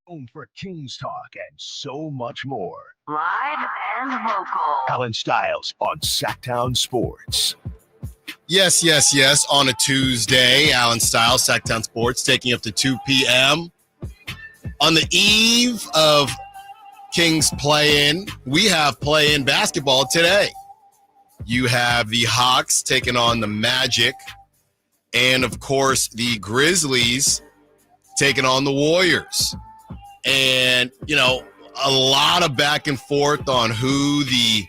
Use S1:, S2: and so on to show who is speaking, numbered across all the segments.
S1: Room for Kings talk and so much more.
S2: Live and vocal.
S1: Allen Stiles on Sacktown Sports.
S3: Yes. On a Tuesday, Allen Stiles, Sacktown Sports, taking up to 2 p.m. On the eve of Kings play-in, we have play-in basketball today. You have the Hawks taking on the Magic, and, of course, the Grizzlies taking on the Warriors. And, a lot of back and forth on who the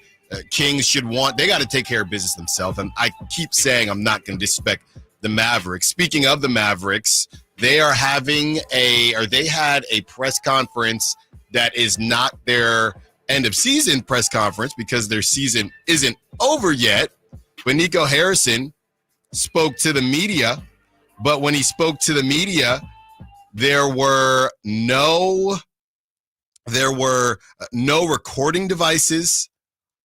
S3: Kings should want. They got to take care of business themselves. And I keep saying I'm not going to disrespect the Mavericks. Speaking of the Mavericks, they had a press conference that is not their end of season press conference because their season isn't over yet. But Nico Harrison spoke to the media. But when he spoke to the media, there were no recording devices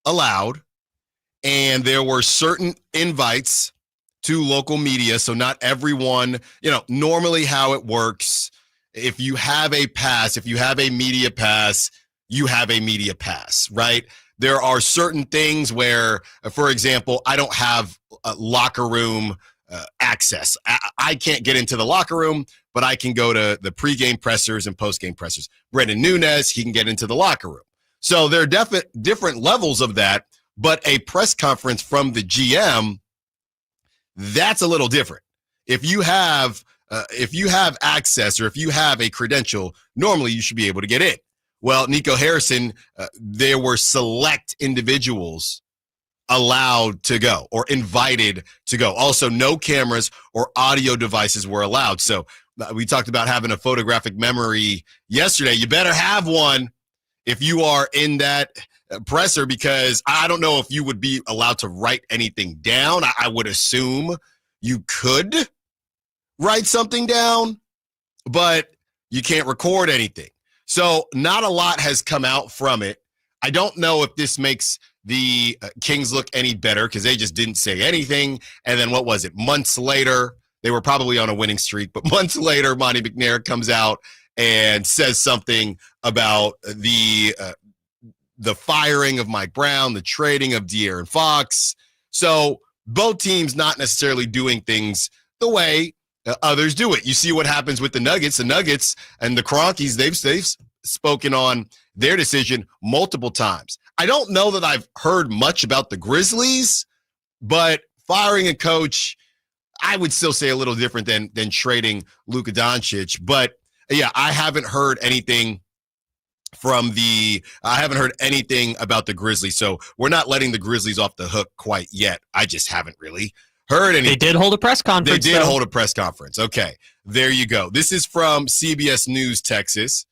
S3: allowed, and there were certain invites to local media. So not everyone, normally how it works, if you have a pass, if you have a media pass, you have a media pass, right? There are certain things where, for example, I don't have locker room access. I can't get into the locker room, but I can go to the pregame pressers and postgame pressers. Brendan Nunez, he can get into the locker room. So there are different levels of that, but a press conference from the GM, that's a little different. If you have access or if you have a credential, normally you should be able to get in. Well, Nico Harrison, there were select individuals allowed to go or invited to go. Also, no cameras or audio devices were allowed. So we talked about having a photographic memory yesterday. You better have one if you are in that presser, because I don't know if you would be allowed to write anything down. I would assume you could write something down, but you can't record anything. So not a lot has come out from it. I don't know if this makes the Kings look any better because they just didn't say anything. And then what was it? Months later, they were probably on a winning streak, but months later, Monty McNair comes out and says something about the firing of Mike Brown, the trading of De'Aaron Fox. So both teams not necessarily doing things the way others do it. You see what happens with the Nuggets. The Nuggets and the Cronkies, they've spoken on their decision multiple times. I don't know that I've heard much about the Grizzlies, but firing a coach, I would still say a little different than trading Luka Doncic. But yeah, I haven't heard anything about the Grizzlies. So we're not letting the Grizzlies off the hook quite yet. I just haven't really heard anything.
S4: They did hold a press conference.
S3: They did hold a press conference. Okay, there you go. This is from CBS News, Texas.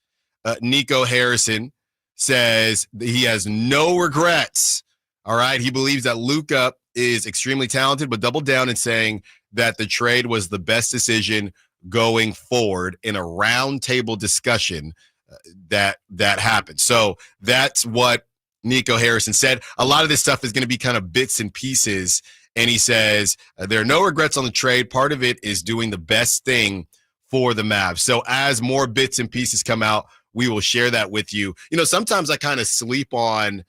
S3: Nico Harrison says he has no regrets. All right. He believes that Luka is extremely talented, but doubled down in saying that the trade was the best decision going forward in a roundtable discussion that happened. So that's what Nico Harrison said. A lot of this stuff is going to be kind of bits and pieces. And he says there are no regrets on the trade. Part of it is doing the best thing for the Mavs. So as more bits and pieces come out, we will share that with you. Sometimes I kind of sleep on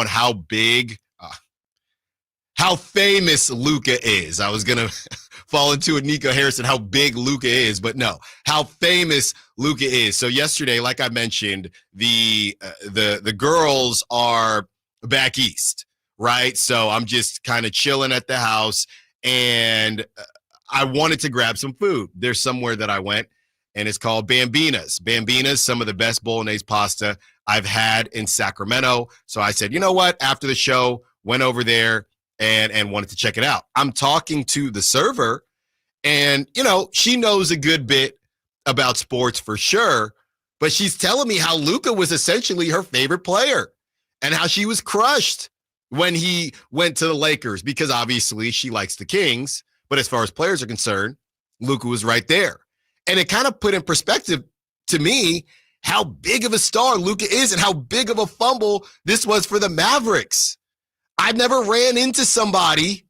S3: how big, how famous Luka is. I was going to fall into a Nico Harrison, how big Luka is, but no, how famous Luka is. So yesterday, like I mentioned, the girls are back east, right? So I'm just kind of chilling at the house, and I wanted to grab some food. There's somewhere that I went, and it's called Bambina's. Bambina's, some of the best bolognese pasta I've had in Sacramento. So I said, you know what? After the show, went over there and wanted to check it out. I'm talking to the server, and, she knows a good bit about sports for sure, but she's telling me how Luka was essentially her favorite player and how she was crushed when he went to the Lakers because obviously she likes the Kings. But as far as players are concerned, Luka was right there. And it kind of put in perspective to me how big of a star Luka is and how big of a fumble this was for the Mavericks. I've never ran into somebody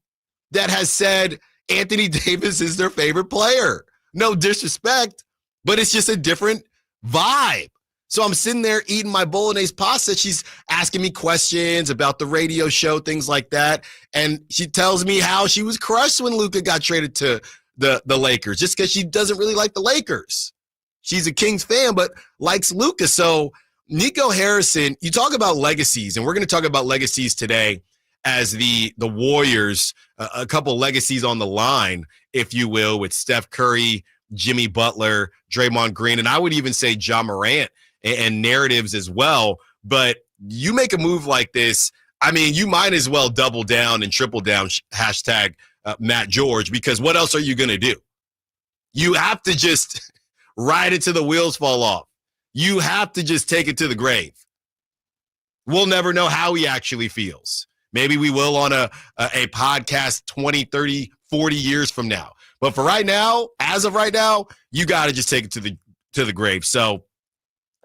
S3: that has said Anthony Davis is their favorite player. No disrespect, but it's just a different vibe. So I'm sitting there eating my bolognese pasta. She's asking me questions about the radio show, things like that. And she tells me how she was crushed when Luka got traded to the Lakers, just because she doesn't really like the Lakers. She's a Kings fan, but likes Luka. So Nico Harrison, you talk about legacies, and we're going to talk about legacies today as the Warriors, a couple legacies on the line, if you will, with Steph Curry, Jimmy Butler, Draymond Green, and I would even say Ja Morant and narratives as well. But you make a move like this, I mean, you might as well double down and triple down, hashtag Matt George, because what else are you going to do? You have to just ride it till the wheels fall off. You have to just take it to the grave. We'll never know how he actually feels. Maybe we will on a podcast 20, 30, 40 years from now. But for right now, as of right now, you got to just take it to the grave. So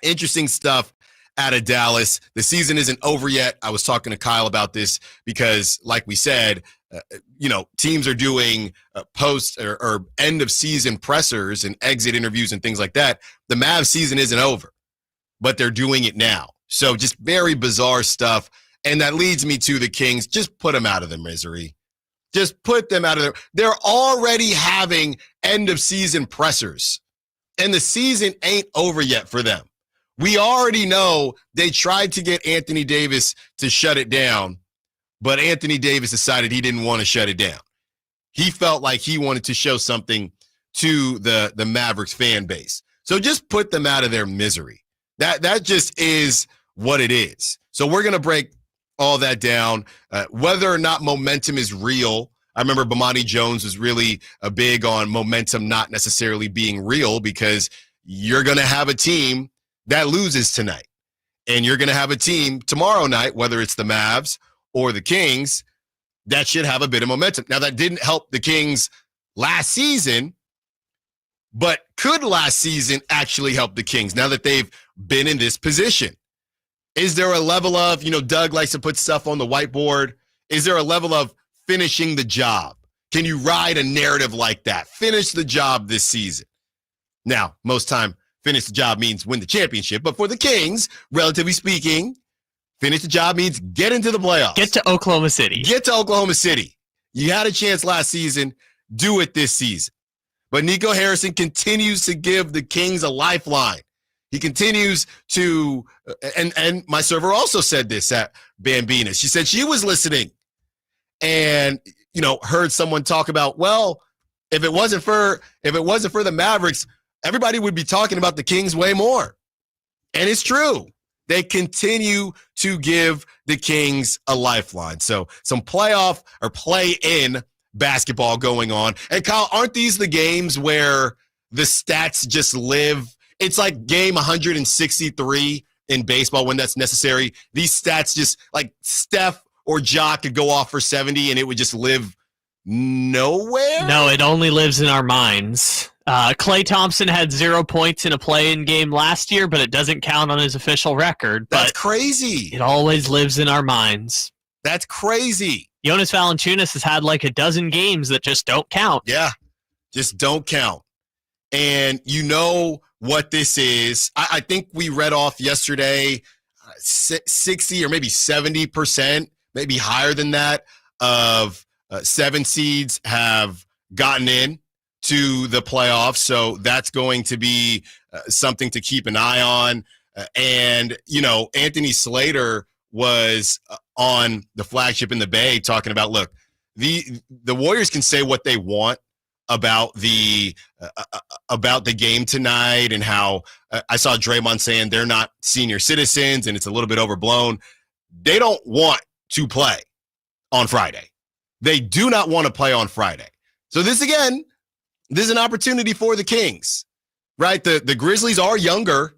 S3: interesting stuff out of Dallas. The season isn't over yet. I was talking to Kyle about this because, like we said, teams are doing post or end of season pressers and exit interviews and things like that. The Mavs season isn't over, but they're doing it now. So just very bizarre stuff. And that leads me to the Kings. Just put them out of their misery. Just put them out of there. They're already having end of season pressers, and the season ain't over yet for them. We already know they tried to get Anthony Davis to shut it down, but Anthony Davis decided he didn't want to shut it down. He felt like he wanted to show something to the Mavericks fan base. So just put them out of their misery. That just is what it is. So we're going to break all that down. Whether or not momentum is real, I remember Bomani Jones was really big on momentum not necessarily being real, because you're going to have a team that loses tonight, and you're going to have a team tomorrow night, whether it's the Mavs or the Kings, that should have a bit of momentum. Now, that didn't help the Kings last season, but could last season actually help the Kings now that they've been in this position? Is there a level of, Doug likes to put stuff on the whiteboard. Is there a level of finishing the job? Can you ride a narrative like that? Finish the job this season. Now, most time, finish the job means win the championship. But for the Kings, relatively speaking, finish the job means get into the playoffs.
S4: Get to Oklahoma City.
S3: Get to Oklahoma City. You had a chance last season. Do it this season. But Nico Harrison continues to give the Kings a lifeline. He continues to, and my server also said this at Bambina. She said she was listening and, heard someone talk about, well, if it wasn't for the Mavericks, everybody would be talking about the Kings way more. And it's true. They continue to give the Kings a lifeline. So some playoff or play-in basketball going on. And Kyle, aren't these the games where the stats just live? It's like game 163 in baseball when that's necessary. These stats just, like Steph or Ja could go off for 70 and it would just live nowhere?
S4: No, it only lives in our minds. Klay Thompson had 0 points in a play-in game last year, but it doesn't count on his official record.
S3: That's crazy.
S4: It always lives in our minds.
S3: That's crazy.
S4: Jonas Valanciunas has had like a dozen games that just don't count.
S3: Yeah, just don't count. And what this is. I think we read off yesterday 60 or maybe 70%, maybe higher than that, of 7 seeds have gotten in to the playoffs. So that's going to be something to keep an eye on. And Anthony Slater was on the Flagship in the Bay talking about, look, the Warriors can say what they want about the game tonight, and how I saw Draymond saying they're not senior citizens and it's a little bit overblown. They don't want to play on Friday. They do not want to play on Friday. So this is an opportunity for the Kings, right? The Grizzlies are younger.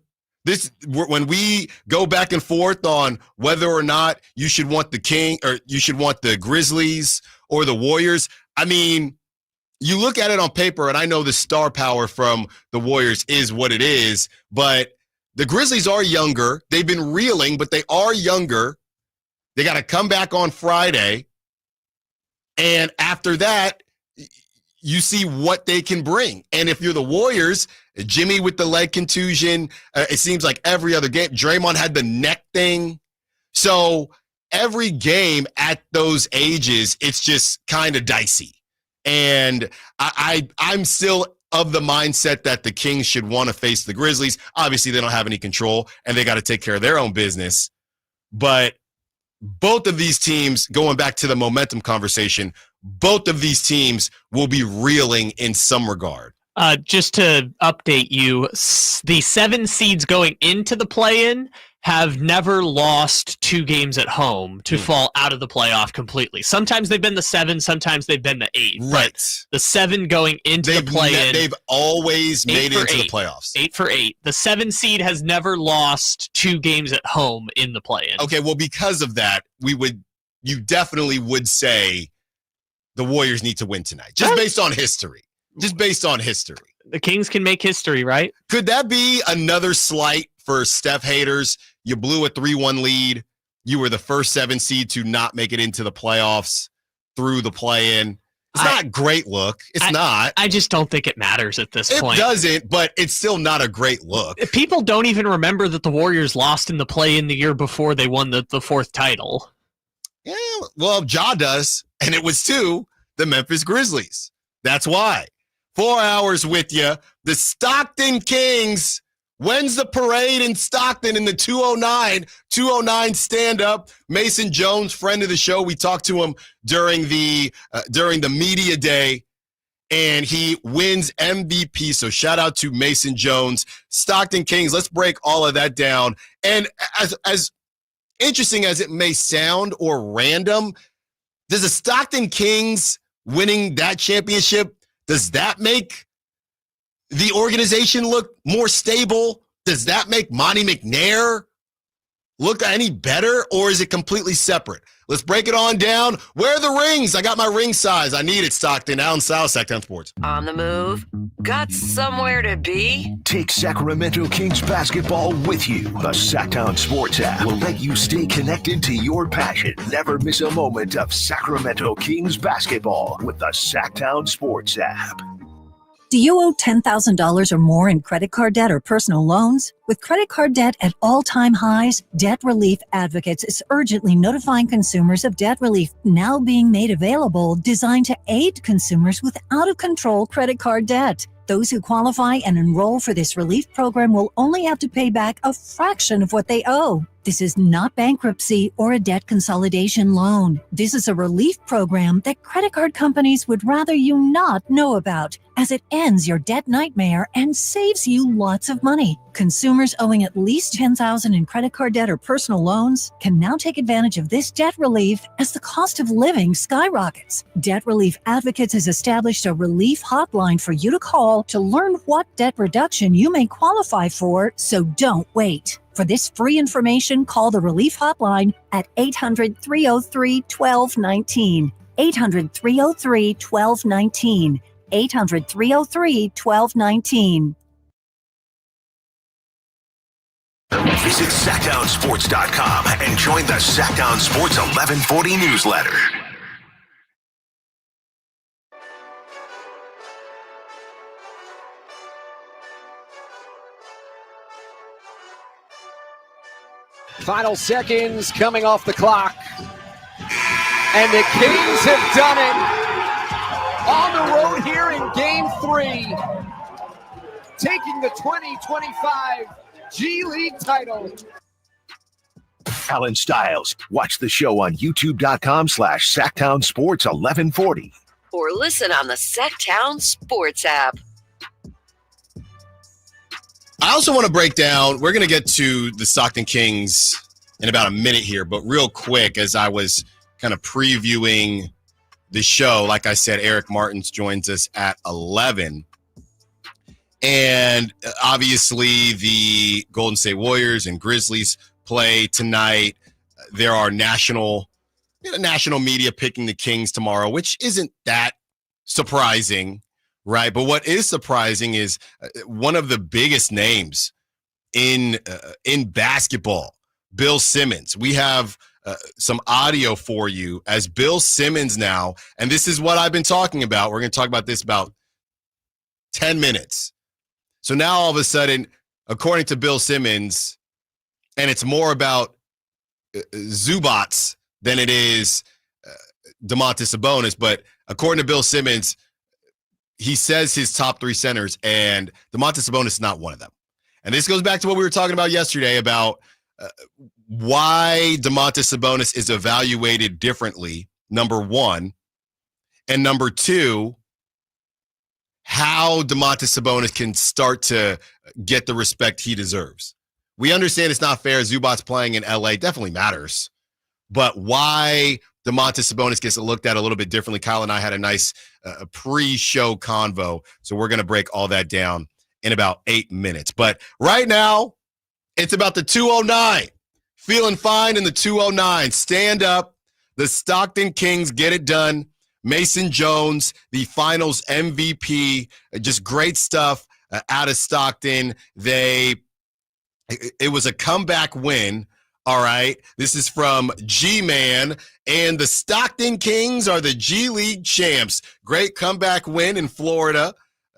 S3: When we go back and forth on whether or not you should want the Grizzlies or the Warriors, I mean, you look at it on paper, and I know the star power from the Warriors is what it is, but the Grizzlies are younger. They've been reeling, but they are younger. They got to come back on Friday. And after that, you see what they can bring. And if you're the Warriors, Jimmy with the leg contusion. It seems like every other game. Draymond had the neck thing. So every game at those ages, it's just kind of dicey. And I'm still of the mindset that the Kings should want to face the Grizzlies. Obviously, they don't have any control, and they got to take care of their own business. But both of these teams, going back to the momentum conversation, both of these teams will be reeling in some regard.
S4: Just to update you, the 7 seeds going into the play-in have never lost 2 games at home to fall out of the playoff completely. Sometimes they've been the 7, sometimes they've been the 8.
S3: Right.
S4: The 7 going into the play-in.
S3: They've always made it into the playoffs.
S4: 8 for 8. The 7 seed has never lost 2 games at home in the play-in.
S3: Okay, well, because of that, you definitely would say the Warriors need to win tonight, just based on history. Just based on history.
S4: The Kings can make history, right?
S3: Could that be another slight for Steph haters? You blew a 3-1 lead. You were the first 7 seed to not make it into the playoffs through the play-in. It's not a great look. It's not. I
S4: just don't think it matters at this point.
S3: It doesn't, but it's still not a great look.
S4: People don't even remember that the Warriors lost in the play-in the year before they won the 4th title.
S3: Yeah, well, Ja does, and it was to the Memphis Grizzlies. That's why. 4 hours with you. The Stockton Kings. When's the parade in Stockton in the 209 stand-up? Mason Jones, friend of the show. We talked to him during the media day, and he wins MVP. So shout out to Mason Jones. Stockton Kings, let's break all of that down. And as interesting as it may sound or random, does the Stockton Kings winning that championship, does that make the organization look more stable? Does that make Monty McNair look any better, or is it completely separate? Let's break it on down. Where are the rings? I got my ring size. I need it, Stockton. Allen Stiles, Sacktown Sports.
S2: On the move? Got somewhere to be?
S1: Take Sacramento Kings basketball with you. The Sacktown Sports app will let you stay connected to your passion. Never miss a moment of Sacramento Kings basketball with the Sacktown Sports app.
S5: Do you owe $10,000 or more in credit card debt or personal loans? With credit card debt at all-time highs, Debt Relief Advocates is urgently notifying consumers of debt relief now being made available, designed to aid consumers with out-of-control credit card debt. Those who qualify and enroll for this relief program will only have to pay back a fraction of what they owe. This is not bankruptcy or a debt consolidation loan. This is a relief program that credit card companies would rather you not know about, as it ends your debt nightmare and saves you lots of money. Consumers owing at least $10,000 in credit card debt or personal loans can now take advantage of this debt relief as the cost of living skyrockets. Debt Relief Advocates has established a relief hotline for you to call to learn what debt reduction you may qualify for, so don't wait. For this free information, call the Relief Hotline at 800-303-1219. 800-303-1219. 800-303-1219.
S1: Visit SacktownSports.com and join the Sacktown Sports 1140 newsletter.
S6: Final seconds coming off the clock. And the Kings have done it on the road here in Game 3, taking the 2025 G League title.
S1: Allen Stiles. Watch the show on youtube.com/Sacktown Sports 1140.
S2: Or listen on the Sacktown Sports app.
S3: I also want to break down, we're going to get to the Stockton Kings in about a minute here, but real quick, as I was kind of previewing the show, like I said, Eric Martins joins us at 11. And obviously the Golden State Warriors and Grizzlies play tonight. There are national media picking the Kings tomorrow, which isn't that surprising. Right. But what is surprising is one of the biggest names in basketball, Bill Simmons. We have some audio for you as Bill Simmons now. And this is what I've been talking about. We're going to talk about this about 10 minutes. So now all of a sudden, according to Bill Simmons, and it's more about Zubats than it is Domantas Sabonis, but according to Bill Simmons, he says his top 3 centers, and Domantas Sabonis is not one of them. And this goes back to what we were talking about yesterday about why Domantas Sabonis is evaluated differently, number one, and number two, how Domantas Sabonis can start to get the respect he deserves. We understand it's not fair. Zubats playing in LA definitely matters, but why Domantas Sabonis gets looked at a little bit differently. Kyle and I had a nice pre-show convo, so we're going to break all that down in about 8 minutes. But right now, it's about the 209. Feeling fine in the 209. Stand up. The Stockton Kings get it done. Mason Jones, the finals MVP. Just great stuff out of Stockton. It was a comeback win. All right. This is from G-Man, and the Stockton Kings are the G League champs. Great comeback win in Florida.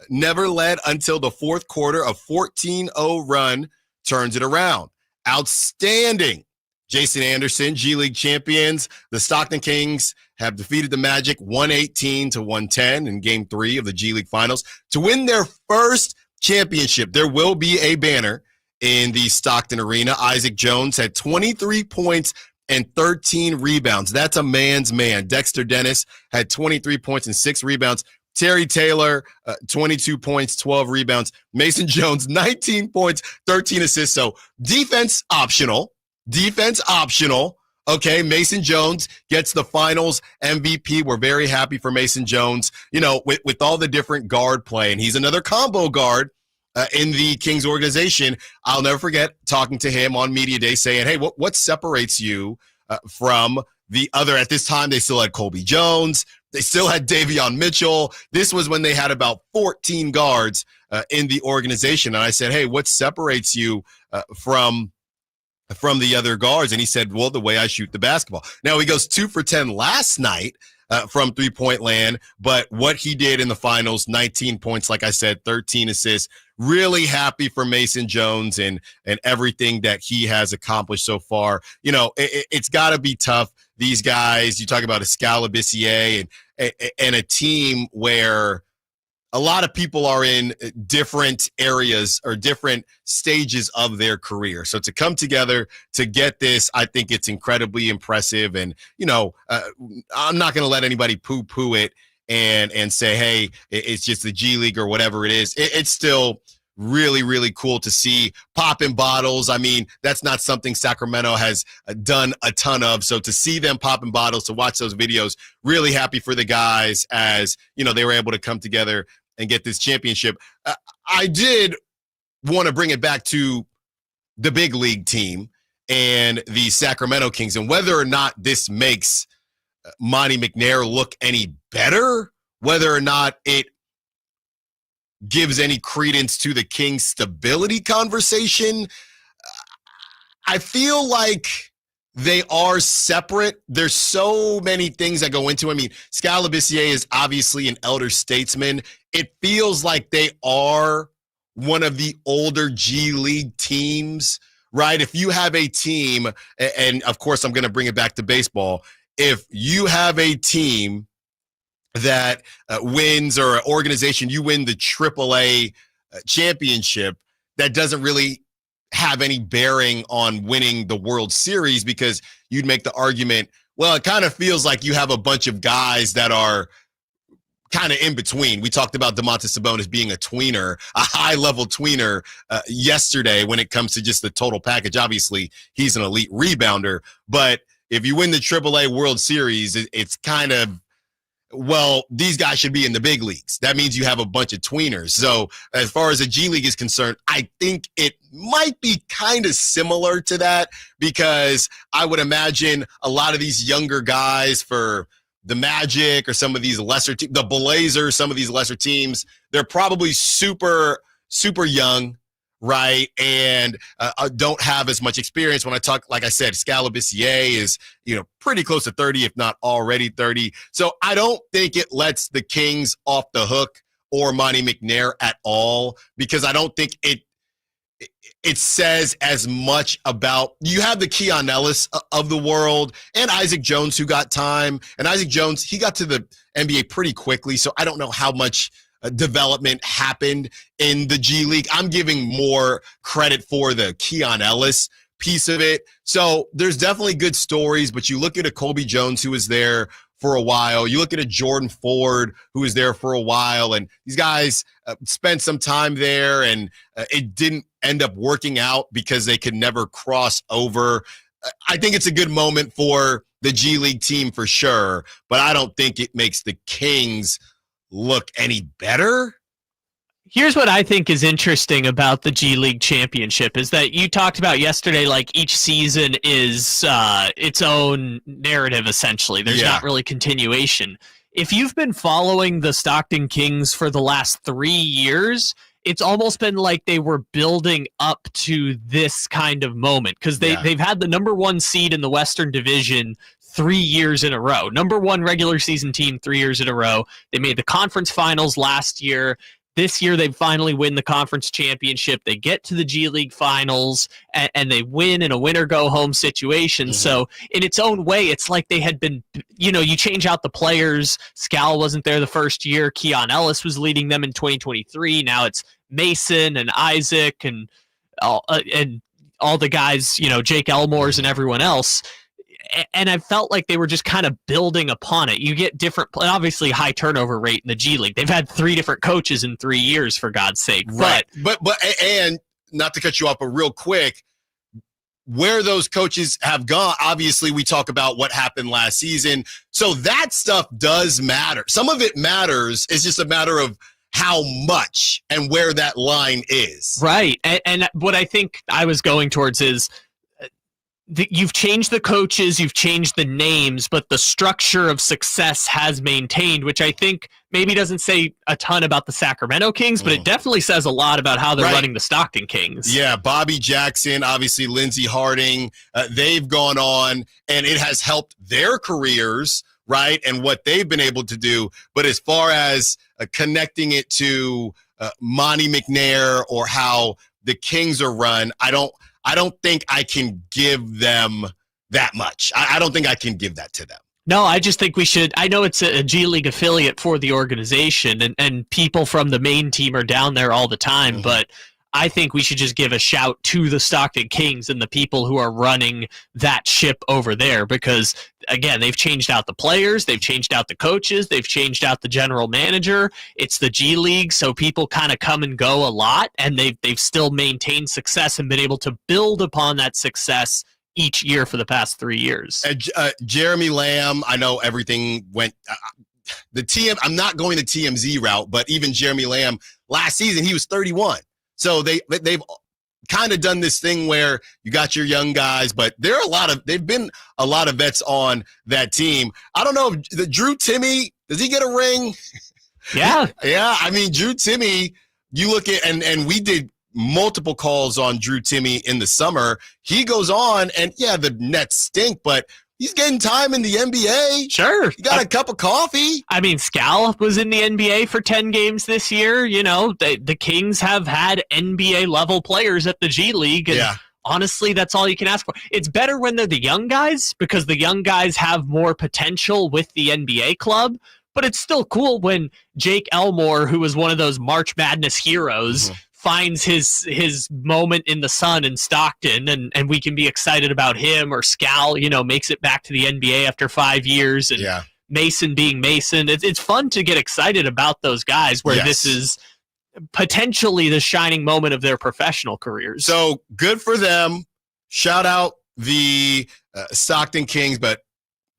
S3: Never led until the fourth quarter. A 14-0 run turns it around. Outstanding. Jason Anderson, G League champions. The Stockton Kings have defeated the Magic 118-110 in Game 3 of the G League Finals to win their first championship. There will be a banner in the Stockton Arena. Isaac Jones had 23 points and 13 rebounds. That's a man's man. Dexter Dennis had 23 points and 6 rebounds. Terry Taylor, 22 points, 12 rebounds. Mason Jones, 19 points, 13 assists. So defense optional. Okay, Mason Jones gets the finals MVP. We're very happy for Mason Jones, with all the different guard play. And he's another combo guard in the Kings organization. I'll never forget talking to him on Media Day saying, hey, what separates you from the other? At this time, they still had Colby Jones. They still had Davion Mitchell. This was when they had about 14 guards in the organization. And I said, hey, what separates you from the other guards? And he said, well, the way I shoot the basketball. Now, he goes 2 for 10 last night from three-point land, but what he did in the finals, 19 points, like I said, 13 assists. Really happy for Mason Jones and everything that he has accomplished so far. It's got to be tough. These guys, you talk about a Scalabissier and a team where a lot of people are in different areas or different stages of their career. So to come together to get this, I think it's incredibly impressive. And, I'm not going to let anybody poo-poo it and say, hey, it's just the G League or whatever it is. It's still really, really cool to see popping bottles. I mean, that's not something Sacramento has done a ton of. So to see them popping bottles, to watch those videos, really happy for the guys as, they were able to come together and get this championship. I did want to bring it back to the big league team and the Sacramento Kings and whether or not this makes Monty McNair look any better, whether or not it gives any credence to the Kings' stability conversation. I feel like they are separate. There's so many things that go into it. I mean, Scalabissier is obviously an elder statesman. It feels like they are one of the older G League teams, right? If you have a team, and of course I'm going to bring it back to baseball, if you have a team that wins, or an organization, you win the AAA championship, that doesn't really have any bearing on winning the World Series, because you'd make the argument, well, it kind of feels like you have a bunch of guys that are kind of in between. We talked about Domantas Sabonis being a tweener, a high-level tweener yesterday when it comes to just the total package. Obviously, he's an elite rebounder, but if you win the AAA World Series, it's kind of, well, these guys should be in the big leagues. That means you have a bunch of tweeners. So as far as the G League is concerned, I think it might be kind of similar to that, because I would imagine a lot of these younger guys for the Magic or some of these lesser teams, the Blazers, some of these lesser teams, they're probably super, super young, right? And don't have as much experience. When I talk, like I said, Scalabissier is, pretty close to 30, if not already 30. So I don't think it lets the Kings off the hook or Monty McNair at all, because I don't think it says as much about, you have the Keon Ellis of the world and Isaac Jones who got time. And Isaac Jones, he got to the NBA pretty quickly, so I don't know how much development happened in the G League. I'm giving more credit for the Keon Ellis piece of it. So there's definitely good stories, but you look at a Colby Jones who was there for a while. You look at a Jordan Ford who was there for a while, and these guys spent some time there, and it didn't end up working out because they could never cross over. I think it's a good moment for the G League team for sure, but I don't think it makes the Kings look any better.
S4: Here's what I think is interesting about the G League championship is that you talked about yesterday, like each season is its own narrative, essentially. There's not really continuation. If you've been following the Stockton Kings for the last 3 years, it's almost been like they were building up to this kind of moment because they've had the number 1 seed in the Western Division 3 years in a row. Number 1 regular season team 3 years in a row. They made the conference finals last year. This year, they finally win the conference championship. They get to the G League finals, and they win in a winner-go-home situation. Mm-hmm. So in its own way, it's like they had been, you change out the players. Scal wasn't there the first year. Keon Ellis was leading them in 2023. Now it's Mason and Isaac and all the guys, Jake Elmore's and everyone else. And I felt like they were just kind of building upon it. You get different, obviously high turnover rate in the G League. They've had 3 different coaches in 3 years, for God's sake.
S3: Right. But and not to cut you off, but real quick, where those coaches have gone, obviously we talk about what happened last season. So that stuff does matter. Some of it matters. It's just a matter of how much and where that line is.
S4: Right. And what I think I was going towards is, you've changed the coaches, you've changed the names, but the structure of success has maintained, which I think maybe doesn't say a ton about the Sacramento Kings, but it definitely says a lot about how they're running the Stockton Kings.
S3: Yeah, Bobby Jackson, obviously Lindsey Harding, they've gone on, and it has helped their careers, right, and what they've been able to do. But as far as connecting it to Monty McNair or how the Kings are run, I don't think I can give them that much. I don't think I can give that to them.
S4: No, I just think we should. I know it's a G League affiliate for the organization, and people from the main team are down there all the time, but I think we should just give a shout to the Stockton Kings and the people who are running that ship over there because, again, they've changed out the players, they've changed out the coaches, they've changed out the general manager. It's the G League, so people kind of come and go a lot, and they've still maintained success and been able to build upon that success each year for the past 3 years.
S3: Jeremy Lamb, I know everything went I'm not going the TMZ route, but even Jeremy Lamb, last season, he was 31. So they've kind of done this thing where you got your young guys, but they've been a lot of vets on that team. I don't know if Drew Timme, does he get a ring?
S4: Yeah.
S3: Yeah. I mean, Drew Timme, you look at, and we did multiple calls on Drew Timme in the summer. He goes on, and yeah, the Nets stink, but he's getting time in the NBA.
S4: Sure.
S3: He got a cup of coffee.
S4: I mean, Scal was in the NBA for 10 games this year. The Kings have had NBA-level players at the G League. And honestly, that's all you can ask for. It's better when they're the young guys because the young guys have more potential with the NBA club. But it's still cool when Jake Elmore, who was one of those March Madness heroes, finds his moment in the sun in Stockton, and we can be excited about him, or Scal, makes it back to the NBA after 5 years, and Mason being Mason. It's fun to get excited about those guys where this is potentially the shining moment of their professional careers.
S3: So good for them. Shout out the Stockton Kings, but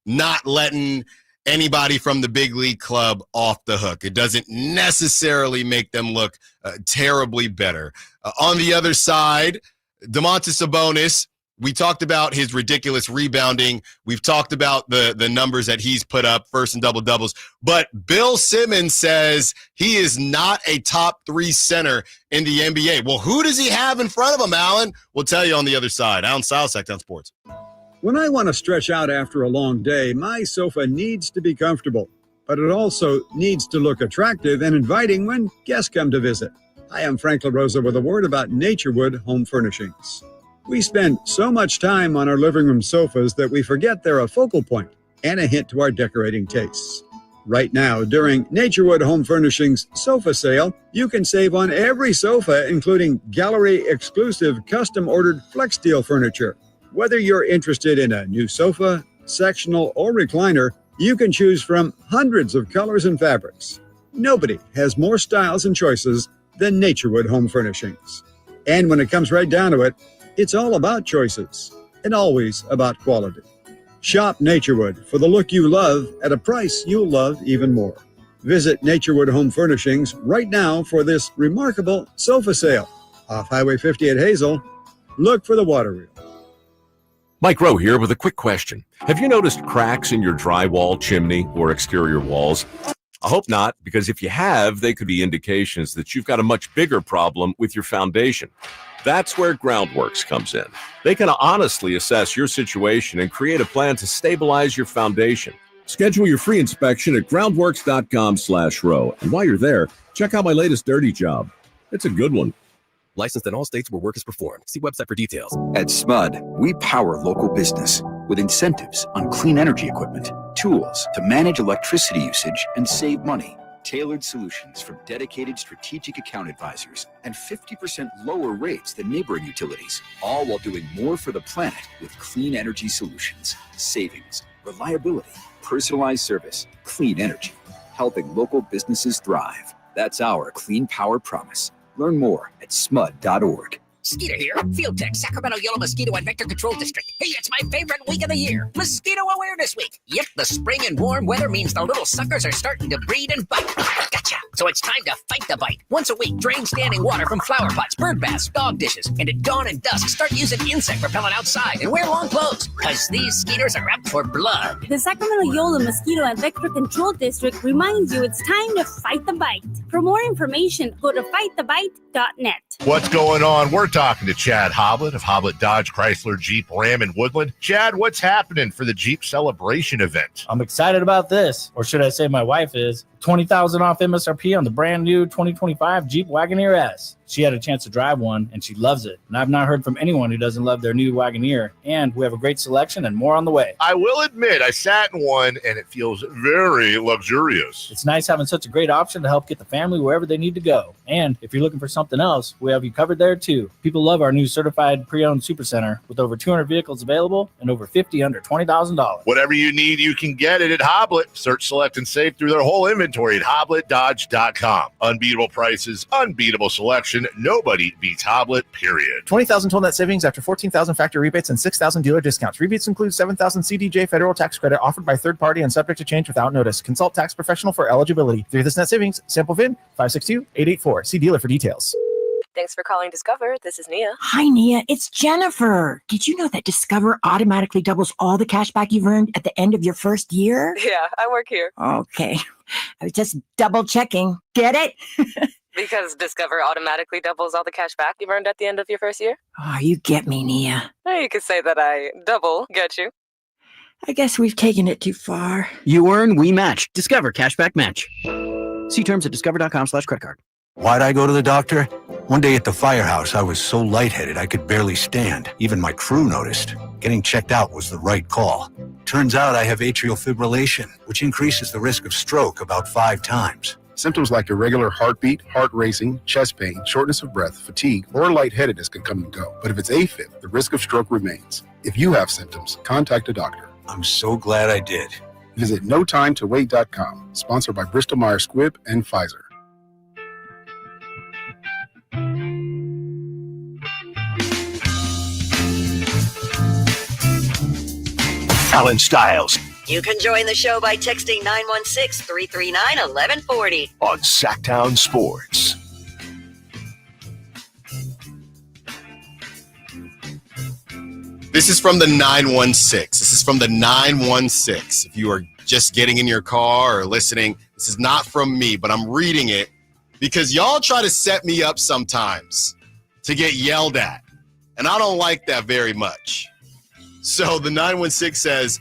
S3: not letting anybody from the big league club off the hook. It doesn't necessarily make them look terribly better. On the other side, Domantas Sabonis, we talked about his ridiculous rebounding. We've talked about the numbers that he's put up, first and double doubles. But Bill Simmons says he is not a top 3 center in the NBA. Well, who does he have in front of him, Allen? We'll tell you on the other side. Allen Stiles, Sacktown Sports.
S7: When I want to stretch out after a long day, my sofa needs to be comfortable. but it also needs to look attractive and inviting when guests come to visit. Hi, I'm Frank LaRosa with a word about Naturewood Home Furnishings. We spend so much time on our living room sofas that we forget they're a focal point and a hint to our decorating tastes. Right now, during Naturewood Home Furnishings sofa sale, you can save on every sofa, including gallery-exclusive custom-ordered flex steel furniture. Whether you're interested in a new sofa, sectional, or recliner, you can choose from hundreds of colors and fabrics. Nobody has more styles and choices than Naturewood Home Furnishings. And when it comes right down to it, it's all about choices and always about quality. Shop Naturewood for the look you love at a price you'll love even more. Visit Naturewood Home Furnishings right now for this remarkable sofa sale. Off Highway 50 at Hazel, look for the water wheel.
S8: Mike Rowe here with a quick question. Have you noticed cracks in your drywall, chimney, or exterior walls? I hope not, because if you have, they could be indications that you've got a much bigger problem with your foundation. That's where Groundworks comes in. They can honestly assess your situation and create a plan to stabilize your foundation. Schedule your free inspection at groundworks.com/row. And while you're there, check out my latest dirty job. It's a good one.
S9: Licensed in all states where work is performed. See website for details.
S10: At SMUD, we power local business with incentives on clean energy equipment, tools to manage electricity usage and save money, tailored solutions from dedicated strategic account advisors, and 50% lower rates than neighboring utilities, all while doing more for the planet with clean energy solutions, savings, reliability, personalized service, clean energy, helping local businesses thrive. That's our clean power promise. Learn more at smud.org.
S11: Skeeter here, Field Tech, Sacramento Yellow Mosquito and Vector Control District. Hey, it's my favorite week of the year, Mosquito Awareness Week. Yep, the spring and warm weather means the little suckers are starting to breed and bite. Gotcha. So it's time to fight the bite. Once a week, drain standing water from flower pots, bird baths, dog dishes, and at dawn and dusk, start using insect repellent outside and wear long clothes, because these skeeters are up for blood.
S12: The Sacramento Yellow Mosquito and Vector Control District reminds you it's time to fight the bite. For more information, go to fightthebite.net.
S13: What's going on? We're talking to Chad Hoblet of Hoblet Dodge Chrysler Jeep Ram in Woodland. Chad, what's happening for the Jeep Celebration event?
S14: I'm excited about this, or should I say my wife is. 20,000 off MSRP on the brand new 2025 Jeep Wagoneer S. She had a chance to drive one, and she loves it. And I've not heard from anyone who doesn't love their new Wagoneer. And we have a great selection and more on the way.
S13: I will admit, I sat in one, and it feels very luxurious.
S14: It's nice having such a great option to help get the family wherever they need to go. And if you're looking for something else, we have you covered there, too. People love our new certified pre-owned Supercenter with over 200 vehicles available and over 50 under $20,000.
S13: Whatever you need, you can get it at Hoblet. Search, select, and save through their whole inventory at HobletDodge.com. Unbeatable prices, unbeatable selection. Nobody beats Hoblet, period.
S15: 20,000 total net savings after 14,000 factory rebates and 6,000 dealer discounts. Rebates include 7,000 CDJ federal tax credit offered by third party and subject to change without notice. Consult tax professional for eligibility. Through this net savings, sample VIN 562-884. See dealer for details.
S16: Thanks for calling Discover. This is Nia.
S17: Hi, Nia. It's Jennifer. Did you know that Discover automatically doubles all the cash back you've earned at the end of your first year?
S16: Yeah, I work here.
S17: Okay. I was just double checking. Get it?
S16: Because Discover automatically doubles all the cash back you've earned at the end of your first year?
S17: Oh, you get me, Nia.
S16: You could say that I double get you.
S17: I guess we've taken it too far.
S18: You earn, we match. Discover Cashback Match. See terms at discover.com/creditcard.
S19: Why'd I go to the doctor? One day at the firehouse, I was so lightheaded I could barely stand. Even my crew noticed. Getting checked out was the right call. Turns out I have atrial fibrillation, which increases the risk of stroke about 5 times.
S20: Symptoms like irregular heartbeat, heart racing, chest pain, shortness of breath, fatigue, or lightheadedness can come and go. But if it's AFib, the risk of stroke remains. If you have symptoms, contact a doctor.
S19: I'm so glad I did.
S20: Visit NoTimeToWait.com, sponsored by Bristol-Myers Squibb and Pfizer.
S1: Allen Stiles
S2: You can join the show by texting 916-339-1140
S1: on Sacktown Sports.
S3: This is from the 916. If you are just getting in your car or listening, this is not from me, but I'm reading it because y'all try to set me up sometimes to get yelled at, and I don't like that very much. So the 916 says,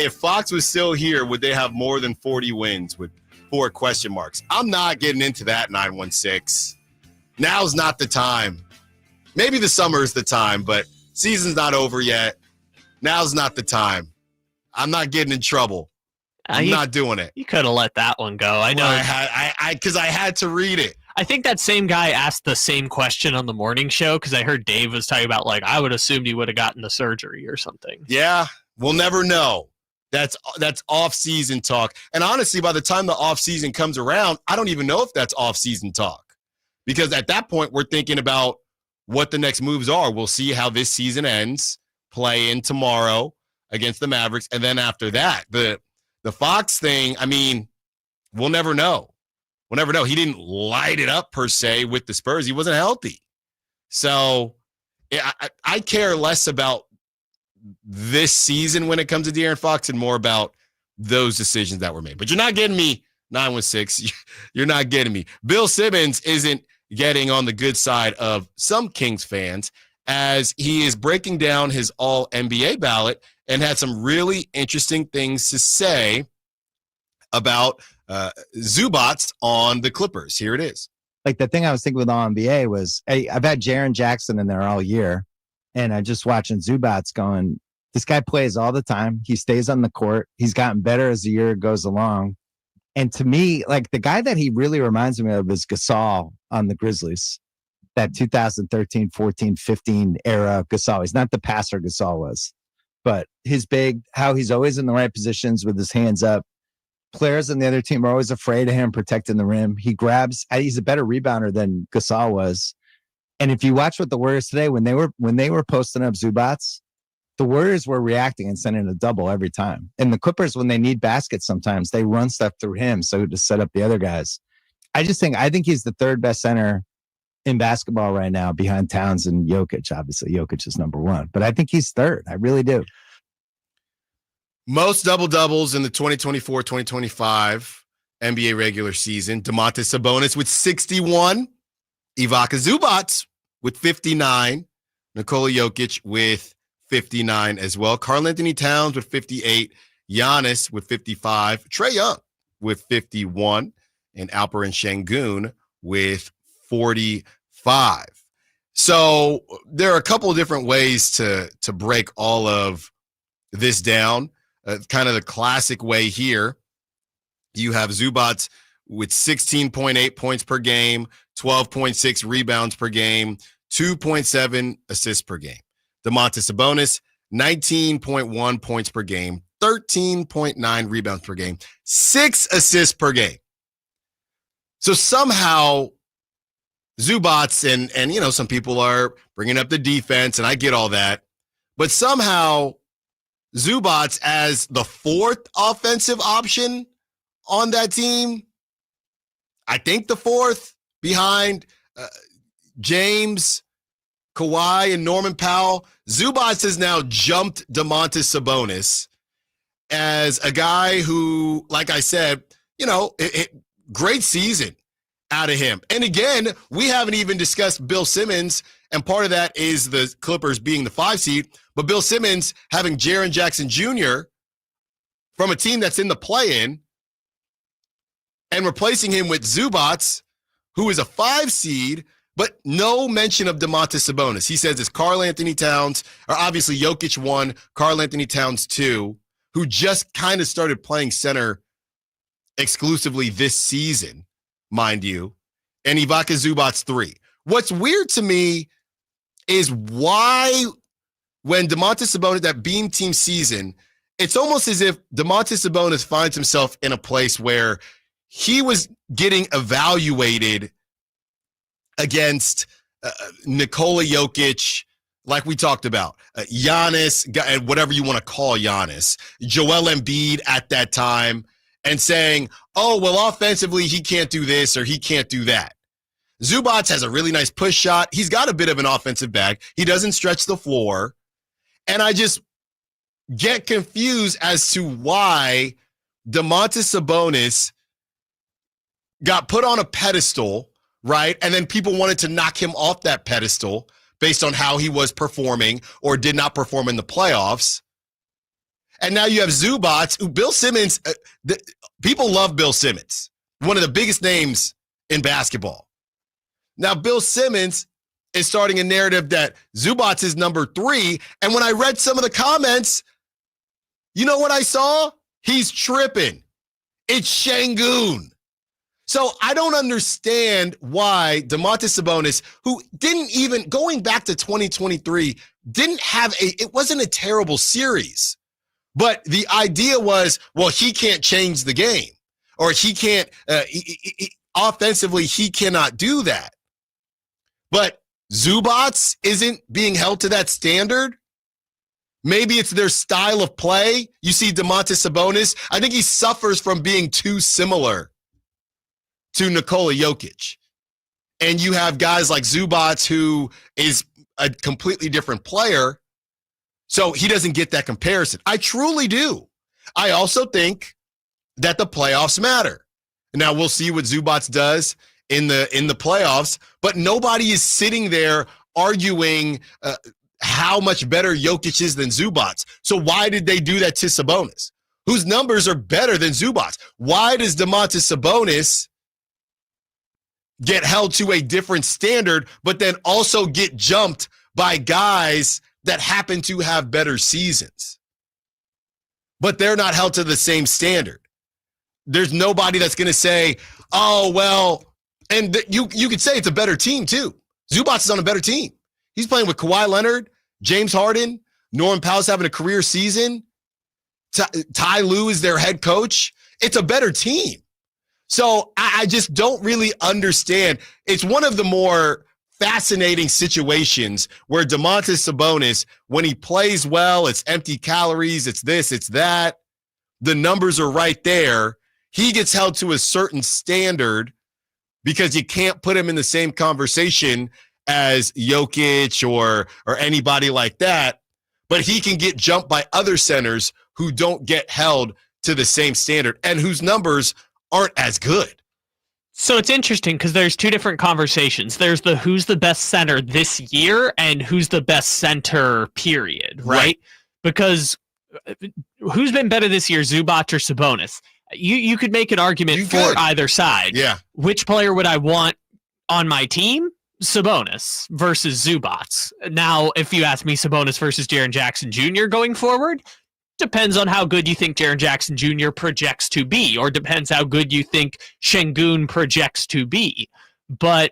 S3: if Fox was still here, would they have more than 40 wins with 4 question marks? I'm not getting into that, 916. Now's not the time. Maybe the summer is the time, but season's not over yet. Now's not the time. I'm not getting in trouble. I'm not doing it.
S4: You could have let that one go. I know.
S3: Because I had to read it.
S4: I think that same guy asked the same question on the morning show because I heard Dave was talking about, like, I would assumed he would have gotten the surgery or something.
S3: Yeah, we'll never know. That's off-season talk. And honestly, by the time the off-season comes around, I don't even know if that's off-season talk. Because at that point, we're thinking about what the next moves are. We'll see how this season ends, play in tomorrow against the Mavericks. And then after that, the Fox thing, I mean, we'll never know. We'll never know. He didn't light it up, per se, with the Spurs. He wasn't healthy. So I care less about this season when it comes to De'Aaron Fox and more about those decisions that were made. But you're not getting me, 916. You're not getting me. Bill Simmons isn't getting on the good side of some Kings fans as he is breaking down his All-NBA ballot and had some really interesting things to say about Zubats on the Clippers. Here it is.
S21: Like the thing I was thinking with All-NBA was, hey, I've had Jaren Jackson in there all year, and I'm just watching Zubats going, this guy plays all the time. He stays on the court. He's gotten better as the year goes along. And to me, like the guy that he really reminds me of is Gasol on the Grizzlies, that 2013, 14, 15 era Gasol. He's not the passer Gasol was, but his how he's always in the right positions with his hands up. Players on the other team are always afraid of him protecting the rim. He's a better rebounder than Gasol was. And if you watch what the Warriors today, when they were posting up Zubats, the Warriors were reacting and sending a double every time. And the Clippers, when they need baskets, sometimes they run stuff through him so to set up the other guys. I think he's the third best center in basketball right now behind Towns and Jokic. Obviously, Jokic is number one, but I think he's third. I really do.
S3: Most double-doubles in the 2024-2025 NBA regular season. Domantas Sabonis with 61. Ivica Zubats with 59. Nikola Jokic with 59 as well. Karl-Anthony Towns with 58. Giannis with 55. Trae Young with 51. And Alperen Şengün with 45. So there are a couple of different ways to break all of this down. Kind of the classic way here. You have Zubats with 16.8 points per game, 12.6 rebounds per game, 2.7 assists per game. Domantas Sabonis, 19.1 points per game, 13.9 rebounds per game, 6 assists per game. So somehow Zubats and some people are bringing up the defense, and I get all that, but somehow Zubats as the fourth offensive option on that team, I think the fourth behind James, Kawhi, and Norman Powell. Zubats has now jumped Domantas Sabonis as a guy who, like I said, great season out of him. And again, we haven't even discussed Bill Simmons, and part of that is the Clippers being the 5 seed, but Bill Simmons having Jaren Jackson Jr. from a team that's in the play-in and replacing him with Zubats, who is a 5 seed, but no mention of Domantas Sabonis. He says it's Karl-Anthony Towns, or obviously Jokic 1, Karl-Anthony Towns 2, who just kind of started playing center exclusively this season, mind you, and Ivica Zubats 3. What's weird to me is why when Domantas Sabonis, that Beam Team season, it's almost as if Domantas Sabonis finds himself in a place where he was getting evaluated against Nikola Jokic, like we talked about, Giannis, whatever you want to call Giannis, Joel Embiid at that time, and saying, oh, well, offensively, he can't do this or he can't do that. Zubats has a really nice push shot. He's got a bit of an offensive bag. He doesn't stretch the floor. And I just get confused as to why Domantas Sabonis got put on a pedestal, right? And then people wanted to knock him off that pedestal based on how he was performing or did not perform in the playoffs. And now you have Zubats, who Bill Simmons, people love Bill Simmons, one of the biggest names in basketball. Now, Bill Simmons is starting a narrative that Zubats is number 3. And when I read some of the comments, you know what I saw? He's tripping. It's Şengün. So I don't understand why Domantas Sabonis, who didn't even, going back to 2023, didn't have it wasn't a terrible series. But the idea was, well, he can't change the game. Or he can't, offensively, he cannot do that. But Zubats isn't being held to that standard. Maybe it's their style of play. You see Domantas Sabonis, I think he suffers from being too similar to Nikola Jokic. And you have guys like Zubats, who is a completely different player, so he doesn't get that comparison. I truly do. I also think that the playoffs matter. Now, we'll see what Zubats does in the playoffs, but nobody is sitting there arguing how much better Jokic is than Zubats. So why did they do that to Sabonis, whose numbers are better than Zubats? Why does Domantas Sabonis get held to a different standard, but then also get jumped by guys that happen to have better seasons? But they're not held to the same standard. There's nobody that's going to say, oh, well, and you could say it's a better team too. Zubats is on a better team. He's playing with Kawhi Leonard, James Harden, Norman Powell's having a career season. Ty Lue is their head coach. It's a better team. So I just don't really understand. It's one of the more fascinating situations where Domantas Sabonis, when he plays well, it's empty calories, it's this, it's that. The numbers are right there. He gets held to a certain standard because you can't put him in the same conversation as Jokic or anybody like that. But he can get jumped by other centers who don't get held to the same standard and whose numbers aren't as good.
S4: So it's interesting because there's two different conversations. There's the who's the best center this year and who's the best center period, right? Because who's been better this year, Zubats or Sabonis? You could make an argument for either side.
S3: Yeah.
S4: Which player would I want on my team? Sabonis versus Zubats. Now, if you ask me Sabonis versus Jaren Jackson Jr. going forward, depends on how good you think Jaren Jackson Jr. projects to be, or depends how good you think Şengün projects to be. But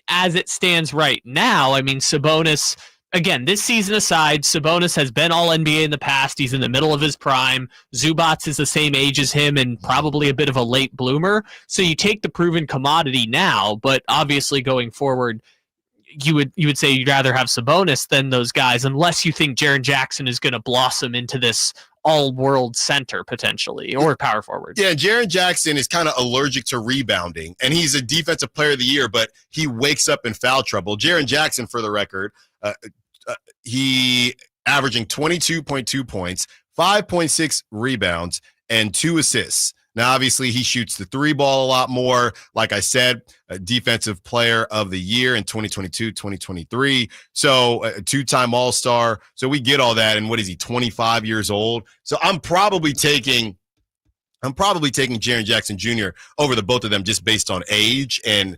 S4: as it stands right now, I mean, Sabonis, again, this season aside, Sabonis has been All-NBA in the past. He's in the middle of his prime. Zubats is the same age as him and probably a bit of a late bloomer. So you take the proven commodity now, but obviously going forward, you would say you'd rather have Sabonis than those guys, unless you think Jaren Jackson is going to blossom into this all-world center potentially, or power forward.
S3: Yeah, Jaren Jackson is kind of allergic to rebounding, and he's a defensive player of the year, but he wakes up in foul trouble. Jaren Jackson, for the record, he averaging 22.2 points, 5.6 rebounds, and 2 assists. Now, obviously, he shoots the 3 ball a lot more. Like I said, a defensive player of the year in 2022, 2023. So a 2-time All-Star. So we get all that. And what is he, 25 years old? So I'm probably taking Jaren Jackson Jr. over the both of them just based on age and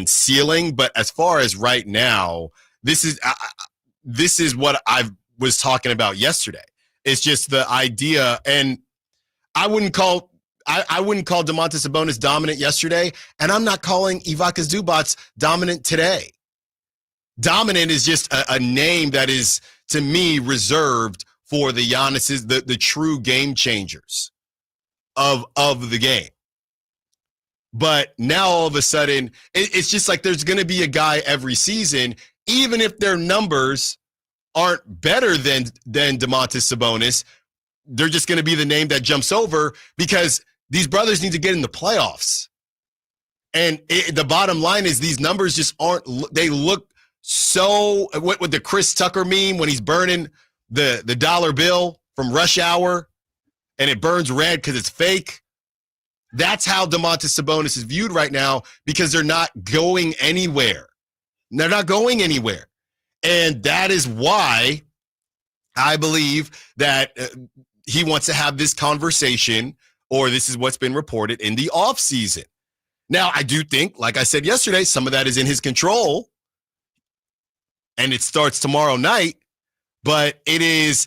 S3: ceiling. But as far as right now, this is what I was talking about yesterday. It's just the idea, and I wouldn't call Domantas Sabonis dominant yesterday, and I'm not calling Ivica Zubats dominant today. Dominant is just a name that is, to me, reserved for the Giannis's, the true game changers of the game. But now all of a sudden, it's just like there's going to be a guy every season, even if their numbers aren't better than Domantas Sabonis, they're just going to be the name that jumps over because these brothers need to get in the playoffs. And the bottom line is these numbers just aren't, they look so, what the Chris Tucker meme when he's burning the dollar bill from Rush Hour and it burns red because it's fake. That's how Domantas Sabonis is viewed right now because they're not going anywhere. They're not going anywhere. And that is why I believe that he wants to have this conversation, or this is what's been reported in the offseason. Now, I do think, like I said yesterday, some of that is in his control, and it starts tomorrow night. But it is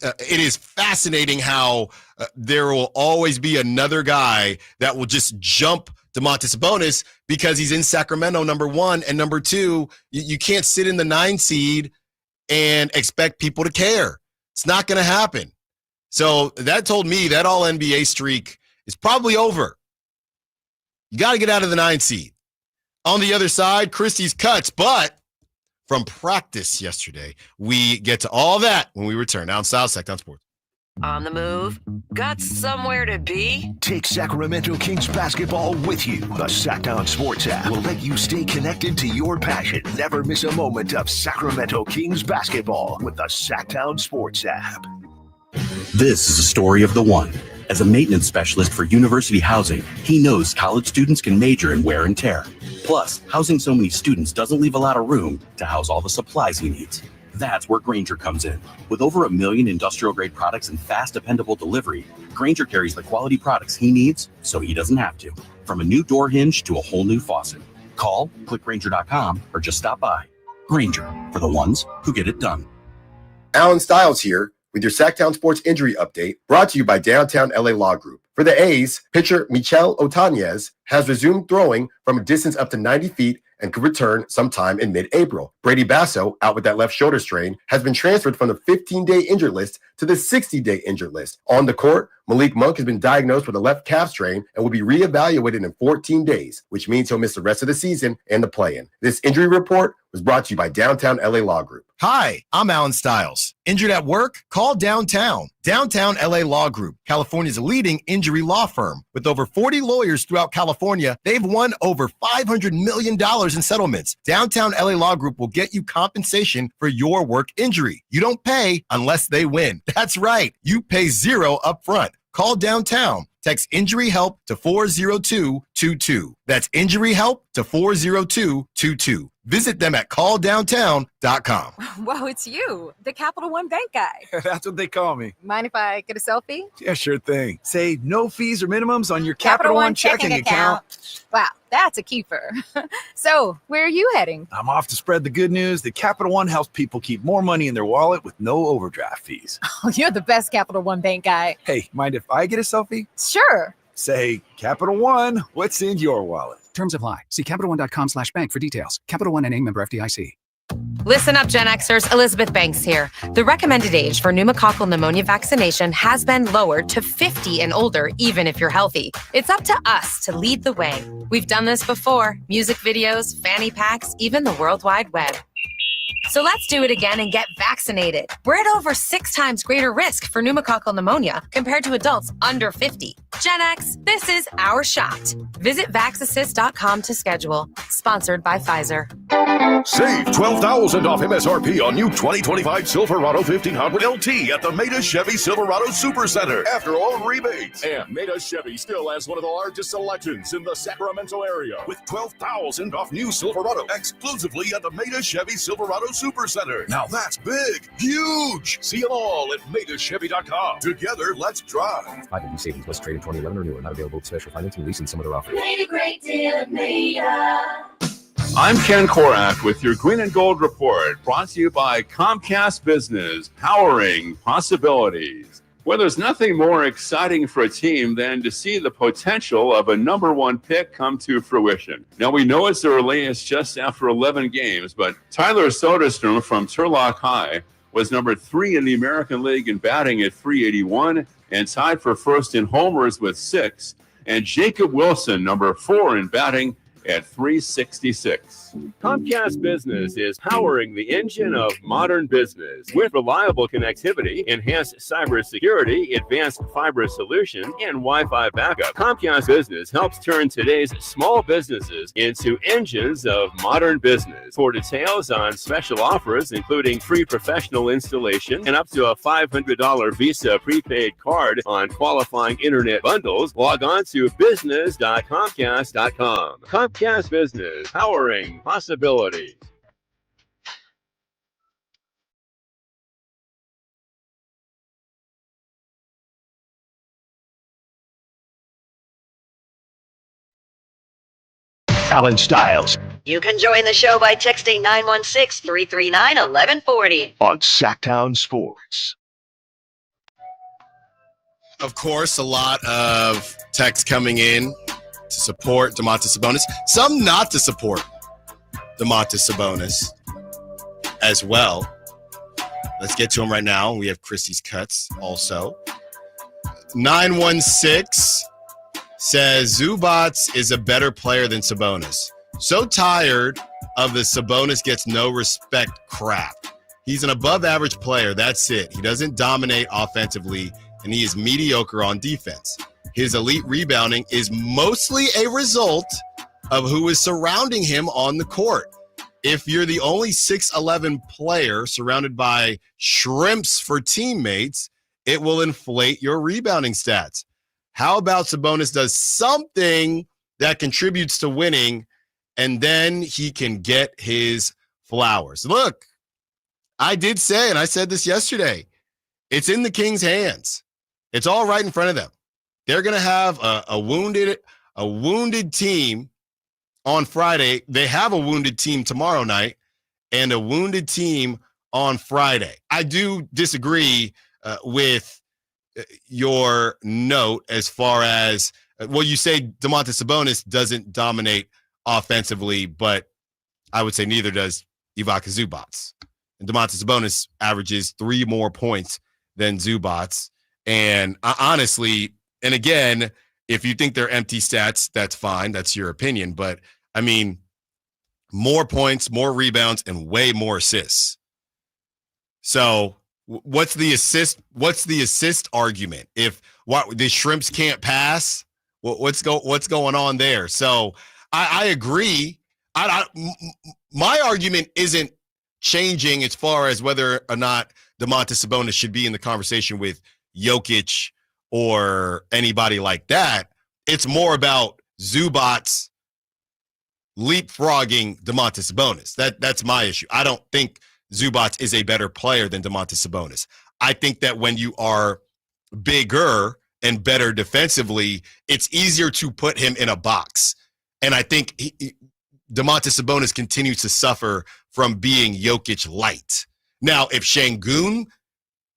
S3: fascinating how there will always be another guy that will just jump Domantas Sabonis because he's in Sacramento, number one, and number two, you can't sit in the 9 seed and expect people to care. It's not going to happen. So that told me that all NBA streak is probably over. You got to get out of the 9 seed. On the other side, Christie's cuts, but from practice yesterday, we get to all that when we return. Allen Stiles, Sacktown Sports.
S2: On the move? Got somewhere to be?
S1: Take Sacramento Kings basketball with you. The Sacktown Sports app will let you stay connected to your passion. Never miss a moment of Sacramento Kings basketball with the Sacktown Sports app.
S5: This is a story of the one. As a maintenance specialist for university housing, he knows college students can major in wear and tear. Plus, housing so many students doesn't leave a lot of room to house all the supplies he needs. That's where Grainger comes in. With over 1 million industrial-grade products and fast, dependable delivery, Grainger carries the quality products he needs so he doesn't have to. From a new door hinge to a whole new faucet. Call, click Grainger.com, or just stop by. Grainger, for the ones who get it done.
S22: Allen Stiles here with your Sacktown Sports Injury Update, brought to you by Downtown LA Law Group. For the A's, pitcher Michel Otanez has resumed throwing from a distance up to 90 feet and could return sometime in mid-April. Brady Basso, out with that left shoulder strain, has been transferred from the 15-day injured list to the 60-day injured list. On the court, Malik Monk has been diagnosed with a left calf strain and will be reevaluated in 14 days, which means he'll miss the rest of the season and the play-in. This injury report was brought to you by Downtown LA Law Group.
S3: Hi, I'm Allen Stiles. Injured at work? Call Downtown. Downtown LA Law Group, California's leading injury law firm. With over 40 lawyers throughout California, they've won over $500 million in settlements. Downtown LA Law Group will get you compensation for your work injury. You don't pay unless they win. That's right. You pay zero up front. Call Downtown. Text Injury Help to 40222. That's Injury Help to 40222. Visit them at calldowntown.com.
S23: Whoa, it's you, the Capital One Bank guy.
S24: That's what they call me.
S23: Mind if I get a selfie?
S24: Yeah, sure thing. Say no fees or minimums on your Capital One checking account.
S23: Wow, that's a keeper. So, where are you heading?
S24: I'm off to spread the good news that Capital One helps people keep more money in their wallet with no overdraft fees.
S23: Oh, you're the best Capital One Bank guy.
S24: Hey, mind if I get a selfie?
S23: Sure.
S24: Say, Capital One, what's in your wallet?
S25: Terms apply. See CapitalOne.com/bank for details. Capital One NA, member FDIC.
S16: Listen up, Gen Xers. Elizabeth Banks here. The recommended age for pneumococcal pneumonia vaccination has been lowered to 50 and older, even if you're healthy. It's up to us to lead the way. We've done this before. Music videos, fanny packs, even the World Wide Web. So let's do it again and get vaccinated. We're at over 6 times greater risk for pneumococcal pneumonia compared to adults under 50. Gen X, this is our shot. Visit vaxassist.com to schedule. Sponsored by Pfizer.
S26: Save $12,000 off MSRP on new 2025 Silverado 1500 LT at the Meta Chevy Silverado Supercenter after all rebates. And Meta Chevy still has one of the largest selections in the Sacramento area with $12,000 off new Silverado exclusively at the Meta Chevy Silverado Supercenter. Now that's big, huge. See them all at metachevy.com. Together, let's drive.
S9: 550 savings was traded 2011 or newer. Not available with special financing, leasing, some other offers.
S27: Made a great deal at Meta.
S28: I'm Ken Korak with your Green and Gold Report, brought to you by Comcast Business, powering possibilities. Well, there's nothing more exciting for a team than to see the potential of a number 1 pick come to fruition. Now, we know it's early, it's just after 11 games, but Tyler Soderstrom from Turlock High was number 3 in the American League in batting at .381 and tied for first in homers with 6, and Jacob Wilson, number 4 in batting at .366. Comcast Business is powering the engine of modern business with reliable connectivity, enhanced cybersecurity, advanced fiber solution, and Wi-Fi backup. Comcast Business helps turn today's small businesses into engines of modern business. For details on special offers, including free professional installation and up to a $500 Visa prepaid card on qualifying internet bundles, log on to business.comcast.com. Comcast Business, powering possibilities.
S1: Allen Stiles
S2: You can join the show by texting 916-339-1140
S1: on Sacktown Sports.
S3: Of course, a lot of texts coming in to support Domantas Sabonis. Some not to support Domantas Sabonis as well. Let's get to them right now. We have Chrissy's cuts also. 916 says Zubats is a better player than Sabonis. So tired of the Sabonis gets no respect crap. He's an above average player. That's it. He doesn't dominate offensively, and he is mediocre on defense. His elite rebounding is mostly a result of who is surrounding him on the court. If you're the only 6'11 player surrounded by shrimps for teammates, it will inflate your rebounding stats. How about Sabonis does something that contributes to winning, and then he can get his flowers? Look, I did say, and I said this yesterday, it's in the Kings' hands. It's all right in front of them. They're going to have a wounded team on Friday. They have a wounded team tomorrow night and a wounded team on Friday. I do disagree with your note as far as, well, you say Domantas Sabonis doesn't dominate offensively, but I would say neither does Ivica Zubac. And Domantas Sabonis averages 3 more points than Zubac. And honestly, and again, if you think they're empty stats, that's fine. That's your opinion. But I mean, more points, more rebounds, and way more assists. So what's the assist argument? If the Shrimps can't pass, what's going on there? So I agree. My argument isn't changing as far as whether or not Domantas Sabonis should be in the conversation with Jokic or anybody like that. It's more about Zubats leapfrogging Domantas Sabonis. That's my issue. I don't think Zubats is a better player than Domantas Sabonis. I think that when you are bigger and better defensively, it's easier to put him in a box. And I think Domantas Sabonis continues to suffer from being Jokic light. Now, if Şengün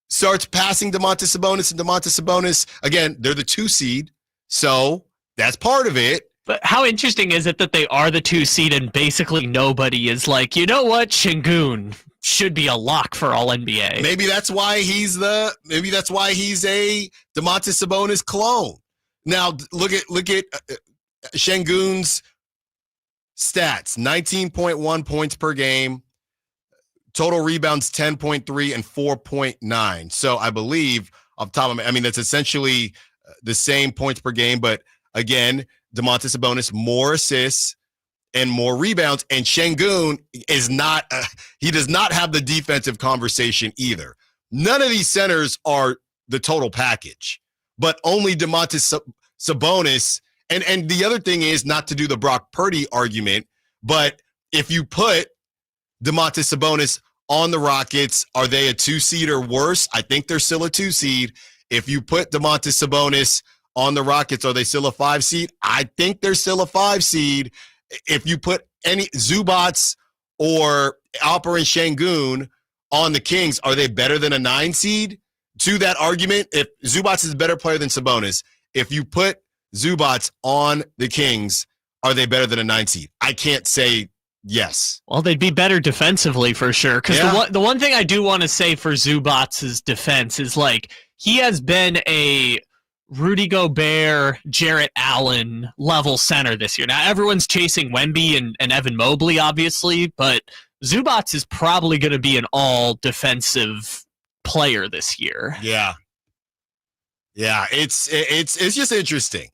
S3: starts passing Domantas Sabonis, and Domantas Sabonis, again, they're the 2 seed, so that's part of it.
S4: But how interesting is it that they are the 2 seed and basically nobody is like, you know what, Şengün should be a lock for all NBA.
S3: Maybe that's why he's a Domantas Sabonis clone. Now look at Şengün's stats: 19.1 points per game, total rebounds 10.3 and 4.9. So I believe off the top of my, I mean, that's essentially the same points per game, but again, Domantas Sabonis more assists and more rebounds, and Şengün is not he does not have the defensive conversation either. None of these centers are the total package, but only Domantas Sabonis. And the other thing is, not to do the Brock Purdy argument, but if you put Domantas Sabonis on the Rockets, are they a 2 seed or worse? I think they're still a 2 seed. If you put Domantas Sabonis on the Rockets, are they still a 5 seed? I think they're still a 5 seed. If you put any Zubats or Alperen Şengün on the Kings, are they better than a 9 seed? To that argument, if Zubats is a better player than Sabonis, if you put Zubats on the Kings, are they better than a 9 seed? I can't say yes.
S4: Well, they'd be better defensively for sure. Because the one thing I do want to say for Zubats' defense is, like, he has been a Rudy Gobert, Jarrett Allen level center this year. Now, everyone's chasing Wemby and Evan Mobley, obviously, but Zubats is probably going to be an all-defensive player this year.
S3: Yeah. Yeah, it's just interesting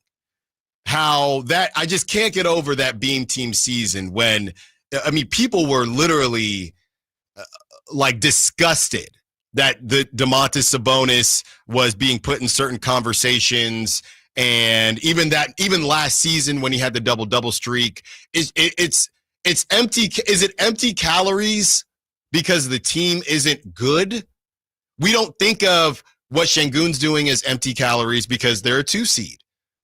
S3: how that, I just can't get over that Beam Team season when, I mean, people were literally like disgusted that the Domantas Sabonis was being put in certain conversations, and even last season when he had the double streak, it's empty. Is it empty calories because the team isn't good? We don't think of what Şengün's doing as empty calories because they're a 2 seed,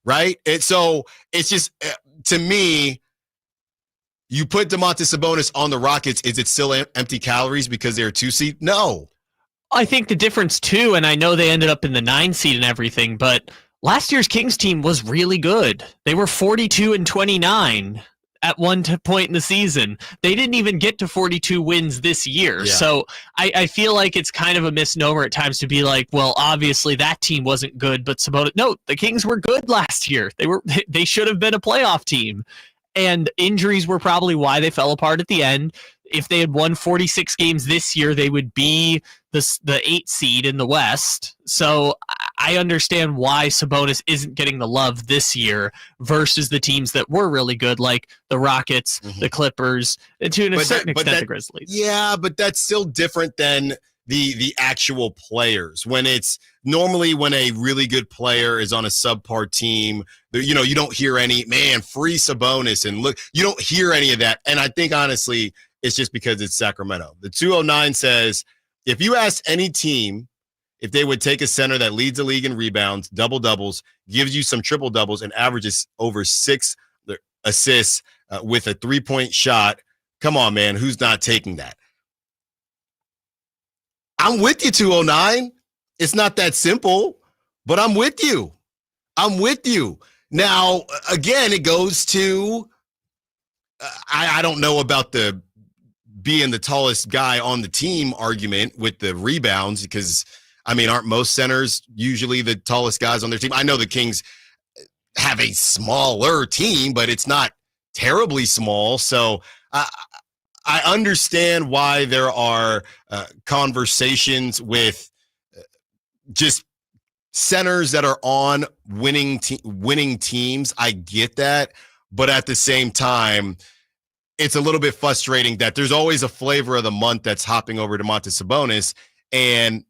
S3: right? And so it's just, to me, You put Domantas Sabonis on the Rockets, is it still empty calories because they're a 2 seed? No.
S4: I think the difference too, and I know they ended up in the 9 seed and everything, but last year's Kings team was really good. They were 42-29 at one point in the season. They didn't even get to 42 wins this year.
S3: Yeah.
S4: So I feel like it's kind of a misnomer at times to be like, well, obviously that team wasn't good, but Sabonis. No, the Kings were good last year. They should have been a playoff team. And injuries were probably why they fell apart at the end. If they had won 46 games this year, they would be the 8 seed in the West. So I understand why Sabonis isn't getting the love this year versus the teams that were really good, like the Rockets, the Clippers, and to a certain extent the Grizzlies.
S3: Yeah, but that's still different than the actual players. When it's normally when a really good player is on a subpar team, you don't hear any, man, free Sabonis, and look, you don't hear any of that. And I think honestly, it's just because it's Sacramento. The 209 says, if you ask any team if they would take a center that leads the league in rebounds, double-doubles, gives you some triple-doubles, and averages over 6 assists with a 3-point shot, come on, man, who's not taking that? I'm with you, 209. It's not that simple, but I'm with you. I'm with you. Now, again, it goes to, I don't know about the being the tallest guy on the team argument with the rebounds, because, I mean, aren't most centers usually the tallest guys on their team? I know the Kings have a smaller team, but it's not terribly small. So I understand why there are conversations with just centers that are on winning teams. I get that. But at the same time, it's a little bit frustrating that there's always a flavor of the month that's hopping over to Domantas Sabonis, and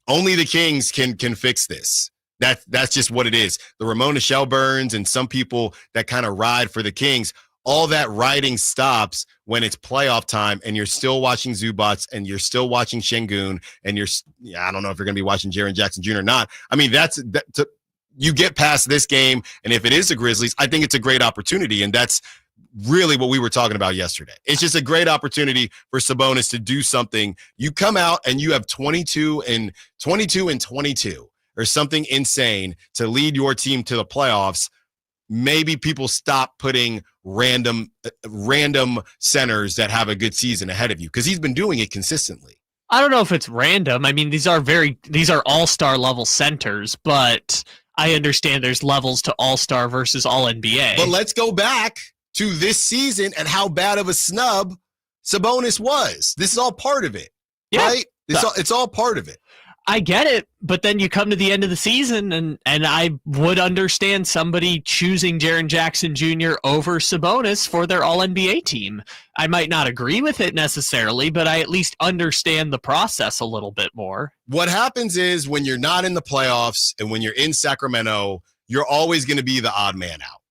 S3: only the Kings can fix this. That's just what it is. The Ramona Shelburns and some people that kind of ride for the Kings, all that riding stops when it's playoff time and you're still watching Zubats and you're still watching Şengün and I don't know if you're going to be watching Jaren Jackson Jr. or not. I mean, you get past this game, and if it is the Grizzlies, I think it's a great opportunity, and that's really what we were talking about yesterday. It's just a great opportunity for Sabonis to do something. You come out and you have 22 and 22 or something insane to lead your team to the playoffs. Maybe people stop putting random centers that have a good season ahead of you, because he's been doing it consistently.
S4: I don't know if it's random. I mean, these are all-star level centers, but I understand there's levels to all-star versus all-NBA.
S3: But let's go back to this season and how bad of a snub Sabonis was. This is all part of it, right? It's all part of it.
S4: I get it, but then you come to the end of the season, and I would understand somebody choosing Jaren Jackson Jr. over Sabonis for their All-NBA team. I might not agree with it necessarily, but I at least understand the process a little bit more.
S3: What happens is when you're not in the playoffs and when you're in Sacramento, you're always going to be the odd man out.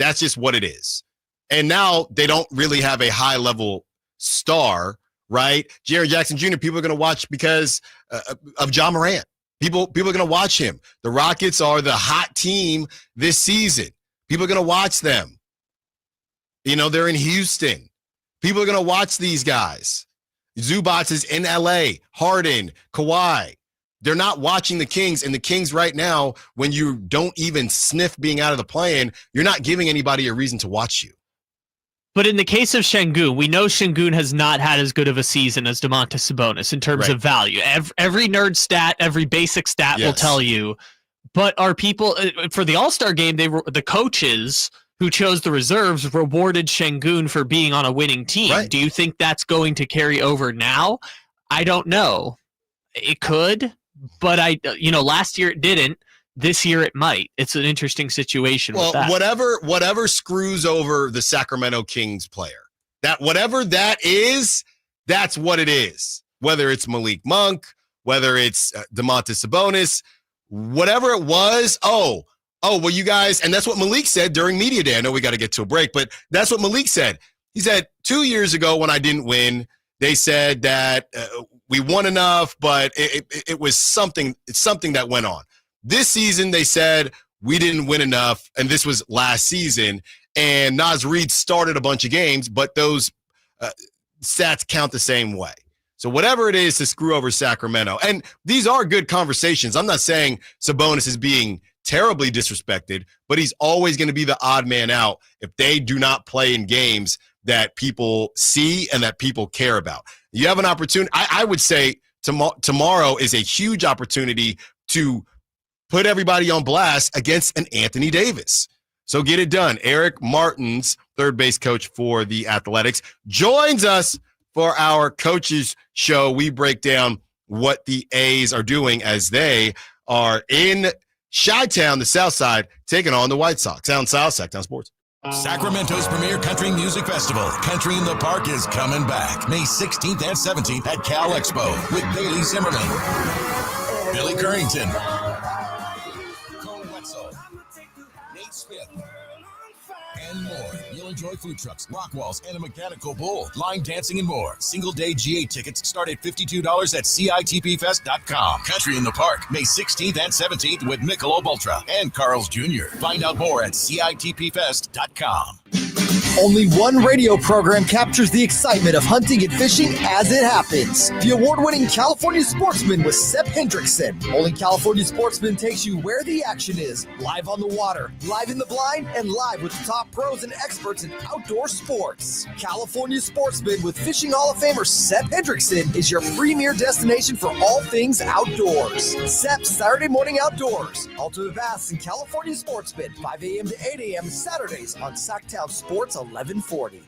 S3: That's just what it is. And now they don't really have a high-level star, right? Jaren Jackson Jr., people are going to watch because of Ja Morant. People are going to watch him. The Rockets are the hot team this season. People are going to watch them. They're in Houston. People are going to watch these guys. Zubats is in LA, Harden, Kawhi. They're not watching the Kings, and the Kings right now, when you don't even sniff being out of the play-in, you're not giving anybody a reason to watch you.
S4: But in the case of Şengün, we know Şengün has not had as good of a season as Domantas Sabonis in terms of value. Every nerd stat, every basic stat will tell you. But are people for the All-Star game? The coaches who chose the reserves rewarded Şengün for being on a winning team. Right. Do you think that's going to carry over now? I don't know. It could, but last year it didn't. This year it might. It's an interesting situation.
S3: Well,
S4: with that.
S3: whatever screws over the Sacramento Kings player, that whatever that is, that's what it is. Whether it's Malik Monk, whether it's Domantas Sabonis, whatever it was. Oh, well, you guys, and that's what Malik said during media day. I know we got to get to a break, but that's what Malik said. He said 2 years ago when I didn't win, they said that we won enough, but it was something that went on. This season, they said, we didn't win enough, and this was last season, and Naz Reid started a bunch of games, but those stats count the same way. So whatever it is to screw over Sacramento, and these are good conversations. I'm not saying Sabonis is being terribly disrespected, but he's always going to be the odd man out if they do not play in games that people see and that people care about. You have an opportunity. I would say tomorrow is a huge opportunity to put everybody on blast against an Anthony Davis. So get it done. Eric Martins, third base coach for the Athletics, joins us for our coaches show. We break down what the A's are doing as they are in Chi-Town, the South Side, taking on the White Sox. Sound South, Sacktown Sports.
S6: Sacramento's premier country music festival, Country in the Park, is coming back May 16th and 17th at Cal Expo with Bailey Zimmerman, Billy Currington, Cole Wetzel, Nate Smith, and more. You'll enjoy food trucks, rock walls, and a mechanical bull, line dancing, and more. Single-day GA tickets start at $52 at CITPFest.com. Country in the Park, May 16th and 17th with Michelob Ultra and Carl's Jr. Find out more at CITPFest.com.
S7: Only one radio program captures the excitement of hunting and fishing as it happens. The award-winning California Sportsman with Sep Hendrickson. Only California Sportsman takes you where the action is. Live on the water, live in the blind, and live with the top pros and experts in outdoor sports. California Sportsman with Fishing Hall of Famer Sep Hendrickson is your premier destination for all things outdoors. Sep's Saturday Morning Outdoors. Ultimate Bass and California Sportsman, 5 a.m. to 8 a.m. Saturdays on Sacktown Sports 1140.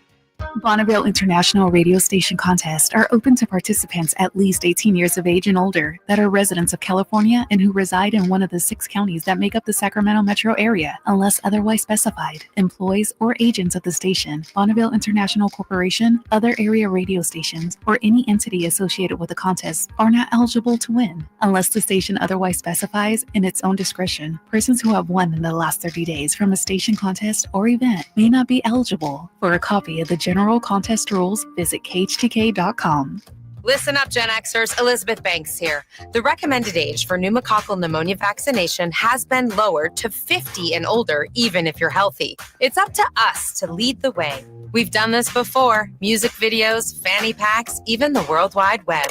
S8: Bonneville International Radio Station contests are open to participants at least 18 years of age and older that are residents of California and who reside in one of the 6 counties that make up the Sacramento metro area, unless otherwise specified. Employees or agents of the station, Bonneville International Corporation, other area radio stations, or any entity associated with the contest are not eligible to win. Unless the station otherwise specifies in its own discretion, persons who have won in the last 30 days from a station contest or event may not be eligible. For a copy of the general contest rules, visit khtk.com.
S16: Listen up, Gen Xers. Elizabeth Banks here. The recommended age for pneumococcal pneumonia vaccination has been lowered to 50 and older, even if you're healthy. It's up to us to lead the way. We've done this before. Music videos, fanny packs, even the World Wide Web.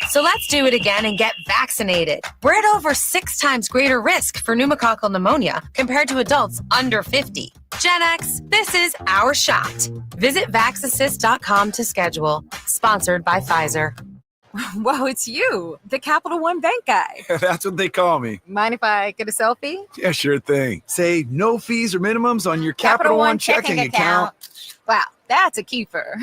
S16: So let's do it again and get vaccinated. We're at over 6 times greater risk for pneumococcal pneumonia compared to adults under 50. Gen X, this is our shot. Visit vaxassist.com to schedule. Sponsored by Pfizer.
S23: Whoa, it's you, the Capital One Bank guy.
S24: That's what they call me.
S23: Mind if I get a selfie?
S24: Yeah, sure thing. Say no fees or minimums on your Capital One checking account.
S23: Wow, that's a keeper.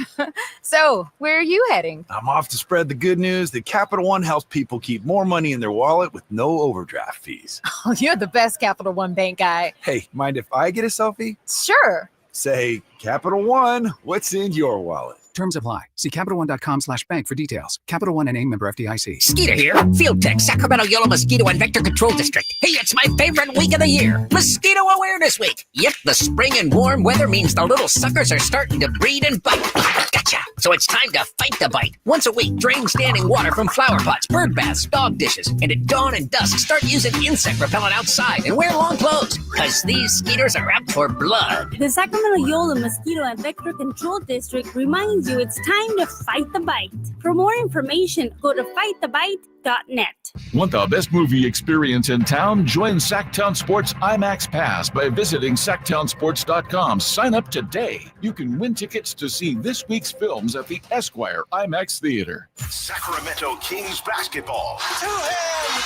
S23: So, where are you heading?
S24: I'm off to spread the good news that Capital One helps people keep more money in their wallet with no overdraft fees.
S23: Oh, you're the best Capital One Bank guy.
S24: Hey, mind if I get a selfie?
S23: Sure.
S24: Say, Capital One, what's in your wallet?
S25: Terms apply. See CapitalOne.com/bank for details. Capital One NA, member FDIC.
S10: Skeeter here. Field Tech, Sacramento Yellow Mosquito and Vector Control District. Hey, it's my favorite week of the year. Mosquito Awareness Week. Yep, the spring and warm weather means the little suckers are starting to breed and bite. Gotcha. So it's time to fight the bite. Once a week, drain standing water from flower pots, bird baths, dog dishes, and at dawn and dusk, start using insect repellent outside and wear long clothes, because these skeeters are out for blood.
S11: The Sacramento Yolo Mosquito and Vector Control District reminds you it's time to fight the bite. For more information, go to fightthebite.net.
S12: Want the best movie experience in town? Join Sacktown Sports IMAX Pass by visiting sacktownsports.com. Sign up today. You can win tickets to see this week's films at the Esquire IMAX Theater.
S1: Sacramento Kings basketball.
S2: Two-hand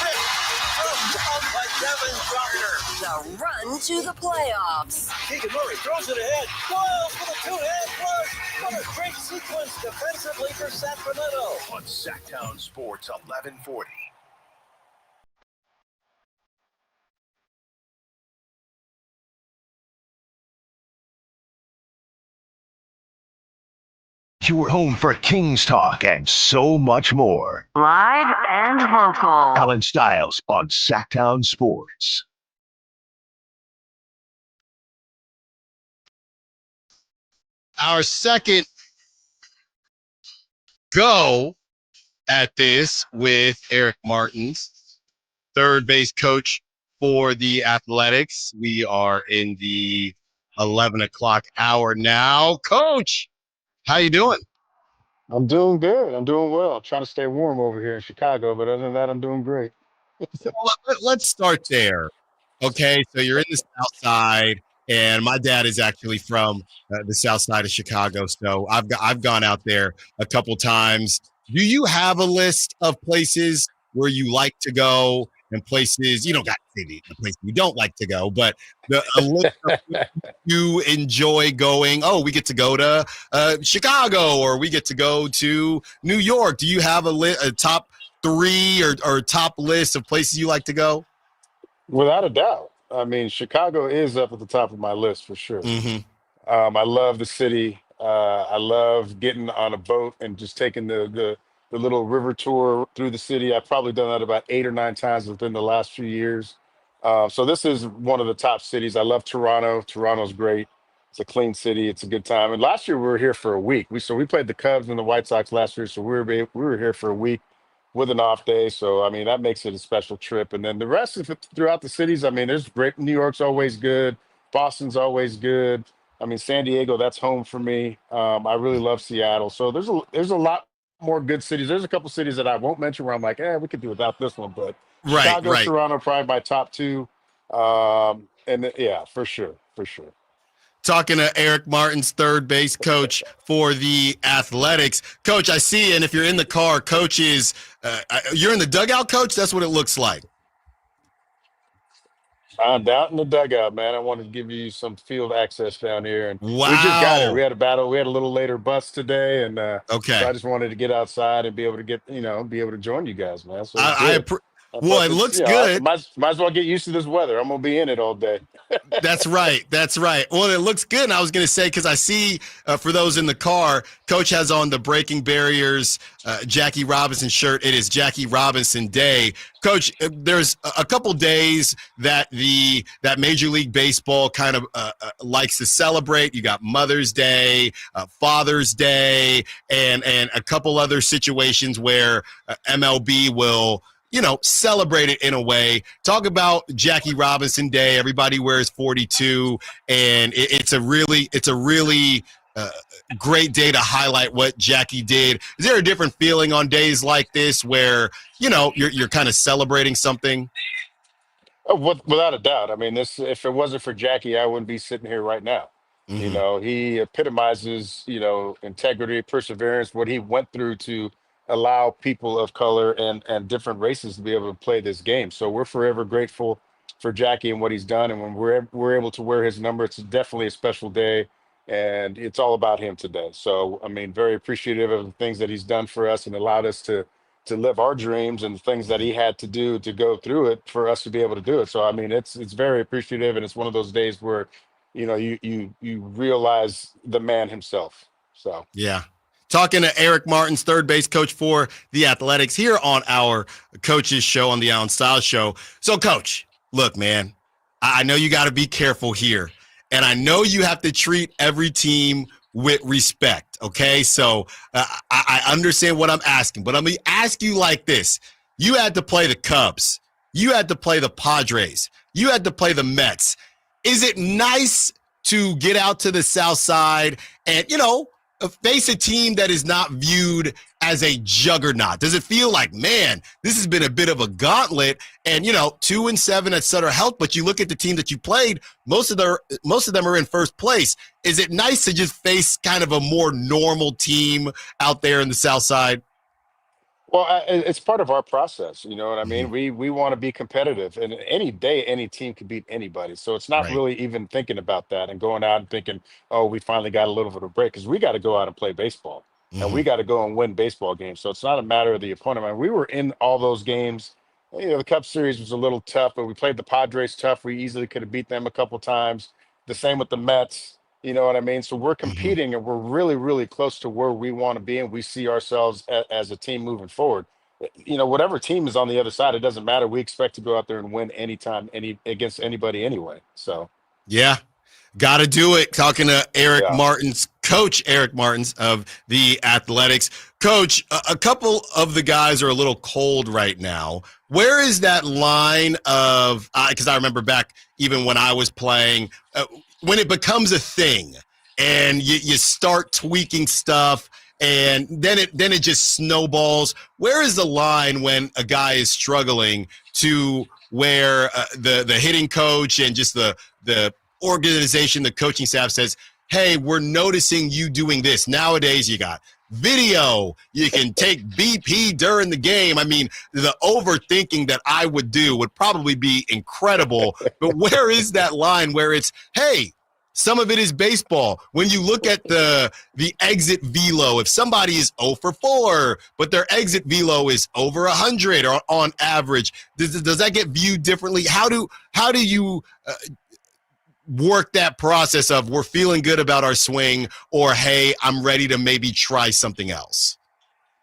S2: by Devin Gardner. The run to the playoffs.
S13: Keegan Murray throws it ahead. Boyles for the two-hand flush. What a great sequence defensively for Sacramento.
S1: On Sacktown Sports 1140. Your home for Kings talk and so much more.
S2: Live and local.
S1: Allen Stiles on Sacktown Sports.
S3: Our second go at this with Eric Martins, third base coach for the Athletics. We are in the 11 o'clock hour now. Coach, how you doing?
S5: I'm doing good. I'm doing well. Trying to stay warm over here in Chicago, but other than that, I'm doing great.
S3: So let's start there. Okay, so you're in the South Side, and my dad is actually from the South Side of Chicago, so I've gone out there a couple times. Do you have a list of places where you like to go and places you don't got to say the place you don't like to go, but a list of places you enjoy going? Oh, we get to go to Chicago, or we get to go to New York. Do you have a top three or top list of places you like to go?
S5: Without a doubt. I mean, Chicago is up at the top of my list for sure.
S3: Mm-hmm.
S5: I love the city. I love getting on a boat and just taking the little river tour through the city. I've probably done that about 8 or 9 times within the last few years. So this is one of the top cities. I love Toronto. Toronto's great. It's a clean city. It's a good time. And last year we were here for a week. We played the Cubs and the White Sox last year, so we were here for a week with an off day. So I mean that makes it a special trip. And then the rest of it throughout the cities. I mean, there's great. New York's always good. Boston's always good. I mean, San Diego, that's home for me. I really love Seattle. So there's a lot more good cities. There's a couple cities that I won't mention where I'm like, we could do without this one. But Chicago, Toronto, probably my top two. Yeah, for sure.
S3: Talking to Eric Martin's third base coach for the Athletics. Coach, I see, and if you're in the car, Coach is, you're in the dugout, Coach? That's what it looks like.
S5: I'm down in the dugout, man. I wanted to give you some field access down here. And
S3: wow.
S5: We just got here. We had a battle. We had a little later bus today. And
S3: okay.
S5: So I just wanted to get outside and be able to join you guys, man. So
S3: well, it looks good.
S5: Might as well get used to this weather. I'm going to be in it all day.
S3: That's right. Well, it looks good. And I was going to say, because I see for those in the car, Coach has on the Breaking Barriers Jackie Robinson shirt. It is Jackie Robinson Day. Coach, there's a couple days that Major League Baseball kind of likes to celebrate. You got Mother's Day, Father's Day, and a couple other situations where MLB will celebrate it in a way. Talk about Jackie Robinson Day. Everybody wears 42, and it's a really great day to highlight what Jackie did. Is there a different feeling on days like this where you're kind of celebrating something?
S5: Oh, without a doubt. I mean, if it wasn't for Jackie, I wouldn't be sitting here right now.
S3: Mm-hmm.
S5: He epitomizes integrity, perseverance, what he went through to allow people of color and different races to be able to play this game. So we're forever grateful for Jackie and what he's done. And when we're able to wear his number, it's definitely a special day, and it's all about him today. So, I mean, very appreciative of the things that he's done for us and allowed us to live our dreams and the things that he had to do to go through it for us to be able to do it. So, I mean, it's very appreciative, and it's one of those days where, you realize the man himself. So,
S3: yeah. Talking to Eric Martin's third base coach for the Athletics here on our coaches show on the Allen Stiles Show. So, Coach, look, man, I know you got to be careful here, and I know you have to treat every team with respect, okay? So I understand what I'm asking, but I'm going to ask you like this. You had to play the Cubs. You had to play the Padres. You had to play the Mets. Is it nice to get out to the South Side and, face a team that is not viewed as a juggernaut? Does it feel like, man, this has been a bit of a gauntlet, and 2-7 at Sutter Health, but you look at the team that you played, most of them are in first place. Is it nice to just face kind of a more normal team out there in the South Side?
S5: Well, it's part of our process. You know what I mean? We want to be competitive, and any day, any team can beat anybody. So it's not really even thinking about that and going out and thinking, oh, we finally got a little bit of a break, because we got to go out and play baseball, and we got to go and win baseball games. So it's not a matter of the opponent. I mean, we were in all those games. The Cup Series was a little tough, but we played the Padres tough. We easily could have beat them a couple times. The same with the Mets. You know what I mean? So we're competing, and we're really, really close to where we want to be, and we see ourselves as a team moving forward. Whatever team is on the other side, it doesn't matter. We expect to go out there and win anytime, against anybody anyway. So,
S3: yeah, got to do it. Talking to Eric Martin's Coach Eric Martins of the Athletics. Coach, a couple of the guys are a little cold right now. Where is that line of, because I remember back even when I was playing, when it becomes a thing and you start tweaking stuff and then it just snowballs. Where is the line when a guy is struggling to where the hitting coach and just the organization, the coaching staff says, hey, we're noticing you doing this. Nowadays, you got video. You can take BP during the game. I mean, the overthinking that I would do would probably be incredible. But where is that line where it's, hey, some of it is baseball. When you look at the exit velo, if somebody is 0 for 4, but their exit velo is over 100 or on average, does that get viewed differently? How do you work that process of we're feeling good about our swing or, hey, I'm ready to maybe try something else?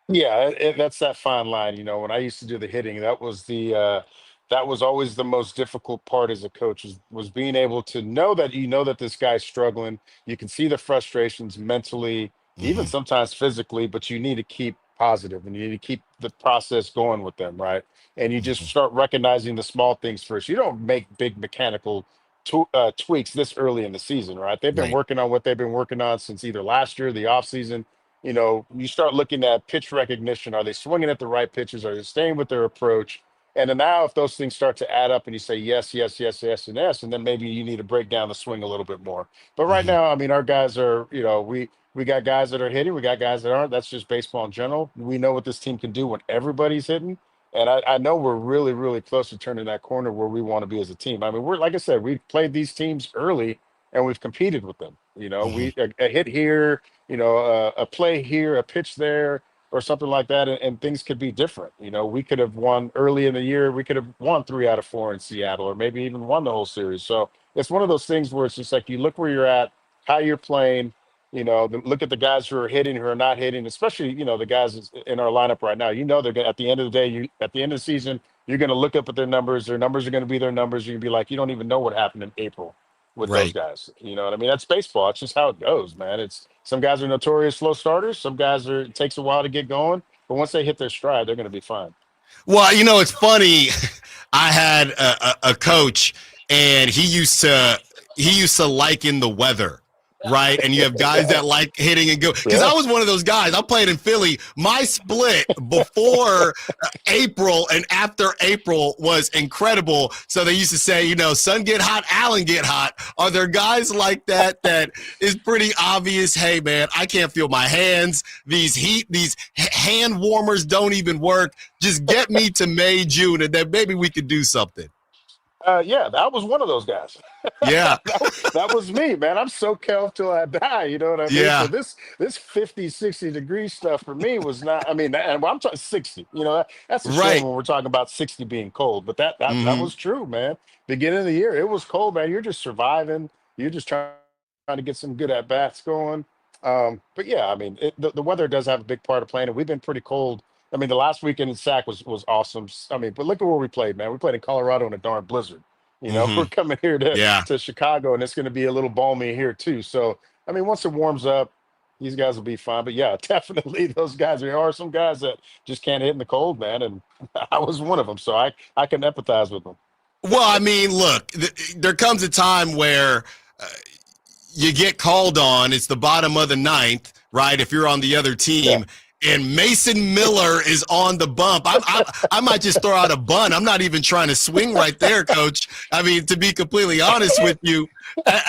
S5: Yeah, that's that fine line. You know, when I used to do the hitting, that was always the most difficult part as a coach was being able to know that that this guy's struggling. You can see the frustrations mentally, even sometimes physically, but you need to keep positive and you need to keep the process going with them, right? And you just start recognizing the small things first. You don't make big mechanical tweaks this early in the season, right? They've been working on what they've been working on since either last year, the offseason. You know, you start looking at pitch recognition. Are they swinging at the right pitches? Are they staying with their approach? And then now if those things start to add up and you say yes, yes, yes, yes, and yes, and then maybe you need to break down the swing a little bit more. But right now, I mean, our guys are, we got guys that are hitting, we got guys that aren't. That's just baseball in general. We know what this team can do when everybody's hitting. And I know we're really, really close to turning that corner where we want to be as a team. I mean, we're like I said, we played these teams early and we've competed with them. You know, a hit here, a play here, a pitch there, or something like that, and things could be different. You know, we could have won early in the year. We could have won 3 out of 4 in Seattle, or maybe even won the whole series. So it's one of those things where it's just like you look where you're at, how you're playing. Look at the guys who are hitting, who are not hitting, especially, the guys in our lineup right now. They're gonna, at the end of the day, at the end of the season, you're going to look up at their numbers. Their numbers are going to be their numbers. You're going to be like, you don't even know what happened in April with those guys. You know what I mean? That's baseball. It's just how it goes, man. It's some guys are notorious slow starters. Some guys it takes a while to get going, but once they hit their stride, they're going to be fine.
S3: Well, it's funny. I had a coach, and he used to liken the weather. Right. And you have guys that like hitting and go. Because I was one of those guys. I played in Philly. My split before April and after April was incredible. So they used to say, sun get hot, Allen get hot. Are there guys like that is pretty obvious? Hey, man, I can't feel my hands. These hand warmers don't even work. Just get me to May, June, and then maybe we could do something.
S5: Yeah, that was one of those guys.
S3: Yeah.
S5: that was me, man. I'm so kept till I die. You know what I mean?
S3: Yeah.
S5: So this 50, 60 degree stuff for me was not, and I'm talking 60, that's a shame when we're talking about 60 being cold, but that was true, man. Beginning of the year, it was cold, man. You're just surviving. You're just trying to get some good at-bats going. But yeah, the weather does have a big part of playing it. We've been pretty cold. The last weekend in Sac was awesome. But look at where we played, man. We played in Colorado in a darn blizzard. We're coming here to Chicago, and it's going to be a little balmy here too. So, once it warms up, these guys will be fine. But yeah, definitely those guys. There are some guys that just can't hit in the cold, man, and I was one of them. So I can empathize with them.
S3: Well, look, there comes a time where you get called on. It's the bottom of the ninth, right? If you're on the other team. Yeah. And Mason Miller is on the bump. I might just throw out a bunt. I'm not even trying to swing right there, Coach. To be completely honest with you,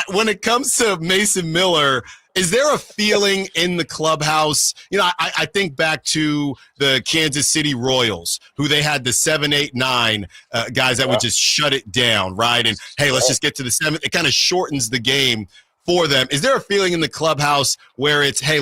S3: when it comes to Mason Miller, is there a feeling in the clubhouse? I think back to the Kansas City Royals, who they had the 7, 8, 9 guys that would just shut it down, right? And, hey, let's just get to the 7th. It kind of shortens the game for them. Is there a feeling in the clubhouse where it's, hey,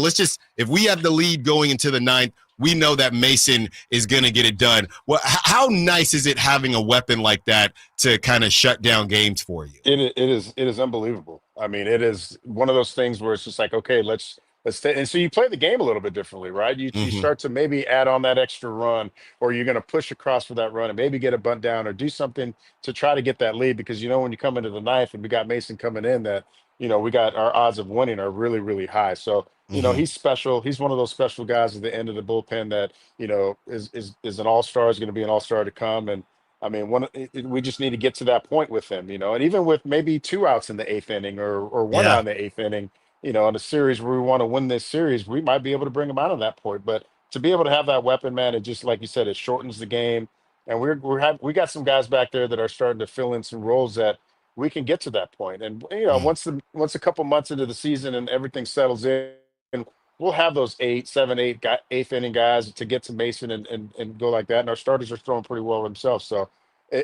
S3: if we have the lead going into the 9th, we know that Mason is going to get it done? Well, how nice is it having a weapon like that to kind of shut down games for you?
S5: It is unbelievable. It is one of those things where it's just like, okay, let's And so you play the game a little bit differently, right? You start to maybe add on that extra run, or you're going to push across for that run and maybe get a bunt down or do something to try to get that lead, because when you come into the ninth and we got Mason coming in, that we got our odds of winning are really, really high. So he's special. He's one of those special guys at the end of the bullpen that is an all-star, is going to be an all-star to come. And I mean, we just need to get to that point with him, and even with maybe 2 outs in the 8th inning or 1 out in the 8th inning, in a series where we want to win this series, we might be able to bring him out of that point. But to be able to have that weapon, man, it just, like you said, it shortens the game. And we got some guys back there that are starting to fill in some roles that we can get to that point. And once a couple months into the season and everything settles in, we'll have those 8th inning guys to get to Mason and go like that. And our starters are throwing pretty well themselves. So,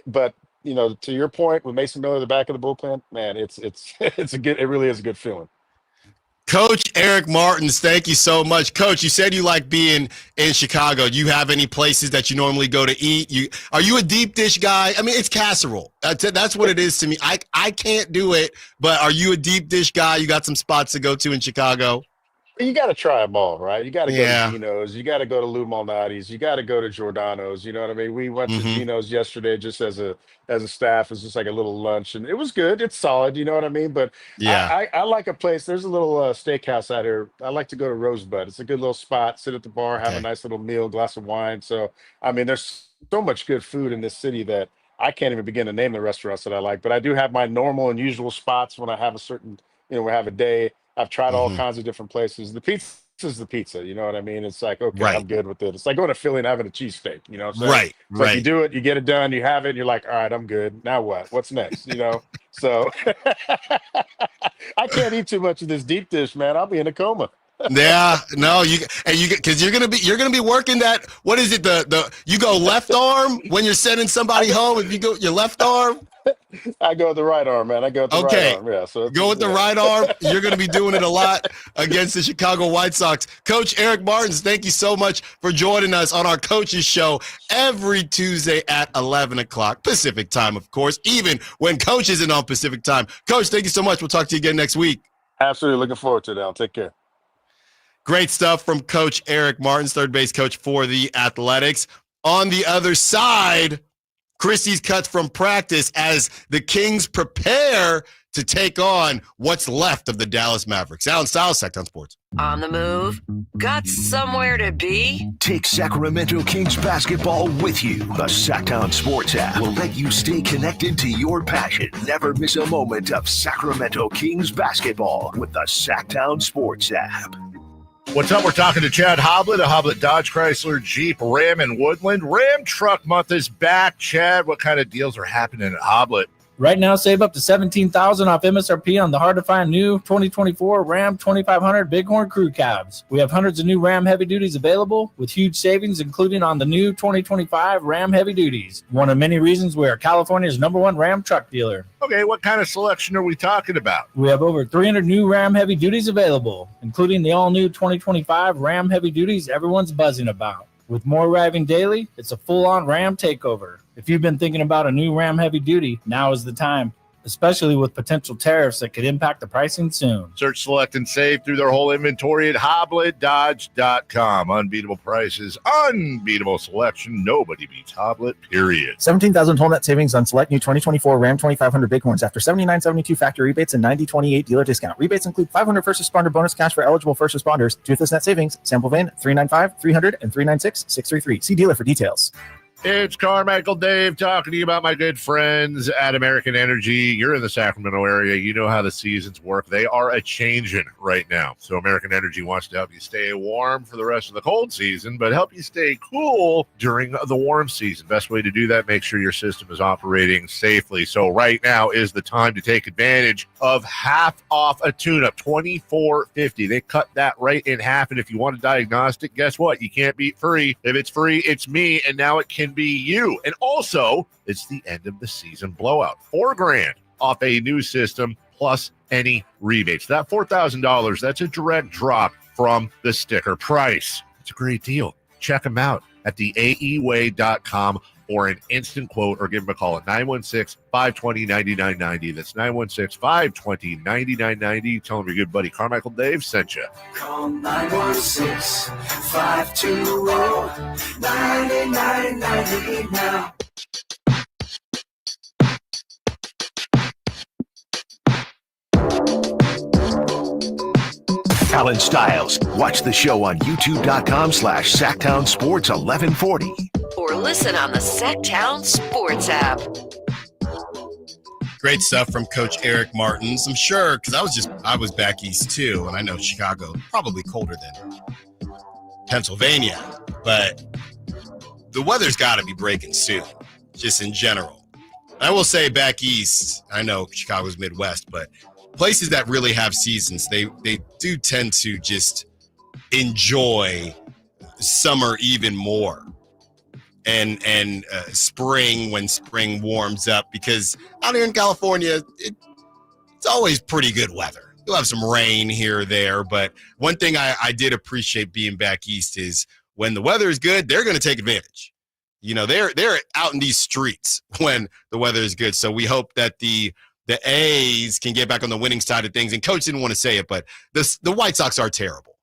S5: but to your point, with Mason Miller at the back of the bullpen, man, it really is a good feeling.
S3: Coach Eric Martins, thank you so much. Coach, you said you like being in Chicago. Do you have any places that you normally go to eat? Are you a deep dish guy? I mean, it's casserole. That's what it is to me. I can't do it, but are you a deep dish guy? You got some spots to go to in Chicago?
S5: You got to try them all, right? You got to go to Gino's. You got to go to Lou Malnati's. You got to go to Giordano's. You know what I mean? We went to Gino's yesterday just as a staff. It was just like a little lunch, and it was good. It's solid. You know what I mean? But I like a place. There's a little steakhouse out here. I like to go to Rosebud. It's a good little spot. Sit at the bar, have a nice little meal, glass of wine. So, I mean, there's so much good food in this city that I can't even begin to name the restaurants that I like. But I do have my normal and usual spots when I have a certain, we have a day. I've tried all kinds of different places. The pizza is the pizza. You know what I mean? It's like, okay, I'm good with it. It's like going to Philly and having a cheesesteak, So
S3: right.
S5: You do it, you get it done, you have it, and you're like, all right, I'm good. Now what? What's next? So I can't eat too much of this deep dish, man. I'll be in a coma.
S3: Yeah, no, because you're gonna be working that. What is it? You go left arm when you're sending somebody home. If you go your left arm,
S5: I go with the right arm, man. I go with the right arm. Yeah, so
S3: go with the right arm. You're gonna be doing it a lot against the Chicago White Sox. Coach Eric Martins, thank you so much for joining us on our coaches show every Tuesday at 11 o'clock Pacific time, of course. Even when Coach isn't on Pacific time. Coach, thank you so much. We'll talk to you again next week.
S5: Absolutely, looking forward to it. Al. Take care.
S3: Great stuff from Coach Eric Martins, third base coach for the Athletics. On the other side, Christie's cuts from practice as the Kings prepare to take on what's left of the Dallas Mavericks. Allen Stiles, Sacktown Sports.
S2: On the move? Got somewhere to be?
S1: Take Sacramento Kings basketball with you. The Sacktown Sports app will let you stay connected to your passion. Never miss a moment of Sacramento Kings basketball with the Sacktown Sports app.
S14: What's up? We're talking to Chad Hoblet of Hoblet Dodge Chrysler Jeep Ram in Woodland. Ram Truck Month is back. Chad, what kind of deals are happening at Hoblet?
S15: Right now, save up to $17,000 off MSRP on the hard-to-find new 2024 Ram 2500 Bighorn Crew Cabs. We have hundreds of new Ram Heavy Duties available with huge savings, including on the new 2025 Ram Heavy Duties. One of many reasons we are California's #1 Ram truck dealer.
S14: Okay, what kind of selection are we talking about?
S15: We have over 300 new Ram Heavy Duties available, including the all-new 2025 Ram Heavy Duties everyone's buzzing about. With more arriving daily, it's a full-on Ram takeover. If you've been thinking about a new Ram Heavy Duty, now is the time, especially with potential tariffs that could impact the pricing soon.
S14: Search, select, and save through their whole inventory at HobletDodge.com. Unbeatable prices, unbeatable selection. Nobody beats Hoblet, period.
S17: 17,000 total net savings on select new 2024 Ram 2500 Bighorns after $79.72 factory rebates and $90.28 dealer discount. Rebates include $500 first responder bonus cash for eligible first responders. Toothless net savings. Sample VIN 395, 300, and 396, 633. See dealer for details.
S14: It's Carmichael Dave talking to you about my good friends at American Energy. You're in the Sacramento area. You know how the seasons work. They are a-changing right now. So American Energy wants to help you stay warm for the rest of the cold season, but help you stay cool during the warm season. Best way to do that, make sure your system is operating safely. So right now is the time to take advantage of half off a tune-up, $24.50. They cut that right in half, and if you want a diagnostic, guess what? You can't beat free. If it's free, it's me, and now it can be you. And also, it's the end of the season blowout. $4,000 off a new system plus any rebates. That $4,000, that's a direct drop from the sticker price. It's a great deal. Check them out at the aeway.com or an instant quote, or give them a call at 916-520-9990. That's 916-520-9990. Tell them your good buddy Carmichael Dave sent you.
S1: Call 916-520-9990 now. Allen Stiles. Watch the show on youtube.com/Sacktown Sports 1140.
S2: Or listen on the Sacktown Sports app.
S3: Great stuff from Coach Eric Martins. I'm sure, because I was back east too, and I know Chicago probably colder than Pennsylvania, but the weather's got to be breaking soon, just in general. I will say back east, I know Chicago's Midwest, but places that really have seasons, they do tend to just enjoy summer even more. And spring when spring warms up, because out here in California, it's always pretty good weather. You'll have some rain here or there, but one thing I did appreciate being back east is when the weather is good, they're going to take advantage. You know, they're out in these streets when the weather is good. So we hope that the A's can get back on the winning side of things. And Coach didn't want to say it, but the White Sox are terrible.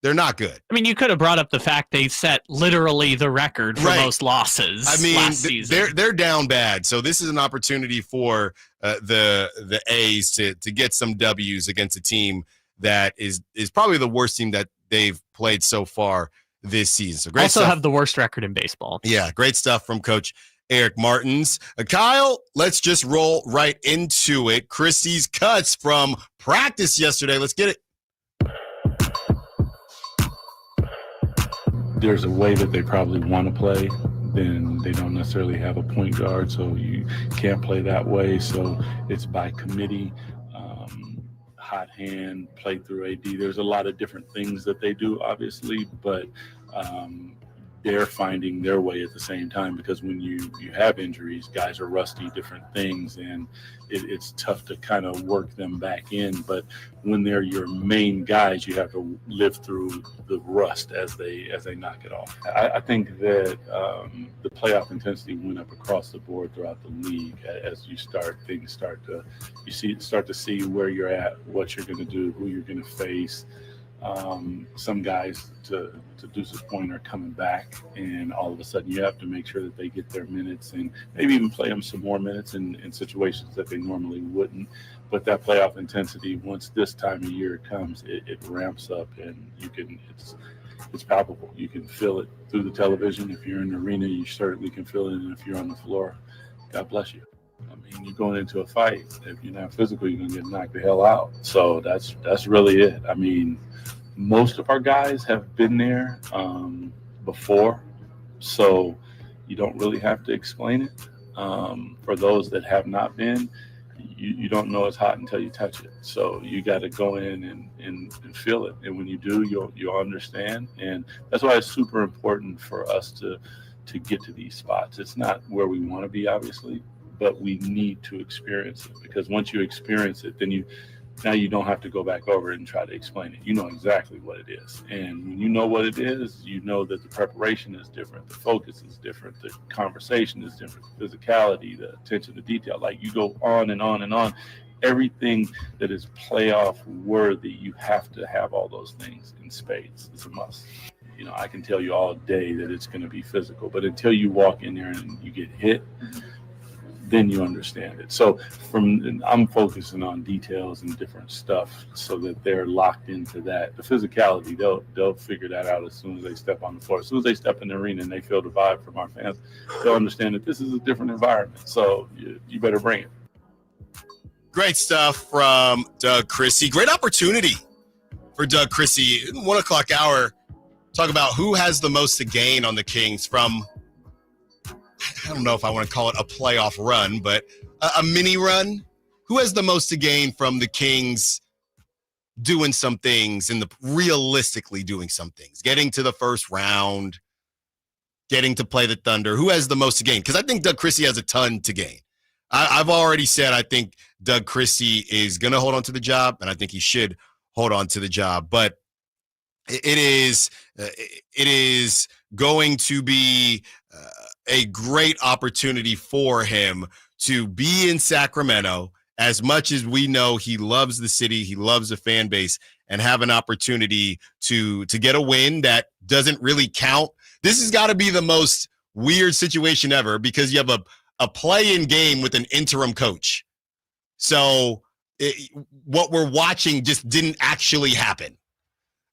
S3: They're not good.
S4: I mean, you could have brought up the fact they set literally the record for most losses last season.
S3: They're down bad. So this is an opportunity for the A's to get some W's against a team that is probably the worst team that they've played so far this season. So great
S4: also
S3: stuff.
S4: Have the worst record in baseball.
S3: Yeah, great stuff from Coach Eric Martins. Kyle, let's just roll right into it. Chrissy's cuts from practice yesterday. Let's get it.
S9: There's a way that they probably want to play, then they don't necessarily have a point guard, so you can't play that way. So it's by committee, hot hand, play through AD. There's a lot of different things that they do, obviously, but they're finding their way at the same time, because when you have injuries, guys are rusty, different things, and it's tough to kind of work them back in. But when they're your main guys, you have to live through the rust as they knock it off. I think that the playoff intensity went up across the board throughout the league as things start to see where you're at, what you're going to do, who you're going to face. Some guys, to Deuce's point, are coming back, and all of a sudden you have to make sure that they get their minutes and maybe even play them some more minutes in situations that they normally wouldn't. But that playoff intensity, once this time of year comes, it ramps up, and it's palpable. You can feel it through the television. If you're in the arena, you certainly can feel it, and if you're on the floor, God bless you. I mean, you're going into a fight. If you're not physical, you're going to get knocked the hell out. So that's really it. I mean, most of our guys have been there before, so you don't really have to explain it. For those that have not been, you don't know it's hot until you touch it. So you got to go in and feel it. And when you do, you'll understand. And that's why it's super important for us to get to these spots. It's not where we want to be, obviously, but we need to experience it, because once you experience it, then now you don't have to go back over it and try to explain it. You know exactly what it is. And when you know what it is, you know that the preparation is different, the focus is different, the conversation is different, the physicality, the attention to detail. Like, you go on and on and on. Everything that is playoff worthy, you have to have all those things in spades. It's a must. You know, I can tell you all day that it's going to be physical, but until you walk in there and you get hit, then you understand it. So I'm focusing on details and different stuff so that they're locked into that. The physicality, they'll figure that out as soon as they step on the floor. As soon as they step in the arena and they feel the vibe from our fans, they'll understand that this is a different environment. So you better bring it.
S3: Great stuff from Doug Chrissy. Great opportunity for Doug Chrissy. 1 o'clock hour, talk about who has the most to gain on the Kings from, I don't know if I want to call it a playoff run, but a mini run. Who has the most to gain from the Kings doing some things and realistically doing some things, getting to the first round, getting to play the Thunder? Who has the most to gain? Because I think Doug Chrissy has a ton to gain. I've already said I think Doug Chrissy is going to hold on to the job, and I think he should hold on to the job. But it is going to be a great opportunity for him to be in Sacramento. As much as we know he loves the city, he loves the fan base, and have an opportunity to get a win that doesn't really count. This has got to be the most weird situation ever because you have a play-in game with an interim coach. So what we're watching just didn't actually happen.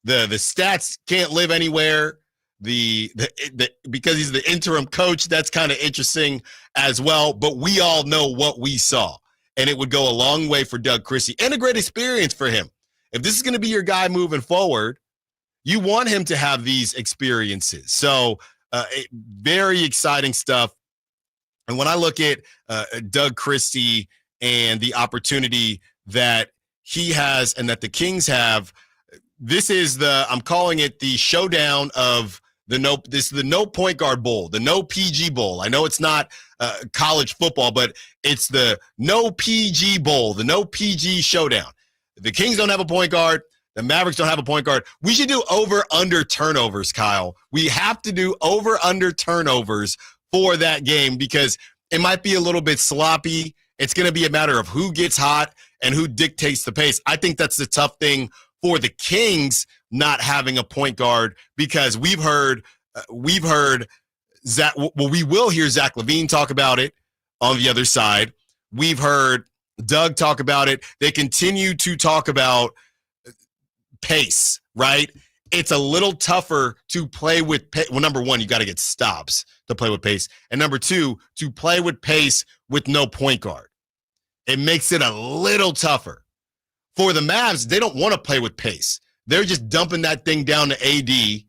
S3: The stats can't live anywhere. Because he's the interim coach, that's kind of interesting as well. But we all know what we saw, and it would go a long way for Doug Christie and a great experience for him. If this is going to be your guy moving forward, you want him to have these experiences. So very exciting stuff. And when I look at Doug Christie and the opportunity that he has and that the Kings have, this is I'm calling it the showdown of this is the no point guard bowl, the no PG bowl. I know it's not college football, but it's the no PG bowl, the no PG showdown. The Kings don't have a point guard. The Mavericks don't have a point guard. We should do over-under turnovers, Kyle. We have to do over-under turnovers for that game because it might be a little bit sloppy. It's going to be a matter of who gets hot and who dictates the pace. I think that's the tough thing for the Kings not having a point guard because we will hear Zach LaVine talk about it on the other side. We've heard Doug talk about it. They continue to talk about pace, right? It's a little tougher to play with pace. Well, number one, you got to get stops to play with pace. And number two, to play with pace with no point guard. It makes it a little tougher. For the Mavs, they don't want to play with pace. They're just dumping that thing down to AD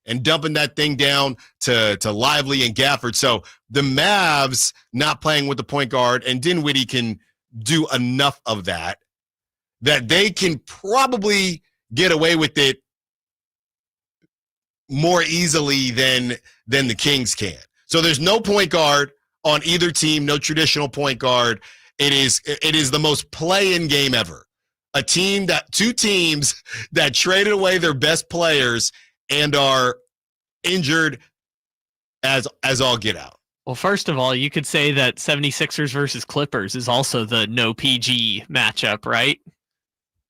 S3: and dumping that thing down to Lively and Gafford. So the Mavs not playing with the point guard, and Dinwiddie can do enough of that they can probably get away with it more easily than the Kings can. So there's no point guard on either team, no traditional point guard. It is the most play-in game ever. Two teams that traded away their best players and are injured as all get out.
S4: Well, first of all, you could say that 76ers versus Clippers is also the no PG matchup, right?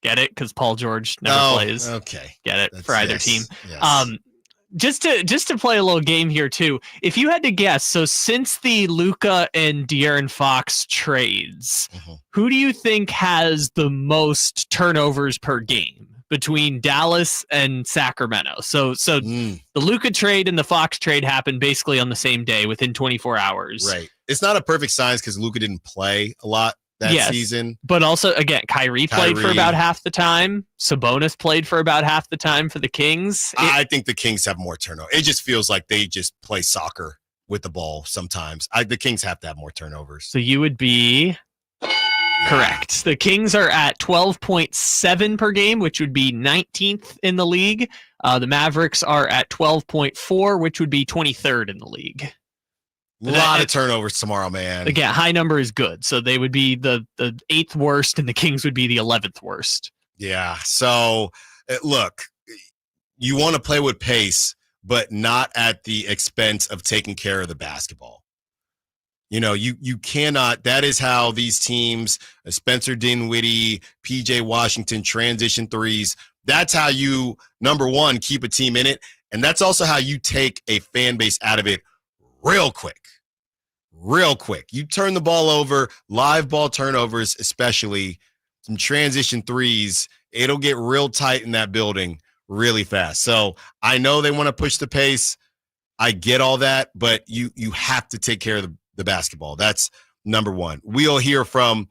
S4: Get it? Because Paul George never plays.
S3: Okay.
S4: Get it? For either team.
S3: Yes.
S4: Just to play a little game here too. If you had to guess, so since the Luka and De'Aaron Fox trades, who do you think has the most turnovers per game between Dallas and Sacramento? So the Luka trade and the Fox trade happened basically on the same day within 24 hours.
S3: Right. It's not a perfect science because Luka didn't play a lot that season.
S4: But also, again, Kyrie played for about half the time. Sabonis played for about half the time for the Kings.
S3: I think the Kings have more turnover. It just feels like they just play soccer with the ball sometimes. The Kings have to have more turnovers.
S4: So you would be correct. The Kings are at 12.7 per game, which would be 19th in the league. The Mavericks are at 12.4, which would be 23rd in the league.
S3: A lot of turnovers tomorrow, man.
S4: Again, high number is good. So they would be the 8th worst, and the Kings would be the 11th worst.
S3: Yeah. So, look, you want to play with pace, but not at the expense of taking care of the basketball. You know, you cannot. That is how these teams, Spencer Dinwiddie, PJ Washington, transition threes. That's how you, number one, keep a team in it. And that's also how you take a fan base out of it real quick. You turn the ball over, live ball turnovers, especially some transition threes. It'll get real tight in that building really fast. So I know they want to push the pace. I get all that, but you have to take care of the basketball. That's number one. We'll hear from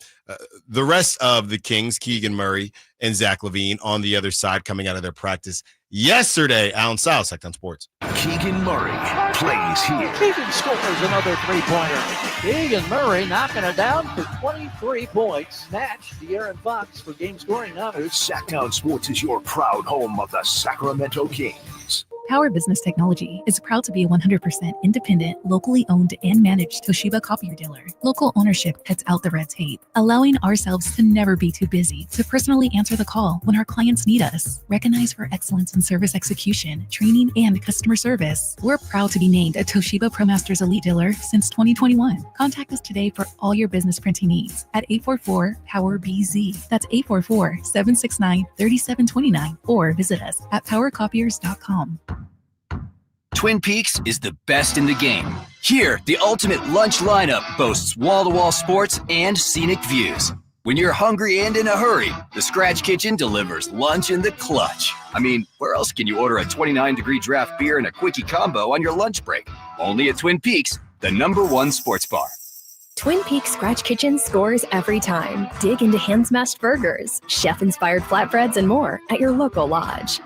S3: the rest of the Kings, Keegan Murray and Zach LaVine on the other side coming out of their practice yesterday. Allen Stiles, Stockton Sports.
S1: Keegan Murray plays here.
S18: Keegan scores another three-pointer. Keegan Murray knocking it down for 23 points. Snatch De'Aaron Fox for game scoring honors.
S1: Sacktown Sports is your proud home of the Sacramento Kings.
S8: Power Business Technology is proud to be a 100% independent, locally owned and managed Toshiba copier dealer. Local ownership cuts out the red tape, allowing ourselves to never be too busy to personally answer the call when our clients need us. Recognized for excellence in service execution, training, and customer service, we're proud to be named a Toshiba ProMasters Elite Dealer since 2021. Contact us today for all your business printing needs at 844-POWER-BZ. That's 844-769-3729, or visit us at powercopiers.com.
S6: Twin Peaks is the best in the game. Here, the ultimate lunch lineup boasts wall-to-wall sports and scenic views. When you're hungry and in a hurry, the Scratch Kitchen delivers lunch in the clutch. I mean, where else can you order a 29-degree draft beer and a quickie combo on your lunch break? Only at Twin Peaks, the #1 sports bar.
S19: Twin Peaks Scratch Kitchen scores every time. Dig into hand-smashed burgers, chef-inspired flatbreads, and more at your local lodge.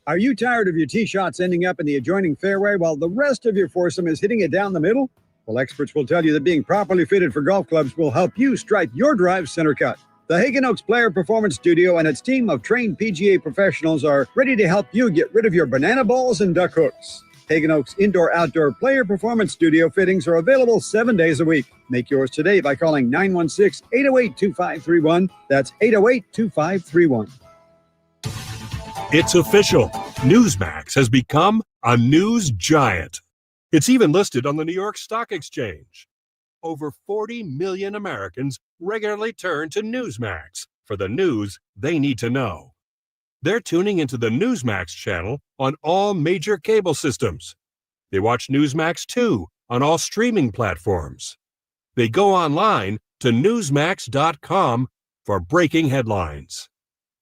S20: Are you tired of your tee shots ending up in the adjoining fairway while the rest of your foursome is hitting it down the middle? Well, experts will tell you that being properly fitted for golf clubs will help you strike your drive center cut. The Hagen Oaks Player Performance Studio and its team of trained PGA professionals are ready to help you get rid of your banana balls and duck hooks. Hagen Oaks Indoor-Outdoor Player Performance Studio fittings are available 7 days a week. Make yours today by calling 916-808-2531. That's 808-2531.
S21: It's official. Newsmax has become a news giant. It's even listed on the New York Stock Exchange. Over 40 million Americans regularly turn to Newsmax for the news they need to know. They're tuning into the Newsmax channel on all major cable systems. They watch Newsmax 2 on all streaming platforms. They go online to newsmax.com for breaking headlines.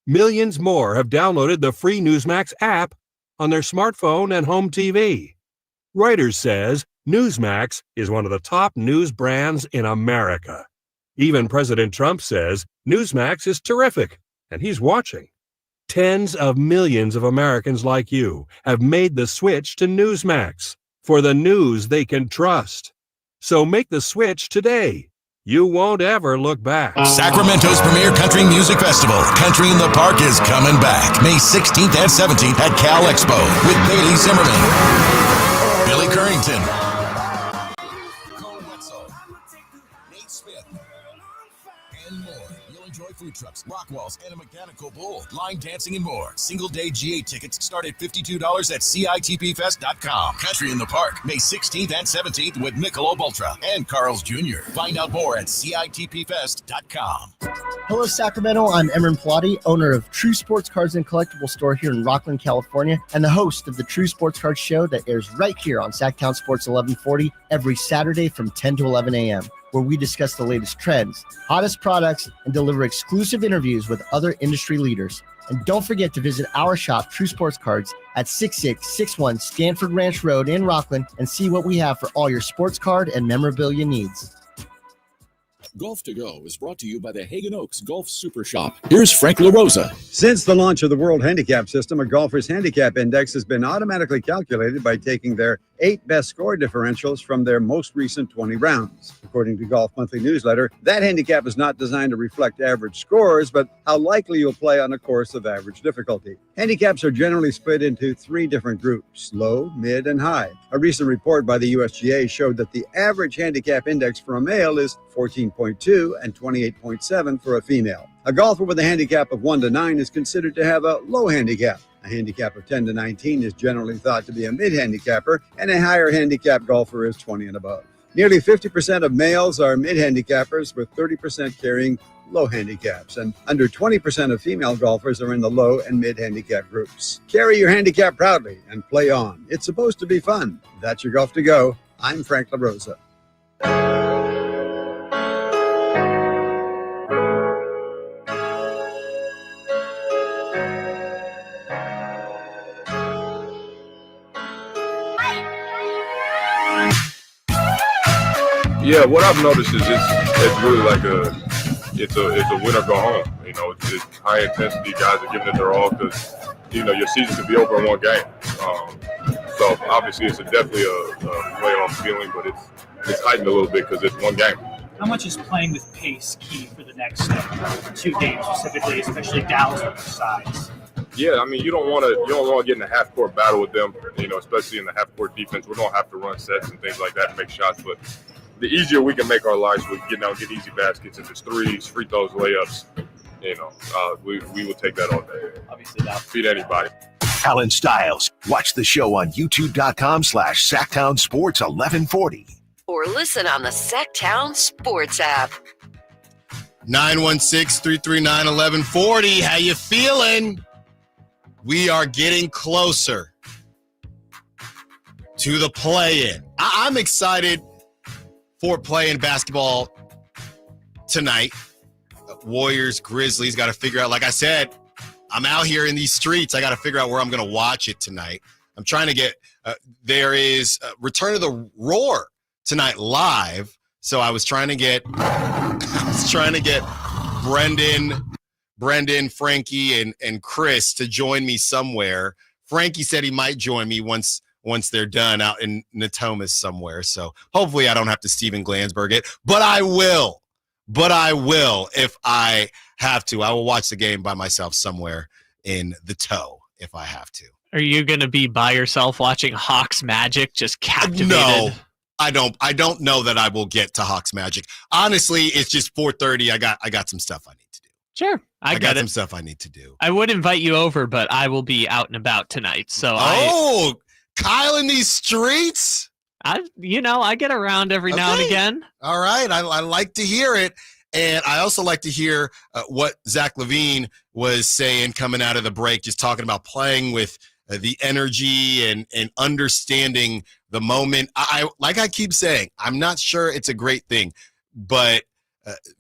S21: Millions more have downloaded the free Newsmax app on their smartphone and home TV. Reuters says Newsmax is one of the top news brands in America. Even President Trump says Newsmax is terrific, and he's watching. Tens of millions of Americans like you have made the switch to Newsmax for the news they can trust. So make the switch today. You won't ever look back.
S22: Sacramento's premier country music festival, Country in the Park, is coming back May 16th and 17th at Cal Expo with Bailey Zimmerman, Billy Currington, Cole Wetzel, Nate Smith, and more. You'll enjoy food trucks, rock walls, and a mechanical bull, line dancing, and more. Single-day GA tickets start at $52 at CITPFest.com. Country in the Park, May 16th and 17th with Michelob Ultra and Carl's Jr. Find out more at CITPFest.com.
S26: Hello, Sacramento. I'm Emron Pilati, owner of True Sports Cards and Collectible Store here in Rockland, California, and the host of the True Sports Cards Show that airs right here on Sacktown Sports 1140 every Saturday from 10 to 11 a.m., where we discuss the latest trends, hottest products, and deliver exclusive interviews with other industry leaders. And don't forget to visit our shop, True Sports Cards, at 6661 Stanford Ranch Road in Rockland and see what we have for all your sports card and memorabilia needs.
S12: Golf to Go is brought to you by the Hagen Oaks Golf Super Shop. Here's Frank LaRosa.
S20: Since the launch of the World Handicap System, a golfer's handicap index has been automatically calculated by taking their 8 best score differentials from their most recent 20 rounds. According to Golf Monthly Newsletter, that handicap is not designed to reflect average scores, but how likely you'll play on a course of average difficulty. Handicaps are generally split into 3 different groups: low, mid, and high. A recent report by the USGA showed that the average handicap index for a male is 14.2 and 28.7 for a female. A golfer with a handicap of 1 to 9 is considered to have a low handicap. A handicap of 10 to 19 is generally thought to be a mid-handicapper, and a higher handicap golfer is 20 and above. Nearly 50% of males are mid-handicappers, with 30% carrying low handicaps, and under 20% of female golfers are in the low and mid-handicap groups. Carry your handicap proudly and play on. It's supposed to be fun. That's your Golf to Go. I'm Frank LaRosa.
S27: Yeah, what I've noticed is it's really like it's a win or go home. You know, it's high intensity. Guys are giving it their all because, you know, your season could be over in one game. So obviously it's definitely a play on feeling, but it's heightened a little bit because it's one game.
S28: How much is playing with pace key for the next 2 games specifically, especially Dallas with the size?
S27: Yeah, I mean, you don't want to get in a half court battle with them, especially in the half court defense. We're gonna have to run sets and things like that and make shots. But the easier we can make our lives with getting out, get easy baskets, and just threes, free throws, layups, we will take that all day. Obviously, not beat anybody.
S1: Allen Stiles. Watch the show on youtube.com/Sacktown Sports 1140.
S2: Or listen on the Sacktown Sports app.
S3: 916-339-1140. How you feeling? We are getting closer to the play-in. I'm excited for play-in basketball tonight. Warriors, Grizzlies, got to figure out, like I said, I'm out here in these streets. I got to figure out where I'm going to watch it tonight. I'm trying to get there is Return of the Roar tonight live. So I was trying to get Brendan, Frankie, and Chris to join me somewhere. Frankie said he might join me once they're done out in Natomas somewhere. So hopefully I don't have to Steven Glansberg it, but I will. If I have to. I will watch the game by myself somewhere in the toe if I have to.
S4: Are you going to be by yourself watching Hawks Magic, just captivated?
S3: No, I don't know that I will get to Hawks Magic. Honestly, it's just 4:30. I got some stuff I need to do.
S4: Sure. I got
S3: some stuff I need to do.
S4: I would invite you over, but I will be out and about tonight. So
S3: Kyle in these streets?
S4: I get around every now and again.
S3: All right. I like to hear it. And I also like to hear what Zach LaVine was saying coming out of the break, just talking about playing with the energy and understanding the moment. Like I keep saying, I'm not sure it's a great thing, but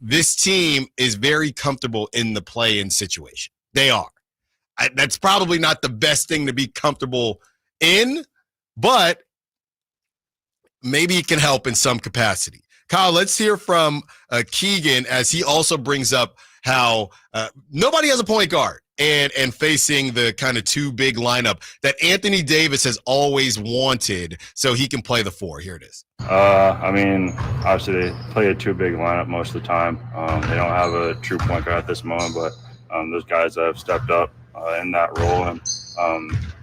S3: this team is very comfortable in the play-in situation. They are. That's probably not the best thing to be comfortable in, but maybe it can help in some capacity. Kyle, let's hear from Keegan as he also brings up how nobody has a point guard and facing the kind of two big lineup that Anthony Davis has always wanted so he can play the four. Here it is.
S7: Obviously they play a two big lineup most of the time. They don't have a true point guard at this moment, but those guys have stepped up in that role, and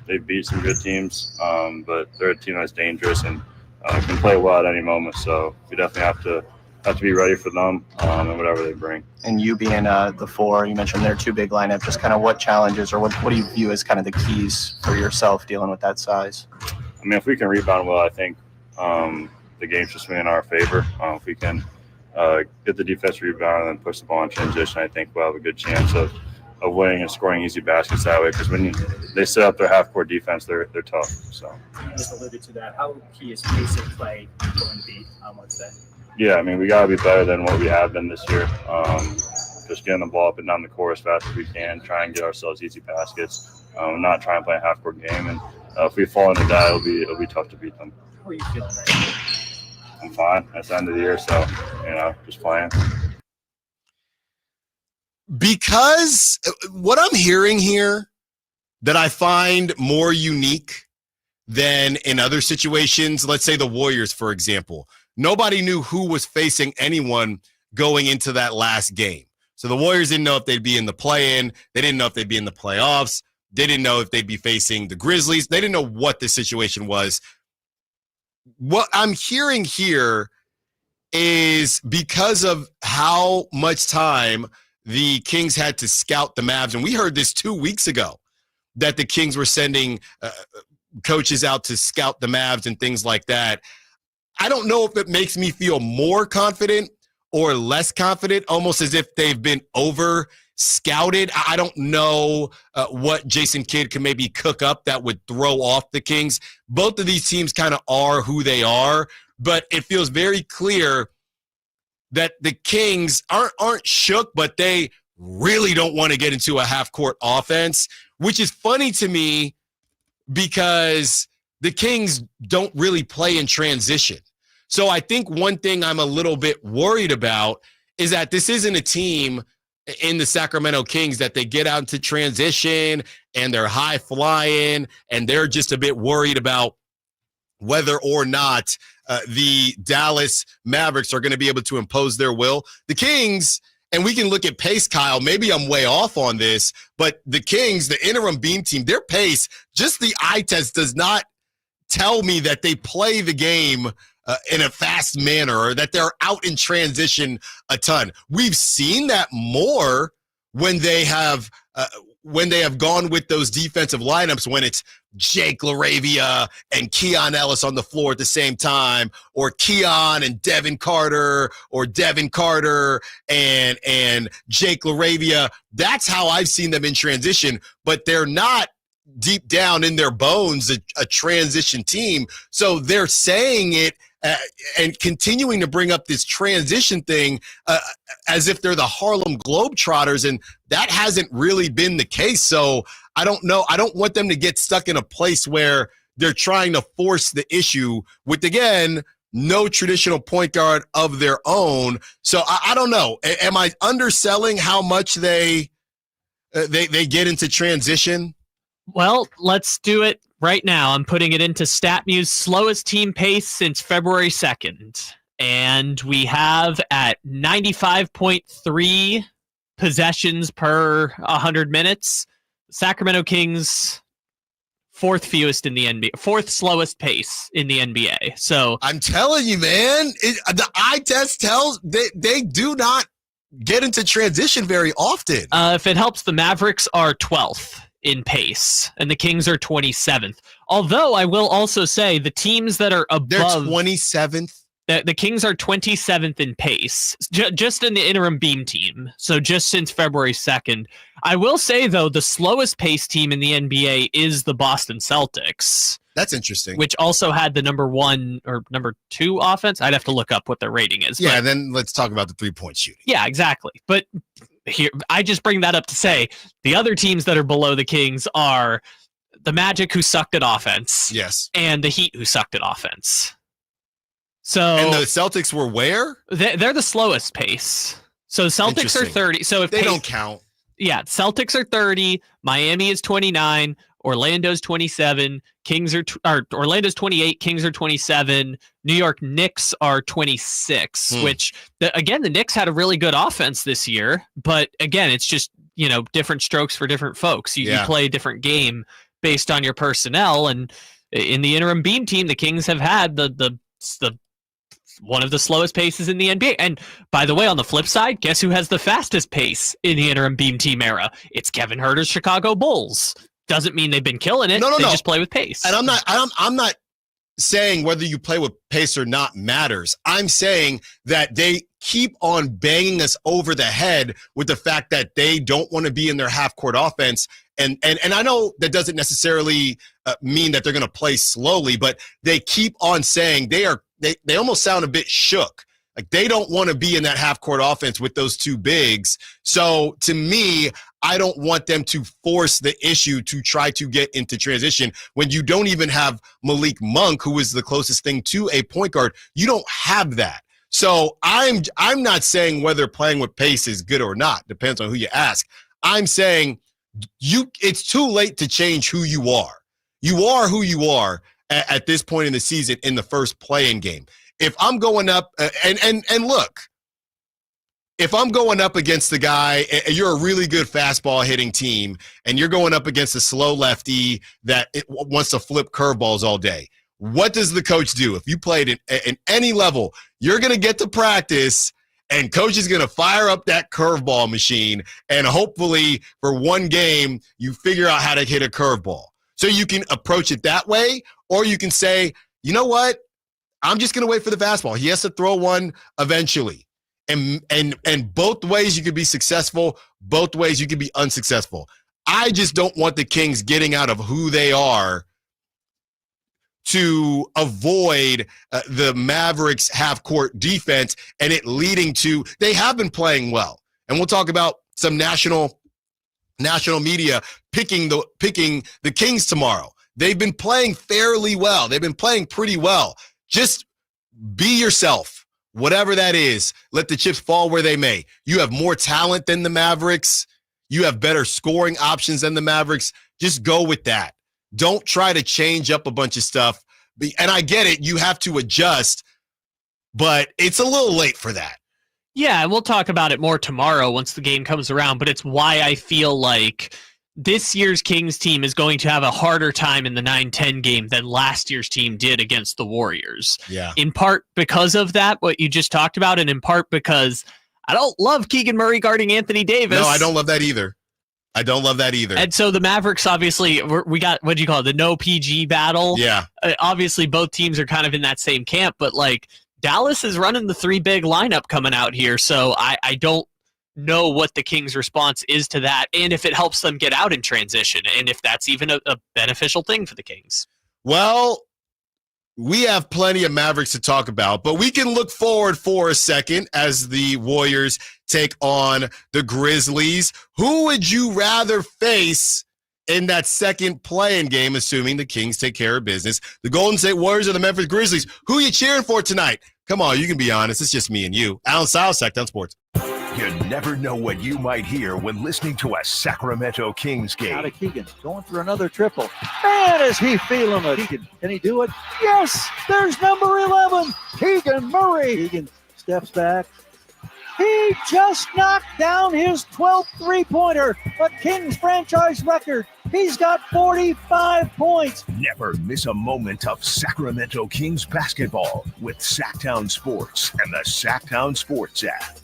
S7: they beat some good teams, but they're a team that's dangerous and can play well at any moment. So we definitely have to be ready for them and whatever they bring.
S17: And you being the four, you mentioned their two big lineup, just kind of what challenges or what do you view as kind of the keys for yourself dealing with that size?
S7: If we can rebound well, I think the game's just in our favor. If we can get the defense rebound and then push the ball in transition, I think we'll have a good chance of winning and scoring easy baskets that way, because when they set up their half-court defense, they're tough. So
S17: you just alluded to that. How key is pace of play going to be on Wednesday?
S7: Yeah, we got to be better than what we have been this year. Just getting the ball up and down the court as fast as we can, try and get ourselves easy baskets, not try and play a half-court game. And if we fall into that, it'll be tough to beat them.
S17: How are you feeling right now?
S7: I'm fine. It's the end of the year, so, just playing.
S3: Because what I'm hearing here that I find more unique than in other situations, let's say the Warriors, for example, nobody knew who was facing anyone going into that last game. So the Warriors didn't know if they'd be in the play-in. They didn't know if they'd be in the playoffs. They didn't know if they'd be facing the Grizzlies. They didn't know what the situation was. What I'm hearing here is because of how much time the Kings had to scout the Mavs, and we heard this 2 weeks ago, that the Kings were sending coaches out to scout the Mavs and things like that. I don't know if it makes me feel more confident or less confident, almost as if they've been over-scouted. I don't know what Jason Kidd can maybe cook up that would throw off the Kings. Both of these teams kind of are who they are, but it feels very clear that the Kings aren't shook, but they really don't want to get into a half-court offense, which is funny to me because the Kings don't really play in transition. So I think one thing I'm a little bit worried about is that this isn't a team in the Sacramento Kings that they get out into transition and they're high-flying and they're just a bit worried about whether or not the Dallas Mavericks are going to be able to impose their will. The Kings, and we can look at pace, Kyle. Maybe I'm way off on this, but the Kings, the interim beam team, their pace, just the eye test does not tell me that they play the game in a fast manner or that they're out in transition a ton. We've seen that more when they have gone with those defensive lineups, when it's Jake LaRavia and Keon Ellis on the floor at the same time, or Keon and Devin Carter, or Devin Carter and Jake LaRavia. That's how I've seen them in transition, but they're not deep down in their bones a transition team. So they're saying it and continuing to bring up this transition thing as if they're the Harlem Globetrotters, and that hasn't really been the case. So I don't know. I don't want them to get stuck in a place where they're trying to force the issue with, again, no traditional point guard of their own. So I don't know. Am I underselling how much they get into transition?
S4: Well, let's do it right now. I'm putting it into StatMuse slowest team pace since February 2nd. And we have at 95.3 possessions per 100 minutes. Sacramento Kings, fourth fewest in the NBA, fourth slowest pace in the NBA. So
S3: I'm telling you, man, the eye test tells they do not get into transition very often.
S4: If it helps, the Mavericks are 12th in pace, and the Kings are 27th. Although I will also say the teams that are above,
S3: they're 27th.
S4: The Kings are 27th in pace, just in the interim beam team. So just since February 2nd. I will say, though, the slowest pace team in the NBA is the Boston Celtics.
S3: That's interesting.
S4: Which also had the number 1 or number 2 offense. I'd have to look up what their rating is.
S3: Yeah, then let's talk about the three-point shooting.
S4: Yeah, exactly. But here, I just bring that up to say the other teams that are below the Kings are the Magic, who sucked at offense.
S3: Yes.
S4: And the Heat, who sucked at offense. So,
S3: and the Celtics were where?
S4: They're the slowest pace. So the Celtics are 30. So if
S3: they don't count.
S4: Yeah, Celtics are 30. Miami is 29. Orlando's 27. Kings are Orlando's 28. Kings are 27. New York Knicks are 26. Which again, the Knicks had a really good offense this year, but again, it's just different strokes for different folks. You play a different game based on your personnel, and in the interim beam team, the Kings have had the one of the slowest paces in the NBA. And by the way, on the flip side, guess who has the fastest pace in the interim beam team era? It's Kevin Huerter's Chicago Bulls. Doesn't mean they've been killing it. They just play with pace.
S3: And I'm not saying whether you play with pace or not matters. I'm saying that they keep on banging us over the head with the fact that they don't want to be in their half-court offense. And I know that doesn't necessarily mean that they're going to play slowly, but they keep on saying they almost sound a bit shook. Like they don't want to be in that half-court offense with those two bigs. So to me, I don't want them to force the issue to try to get into transition when you don't even have Malik Monk, who is the closest thing to a point guard. You don't have that. So I'm not saying whether playing with pace is good or not. Depends on who you ask. I'm saying it's too late to change who you are. You are who you are at this point in the season in the first play-in game. If I'm going up and look, if I'm going up against the guy, and you're a really good fastball hitting team, and you're going up against a slow lefty that wants to flip curveballs all day, what does the coach do? If you played in any level, you're going to get to practice, and coach is going to fire up that curveball machine, and hopefully for one game, you figure out how to hit a curveball. So you can approach it that way, or you can say, you know what? I'm just going to wait for the fastball. He has to throw one eventually. And both ways you could be successful, both ways you could be unsuccessful. I just don't want the Kings getting out of who they are to avoid the Mavericks half-court defense and it leading to – they have been playing well. And we'll talk about some national media picking the Kings tomorrow. They've been playing fairly well. They've been playing pretty well. Just be yourself, whatever that is. Let the chips fall where they may. You have more talent than the Mavericks. You have better scoring options than the Mavericks. Just go with that. Don't try to change up a bunch of stuff. And I get it. You have to adjust, but it's a little late for that.
S4: Yeah, and we'll talk about it more tomorrow once the game comes around, but it's why I feel like this year's Kings team is going to have a harder time in the 9-10 game than last year's team did against the Warriors.
S3: Yeah.
S4: In part because of that, what you just talked about, and in part because I don't love Keegan Murray guarding Anthony Davis.
S3: No, I don't love that either. And
S4: so the Mavericks, obviously, we got, what do you call it, the no PG battle?
S3: Yeah.
S4: Obviously, both teams are kind of in that same camp, but like Dallas is running the 3 big lineup coming out here, so I don't know what the Kings' response is to that, and if it helps them get out in transition, and if that's even a beneficial thing for the Kings.
S3: Well, we have plenty of Mavericks to talk about, but we can look forward for a second as the Warriors take on the Grizzlies. Who would you rather face in that second play-in game, assuming the Kings take care of business? The Golden State Warriors or the Memphis Grizzlies? Who are you cheering for tonight? Come on, you can be honest. It's just me and you. Allen Stiles, Sacktown Sports.
S1: You never know what you might hear when listening to a Sacramento Kings game.
S18: Out of Keegan, going for another triple. Man, is he feeling it. Keegan, can he do it? Yes, there's number 11, Keegan Murray. Keegan steps back. He just knocked down his 12th three-pointer, a Kings franchise record. He's got 45 points.
S1: Never miss a moment of Sacramento Kings basketball with Sacktown Sports and the Sacktown Sports app.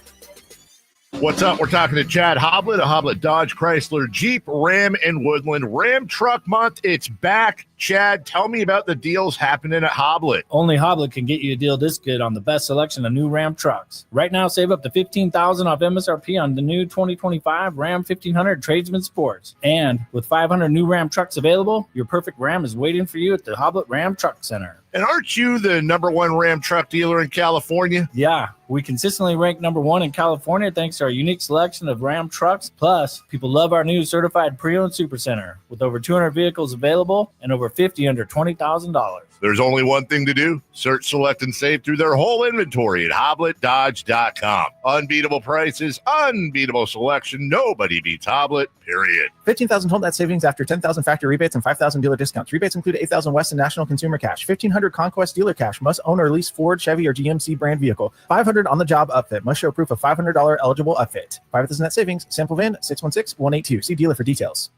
S14: What's up? We're talking to Chad Hoblet of Hoblet Dodge Chrysler Jeep Ram and Woodland. Ram Truck Month, it's back. Chad, tell me about the deals happening at Hoblet.
S15: Only Hoblet can get you a deal this good on the best selection of new Ram trucks. Right now, save up to $15,000 off MSRP on the new 2025 Ram 1500 Tradesman Sports. And with 500 new Ram trucks available, your perfect Ram is waiting for you at the Hoblet Ram Truck Center.
S14: And aren't you the number 1 Ram truck dealer in California?
S15: Yeah, we consistently rank number 1 in California thanks to our unique selection of Ram trucks. Plus, people love our new certified pre-owned super center with over 200 vehicles available and over 50 under $20,000.
S14: There's only one thing to do. Search, select, and save through their whole inventory at HobletDodge.com. Unbeatable prices, unbeatable selection. Nobody beats Hoblet, period.
S17: 15,000 total net savings after 10,000 factory rebates and 5,000 dealer discounts. Rebates include 8,000 Weston National Consumer Cash, 1,500 Conquest Dealer Cash, must own or lease Ford, Chevy, or GMC brand vehicle, 500 on-the-job upfit, must show proof of $500 eligible upfit. 5,000 net savings, sample VIN 616-182. See dealer for details.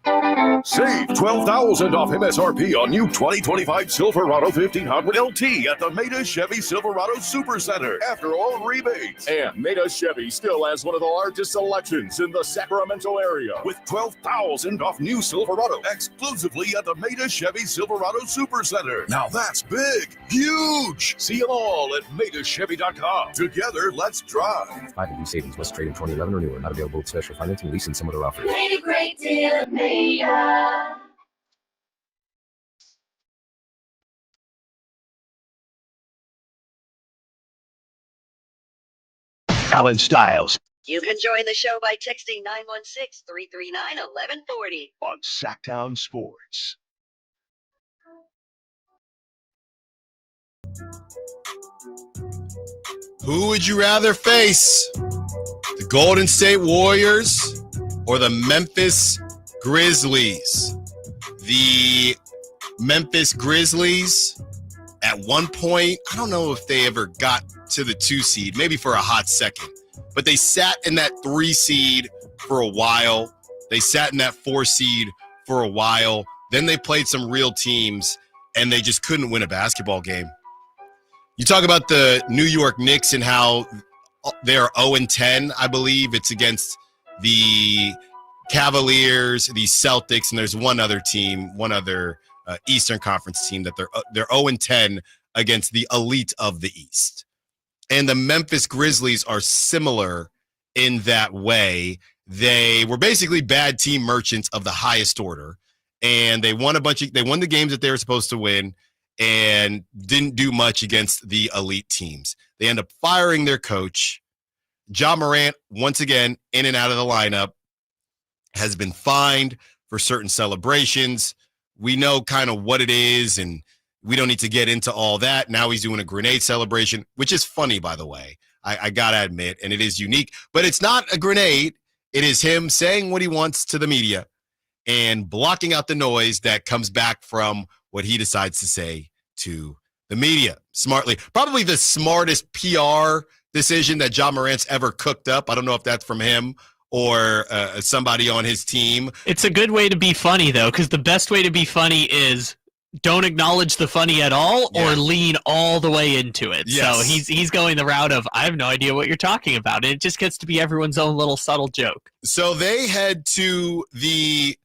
S10: Save $12,000 off MSRP on new 2025 Silverado 1500 LT at the Meta Chevy Silverado Supercenter after all rebates. And Meta Chevy still has one of the largest selections in the Sacramento area with $12,000 off new Silverado exclusively at the Meta Chevy Silverado Supercenter. Now that's big, huge. See them all at MetaChevy.com. Together, let's drive.
S11: 5 savings must trade in 2011 or newer. Not available with special financing, lease, and some other offers.
S13: Made a great deal at Meta.
S1: Allen Stiles
S2: You can join the show by texting 916-339-1140
S1: on Sacktown Sports.
S3: Who would you rather face? The Golden State Warriors or the Memphis Grizzlies? The Memphis Grizzlies, at one point, I don't know if they ever got to the 2 seed, maybe for a hot second, but they sat in that 3 seed for a while. They sat in that 4 seed for a while. Then they played some real teams, and they just couldn't win a basketball game. You talk about the New York Knicks and how they're 0-10, I believe. It's against the Cavaliers, the Celtics, and there's one other team, one other Eastern Conference team that they're 0-10 against the elite of the East. And the Memphis Grizzlies are similar in that way. They were basically bad team merchants of the highest order, and they won the games that they were supposed to win and didn't do much against the elite teams. They end up firing their coach. Ja Morant, once again, in and out of the lineup, has been fined for certain celebrations. We know kind of what it is, and we don't need to get into all that. Now he's doing a grenade celebration, which is funny, by the way. I got to admit, and it is unique. But it's not a grenade. It is him saying what he wants to the media and blocking out the noise that comes back from what he decides to say to the media smartly. Probably the smartest PR decision that Ja Morant's ever cooked up. I don't know if that's from him or somebody on his team.
S4: It's a good way to be funny, though, because the best way to be funny is don't acknowledge the funny at all or lean all the way into it.
S3: Yes.
S4: So he's going the route of, I have no idea what you're talking about. And it just gets to be everyone's own little subtle joke.
S3: So they head to the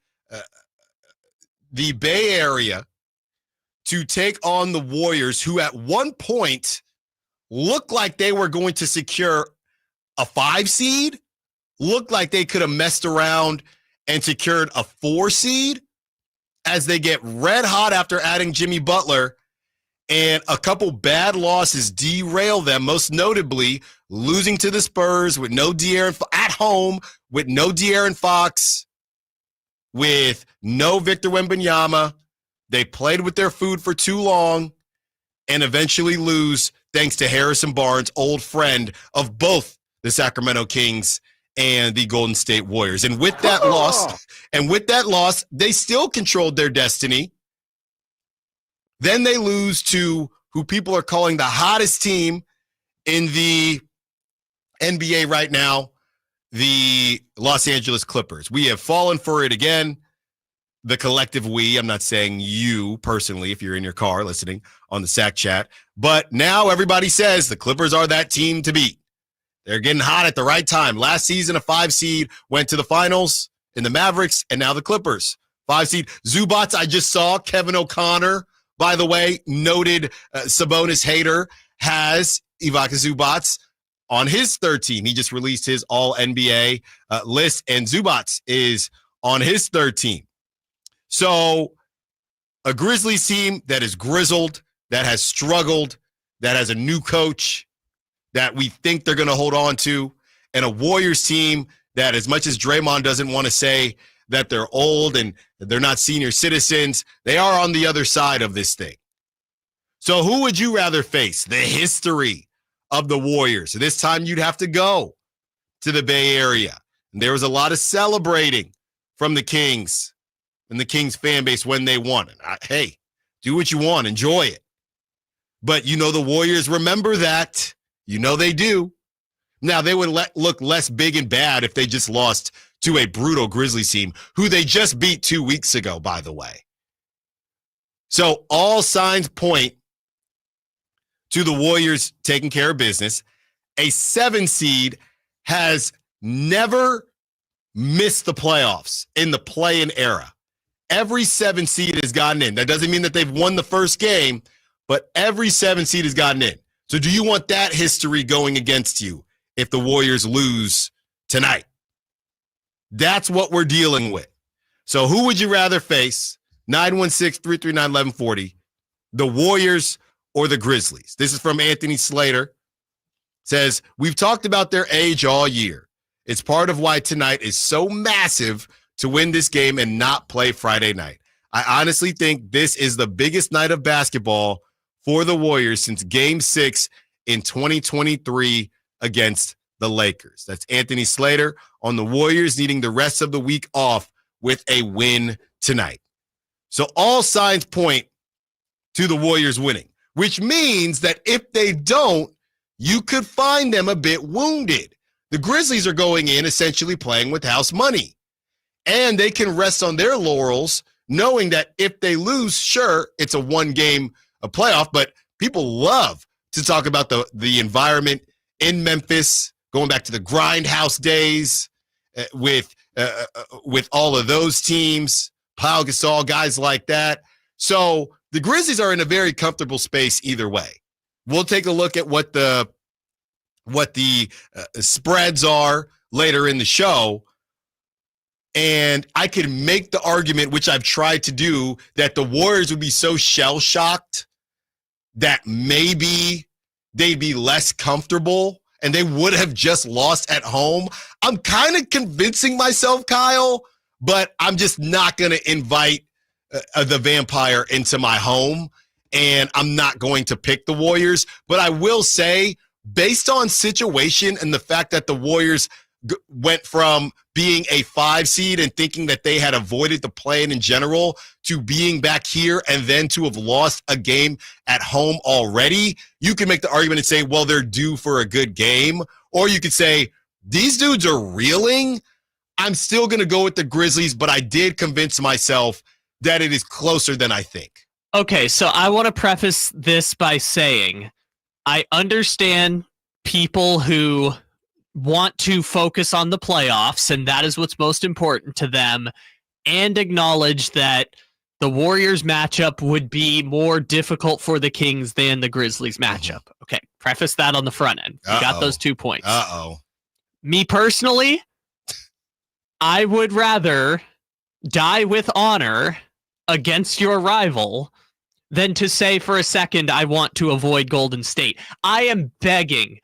S3: Bay Area to take on the Warriors, who at one point looked like they were going to secure a 5 seed, looked like they could have messed around and secured a 4 seed, as they get red hot after adding Jimmy Butler, and a couple bad losses derail them, most notably losing to the Spurs with no De'Aaron at home, with no De'Aaron Fox, with no Victor Wembanyama. They played with their food for too long and eventually lose thanks to Harrison Barnes, old friend of both the Sacramento Kings and the Golden State Warriors. And with that loss, they still controlled their destiny. Then they lose to who people are calling the hottest team in the NBA right now, the Los Angeles Clippers. We have fallen for it again. The collective we, I'm not saying you personally if you're in your car listening on the Sack Chat, but now everybody says the Clippers are that team to beat. They're getting hot at the right time. Last season, a 5 seed went to the finals in the Mavericks, and now the Clippers. 5 seed. Zubats, I just saw Kevin O'Connor, by the way, noted Sabonis hater, has Ivica Zubats on his 3rd team. He just released his all-NBA list, and Zubats is on his 3rd team. So a Grizzlies team that is grizzled, that has struggled, that has a new coach that we think they're going to hold on to, and a Warriors team that, as much as Draymond doesn't want to say that they're old and they're not senior citizens, they are on the other side of this thing. So who would you rather face? The history of the Warriors. This time you'd have to go to the Bay Area. And there was a lot of celebrating from the Kings and the Kings fan base when they won. Hey, do what you want. Enjoy it. But you know the Warriors remember that. You know they do. Now, they would look less big and bad if they just lost to a brutal Grizzlies team, who they just beat 2 weeks ago, by the way. So all signs point to the Warriors taking care of business. A 7 seed has never missed the playoffs in the play-in era. Every 7 seed has gotten in. That doesn't mean that they've won the first game, but every 7 seed has gotten in. So do you want that history going against you if the Warriors lose tonight? That's what we're dealing with. So who would you rather face? 916-339-1140. The Warriors or the Grizzlies? This is from Anthony Slater. Says, we've talked about their age all year. It's part of why tonight is so massive to win this game and not play Friday night. I honestly think this is the biggest night of basketball for the Warriors since Game 6 in 2023 against the Lakers. That's Anthony Slater on the Warriors needing the rest of the week off with a win tonight. So all signs point to the Warriors winning, which means that if they don't, you could find them a bit wounded. The Grizzlies are going in essentially playing with house money, and they can rest on their laurels knowing that if they lose, sure, it's a 1-game playoff, but people love to talk about the environment in Memphis, going back to the grindhouse days with all of those teams, Pau Gasol, guys like that. So the Grizzlies are in a very comfortable space either way. We'll take a look at what the spreads are later in the show. And I could make the argument, which I've tried to do, that the Warriors would be so shell-shocked that maybe they'd be less comfortable and they would have just lost at home. I'm kind of convincing myself, Kyle, but I'm just not going to invite the vampire into my home, and I'm not going to pick the Warriors. But I will say, based on situation and the fact that the Warriors went from being a 5 seed and thinking that they had avoided the play-in general to being back here and then to have lost a game at home already, you can make the argument and say, well, they're due for a good game. Or you could say, these dudes are reeling. I'm still going to go with the Grizzlies, but I did convince myself that it is closer than I think.
S4: Okay, so I want to preface this by saying I understand people who want to focus on the playoffs, and that is what's most important to them, and acknowledge that the Warriors matchup would be more difficult for the Kings than the Grizzlies matchup. Okay, preface that on the front end. You got those 2 points. Me personally, I would rather die with honor against your rival than to say for a second I want to avoid Golden State. I am begging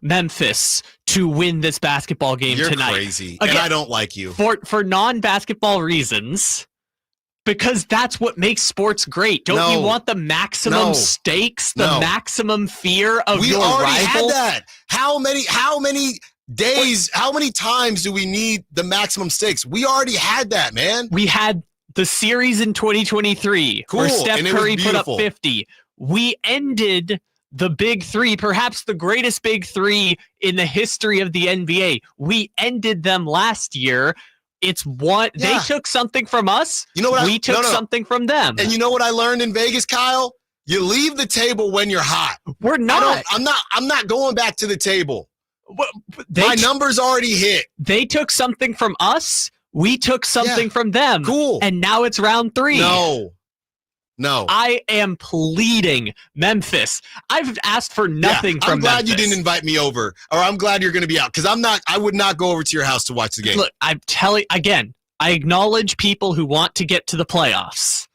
S4: Memphis to win this basketball game tonight.
S3: You're crazy,
S4: again,
S3: and I don't like you.
S4: For non-basketball reasons, because that's what makes sports great. Don't you want the maximum stakes, the maximum fear of your rival? We already had that. How many days, how many times do we need the maximum stakes? We already had that, man. We had the series in 2023 where Steph Curry put up 50. We ended the big three, perhaps the greatest big three in the history of the NBA. We ended them last year. It's one. Yeah. They took something from us.
S3: You know what?
S4: We took something from them.
S3: And you know what I learned in Vegas, Kyle? You leave the table when you're hot.
S4: We're not.
S3: I'm not going back to the table. My numbers already hit.
S4: They took something from us. We took something from them.
S3: Cool.
S4: And now it's round 3.
S3: No.
S4: I am pleading Memphis. I've asked for nothing from
S3: I'm glad
S4: Memphis.
S3: you didn't invite me over, or I'm glad you're going to be out, because I would not go over to your house to watch the game.
S4: Look, I'm telling, again, I acknowledge people who want to get to the playoffs.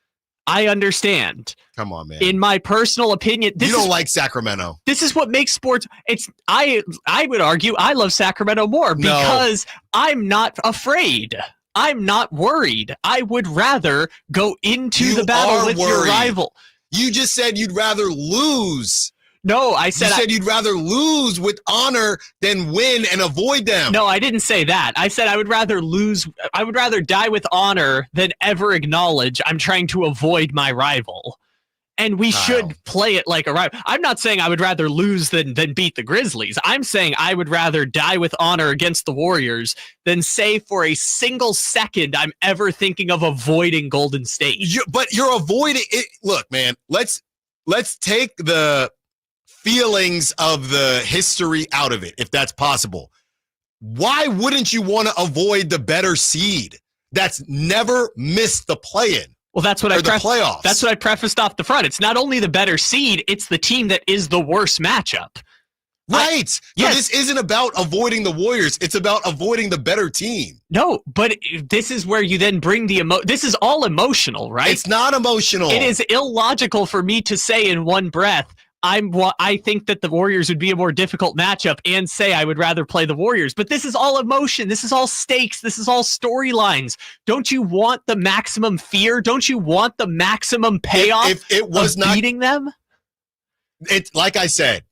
S4: I understand.
S3: Come on, man.
S4: In my personal opinion,
S3: you don't like Sacramento.
S4: This is what makes sports. I would argue I love Sacramento more because I'm not afraid. I'm not worried. I would rather go into the battle with your rival.
S3: You just said you'd rather lose.
S4: No, I said
S3: you'd rather lose with honor than win and avoid them.
S4: No, I didn't say that. I said I would rather lose. I would rather die with honor than ever acknowledge I'm trying to avoid my rival. And we should play it like a rival. I'm not saying I would rather lose than beat the Grizzlies. I'm saying I would rather die with honor against the Warriors than say for a single second I'm ever thinking of avoiding Golden State.
S3: But you're avoiding it. Look, man, let's take the feelings of the history out of it, if that's possible. Why wouldn't you want to avoid the better seed that's never missed the play-in?
S4: Well, that's what
S3: playoffs.
S4: That's what I prefaced off the front. It's not only the better seed; it's the team that is the worst matchup.
S3: Right. So this isn't about avoiding the Warriors. It's about avoiding the better team.
S4: No, but this is where you then bring the This is all emotional, right?
S3: It's not emotional.
S4: It is illogical for me to say in one breath, I think that the Warriors would be a more difficult matchup and say I would rather play the Warriors. But this is all emotion. This is all stakes. This is all storylines. Don't you want the maximum fear? Don't you want the maximum payoff
S3: if it was
S4: of beating them?
S3: It's like I said,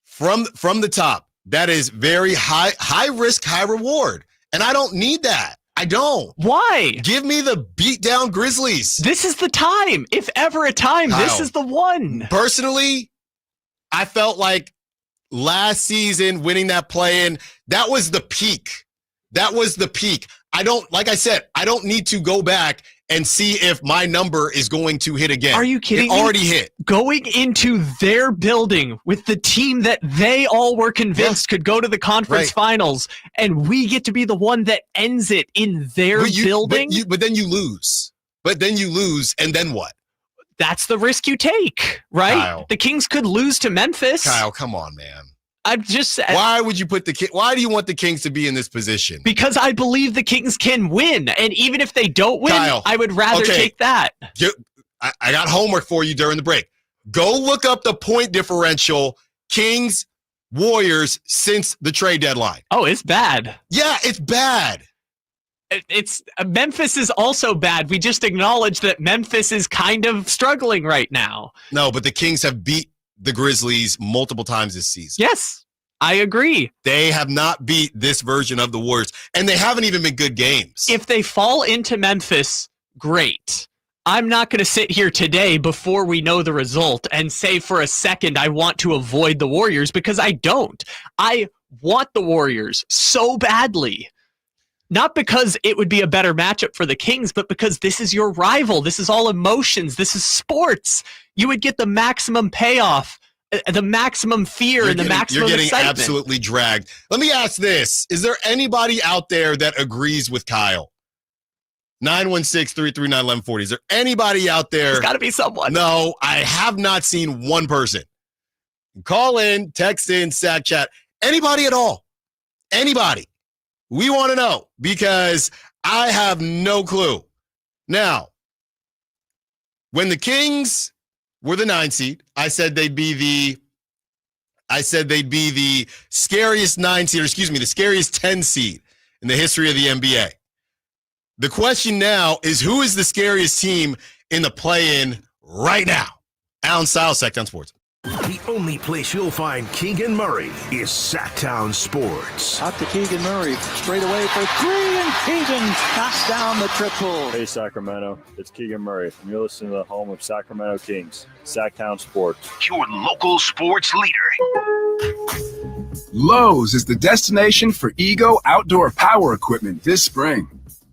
S3: from the top, that is very high risk, high reward. And I don't need that. I don't.
S4: Why?
S3: Give me the beat down Grizzlies.
S4: This is the time. If ever a time, this is the one.
S3: Personally, I felt like last season winning that play-in, that was the peak. That was the peak. Like I said, I don't need to go back and see if my number is going to hit again.
S4: Are you kidding me?
S3: It already hit.
S4: Going into their building with the team that they all were convinced could go to the conference finals, and we get to be the one that ends it in their building?
S3: But then you lose. And then what?
S4: That's the risk you take, right?
S3: Kyle.
S4: The Kings could lose to Memphis.
S3: Kyle, come on, man.
S4: Why
S3: would you put why do you want the Kings to be in this position?
S4: Because I believe the Kings can win. And even if they don't win,
S3: Kyle,
S4: I would rather take that.
S3: I got homework for you during the break. Go look up the point differential, Kings, Warriors, since the trade deadline.
S4: Oh, it's bad.
S3: Yeah, it's bad.
S4: It's Memphis is also bad. We just acknowledge that Memphis is kind of struggling right now.
S3: No, but the Kings have beat the Grizzlies multiple times this season.
S4: Yes. I agree.
S3: They have not beat this version of the Warriors, and they haven't even been good games.
S4: If they fall into Memphis, great. I'm not going to sit here today before we know the result and say for a second I want to avoid the Warriors, because I don't. I want the Warriors so badly. Not because it would be a better matchup for the Kings, but because this is your rival. This is all emotions. This is sports. You would get the maximum payoff, the maximum fear, and the maximum excitement.
S3: You're getting absolutely dragged. Let me ask this. Is there anybody out there that agrees with Kyle? 916-339-1140. Is there anybody out there?
S4: There's got to be someone.
S3: No, I have not seen one person. Call in, text in, Sack Chat. Anybody at all. Anybody. We want to know, because I have no clue. Now, when the Kings were the 9 seed, I said they'd be the scariest 9 seed, or excuse me, the scariest 10 seed in the history of the NBA. The question now is, who is the scariest team in the play-in right now? Allen Stiles, Sacktown Sports.
S1: The only place you'll find Keegan Murray is Sacktown Sports.
S18: Out to Keegan Murray, straight away for three, and Keegan knocks down the triple.
S7: Hey, Sacramento, it's Keegan Murray, and you're listening to the home of Sacramento Kings, Sacktown Sports.
S1: Your local sports leader.
S5: Lowe's is the destination for Ego outdoor power equipment this spring.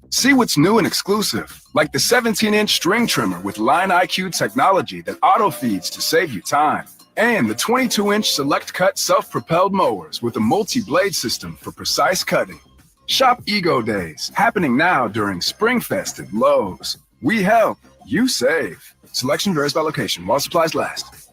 S5: See what's new and exclusive, like the 17-inch string trimmer with Line IQ technology that auto-feeds to save you time. And the 22-inch Select Cut self-propelled mowers with a multi-blade system for precise cutting. Shop Ego Days, happening now during Spring Fest at Lowe's. We help, you save. Selection varies by location while supplies last.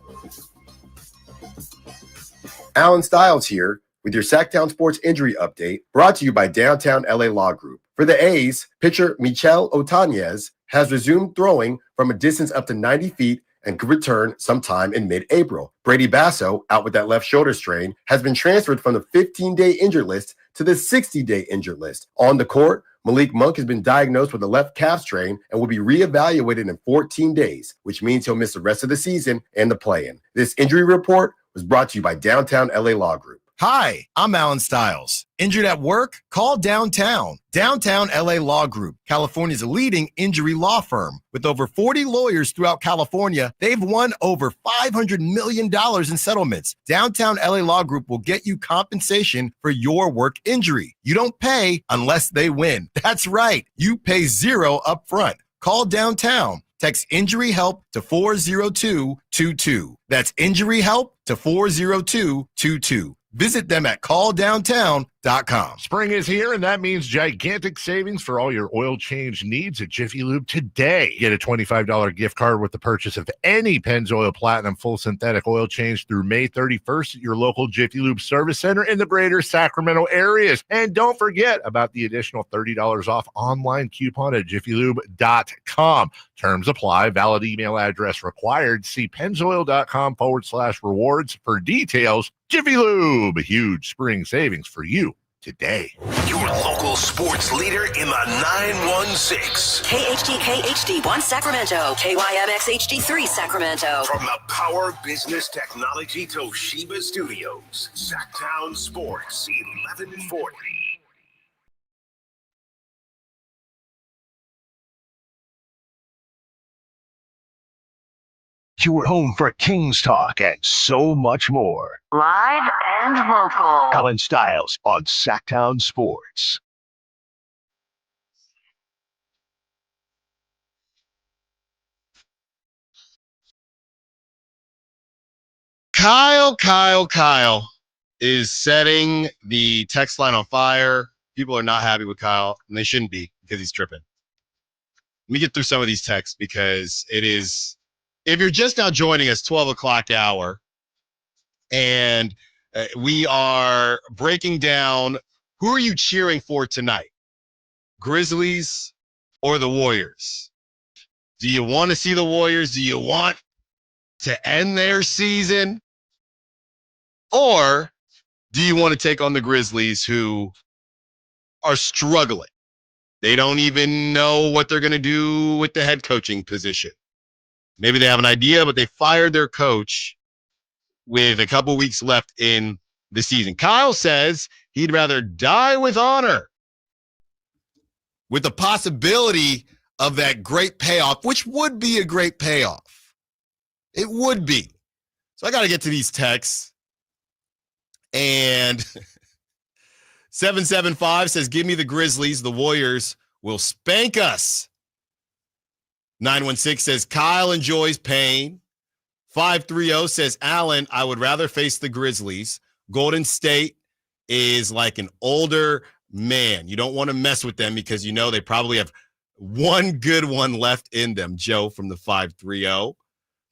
S8: Allen Stiles here with your Sacktown Sports Injury Update, brought to you by Downtown LA Law Group. For the A's, pitcher Michel Otanez has resumed throwing from a distance up to 90 feet and could return sometime in mid-April. Brady Basso, out with that left shoulder strain, has been transferred from the 15-day injured list to the 60-day injured list. On the court, Malik Monk has been diagnosed with a left calf strain and will be reevaluated in 14 days, which means he'll miss the rest of the season and the play-in. This injury report was brought to you by Downtown LA Law Group.
S3: Hi, I'm Allen Stiles. Injured at work? Call Downtown. Downtown LA Law Group, California's leading injury law firm. With over 40 lawyers throughout California, they've won over $500 million in settlements. Downtown LA Law Group will get you compensation for your work injury. You don't pay unless they win. That's right. You pay zero up front. Call Downtown. Text injury help to 40222. That's injury help to 40222. Visit them at calldowntown.com.
S14: Spring is here, and that means gigantic savings for all your oil change needs at Jiffy Lube today. Get a $25 gift card with the purchase of any Pennzoil Platinum full synthetic oil change through May 31st at your local Jiffy Lube service center in the greater Sacramento areas. And don't forget about the additional $30 off online coupon at jiffylube.com. Terms apply. Valid email address required. See pennzoil.com/rewards for details. Jiffy Lube, huge spring savings for you today.
S1: Your local sports leader in the 916.
S2: KHTK HD1 Sacramento, KYMX HD3 Sacramento.
S1: From the Power Business Technology Toshiba Studios, Sacktown Sports 1140. Your home for Kings talk and so much more.
S2: Live and local.
S1: Allen Stiles on Sacktown Sports.
S3: Kyle is setting the text line on fire. People are not happy with Kyle, and they shouldn't be, because he's tripping. Let me get through some of these texts, because it is, if you're just now joining us, 12 o'clock hour, and we are breaking down, who are you cheering for tonight? Grizzlies or the Warriors? Do you want to see the Warriors? Do you want to end their season? Or do you want to take on the Grizzlies, who are struggling? They don't even know what they're going to do with the head coaching position. Maybe they have an idea, but they fired their coach with a couple weeks left in the season. Kyle says he'd rather die with honor, with the possibility of that great payoff, which would be a great payoff. It would be. So I got to get to these texts. And 775 says, give me the Grizzlies. The Warriors will spank us. 916 says, Kyle enjoys pain. 530 says, Allen, I would rather face the Grizzlies. Golden State is like an older man. You don't want to mess with them because you know they probably have one good one left in them. Joe from the 530.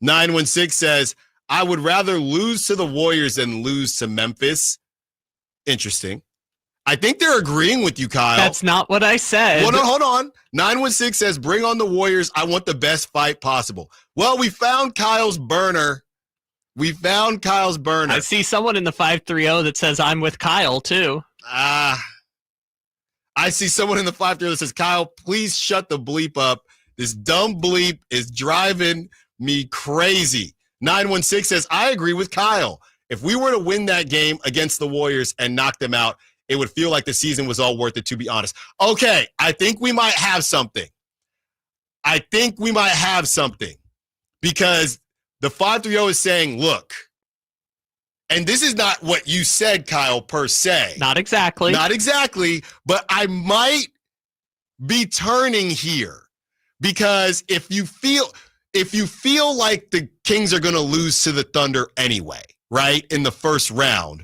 S3: 916 says, I would rather lose to the Warriors than lose to Memphis. Interesting. I think they're agreeing with you, Kyle.
S4: That's not what I said.
S3: Well, no, hold on. 916 says, bring on the Warriors. I want the best fight possible. Well, we found Kyle's burner.
S4: I see someone in the 530 that says I'm with Kyle, too.
S3: I see someone in the 530 that says, Kyle, please shut the bleep up. This dumb bleep is driving me crazy. 916 says, I agree with Kyle. If we were to win that game against the Warriors and knock them out, it would feel like the season was all worth it, to be honest. Okay, I think we might have something. Because the 530 is saying, look, and this is not what you said, Kyle, per se.
S4: Not exactly,
S3: but I might be turning here because if you feel like the Kings are going to lose to the Thunder anyway, right, in the first round,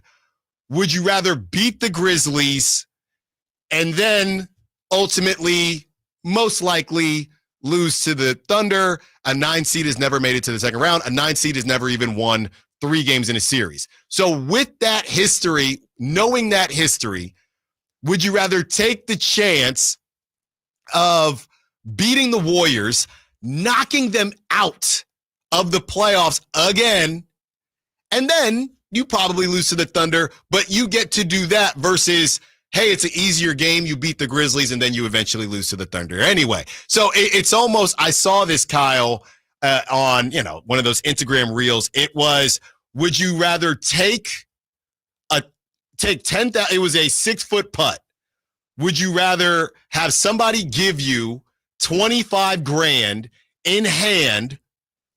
S3: would you rather beat the Grizzlies and then ultimately, most likely, lose to the Thunder? A 9 seed has never made it to the second round. A 9 seed has never even won 3 games in a series. So with that history, knowing that history, would you rather take the chance of beating the Warriors, knocking them out of the playoffs again, and then you probably lose to the Thunder, but you get to do that versus, hey, it's an easier game. You beat the Grizzlies, and then you eventually lose to the Thunder. Anyway, so it's almost, I saw this, Kyle, on, one of those Instagram reels. It was, would you rather take 10,000, it was a 6-foot putt. Would you rather have somebody give you 25 grand in hand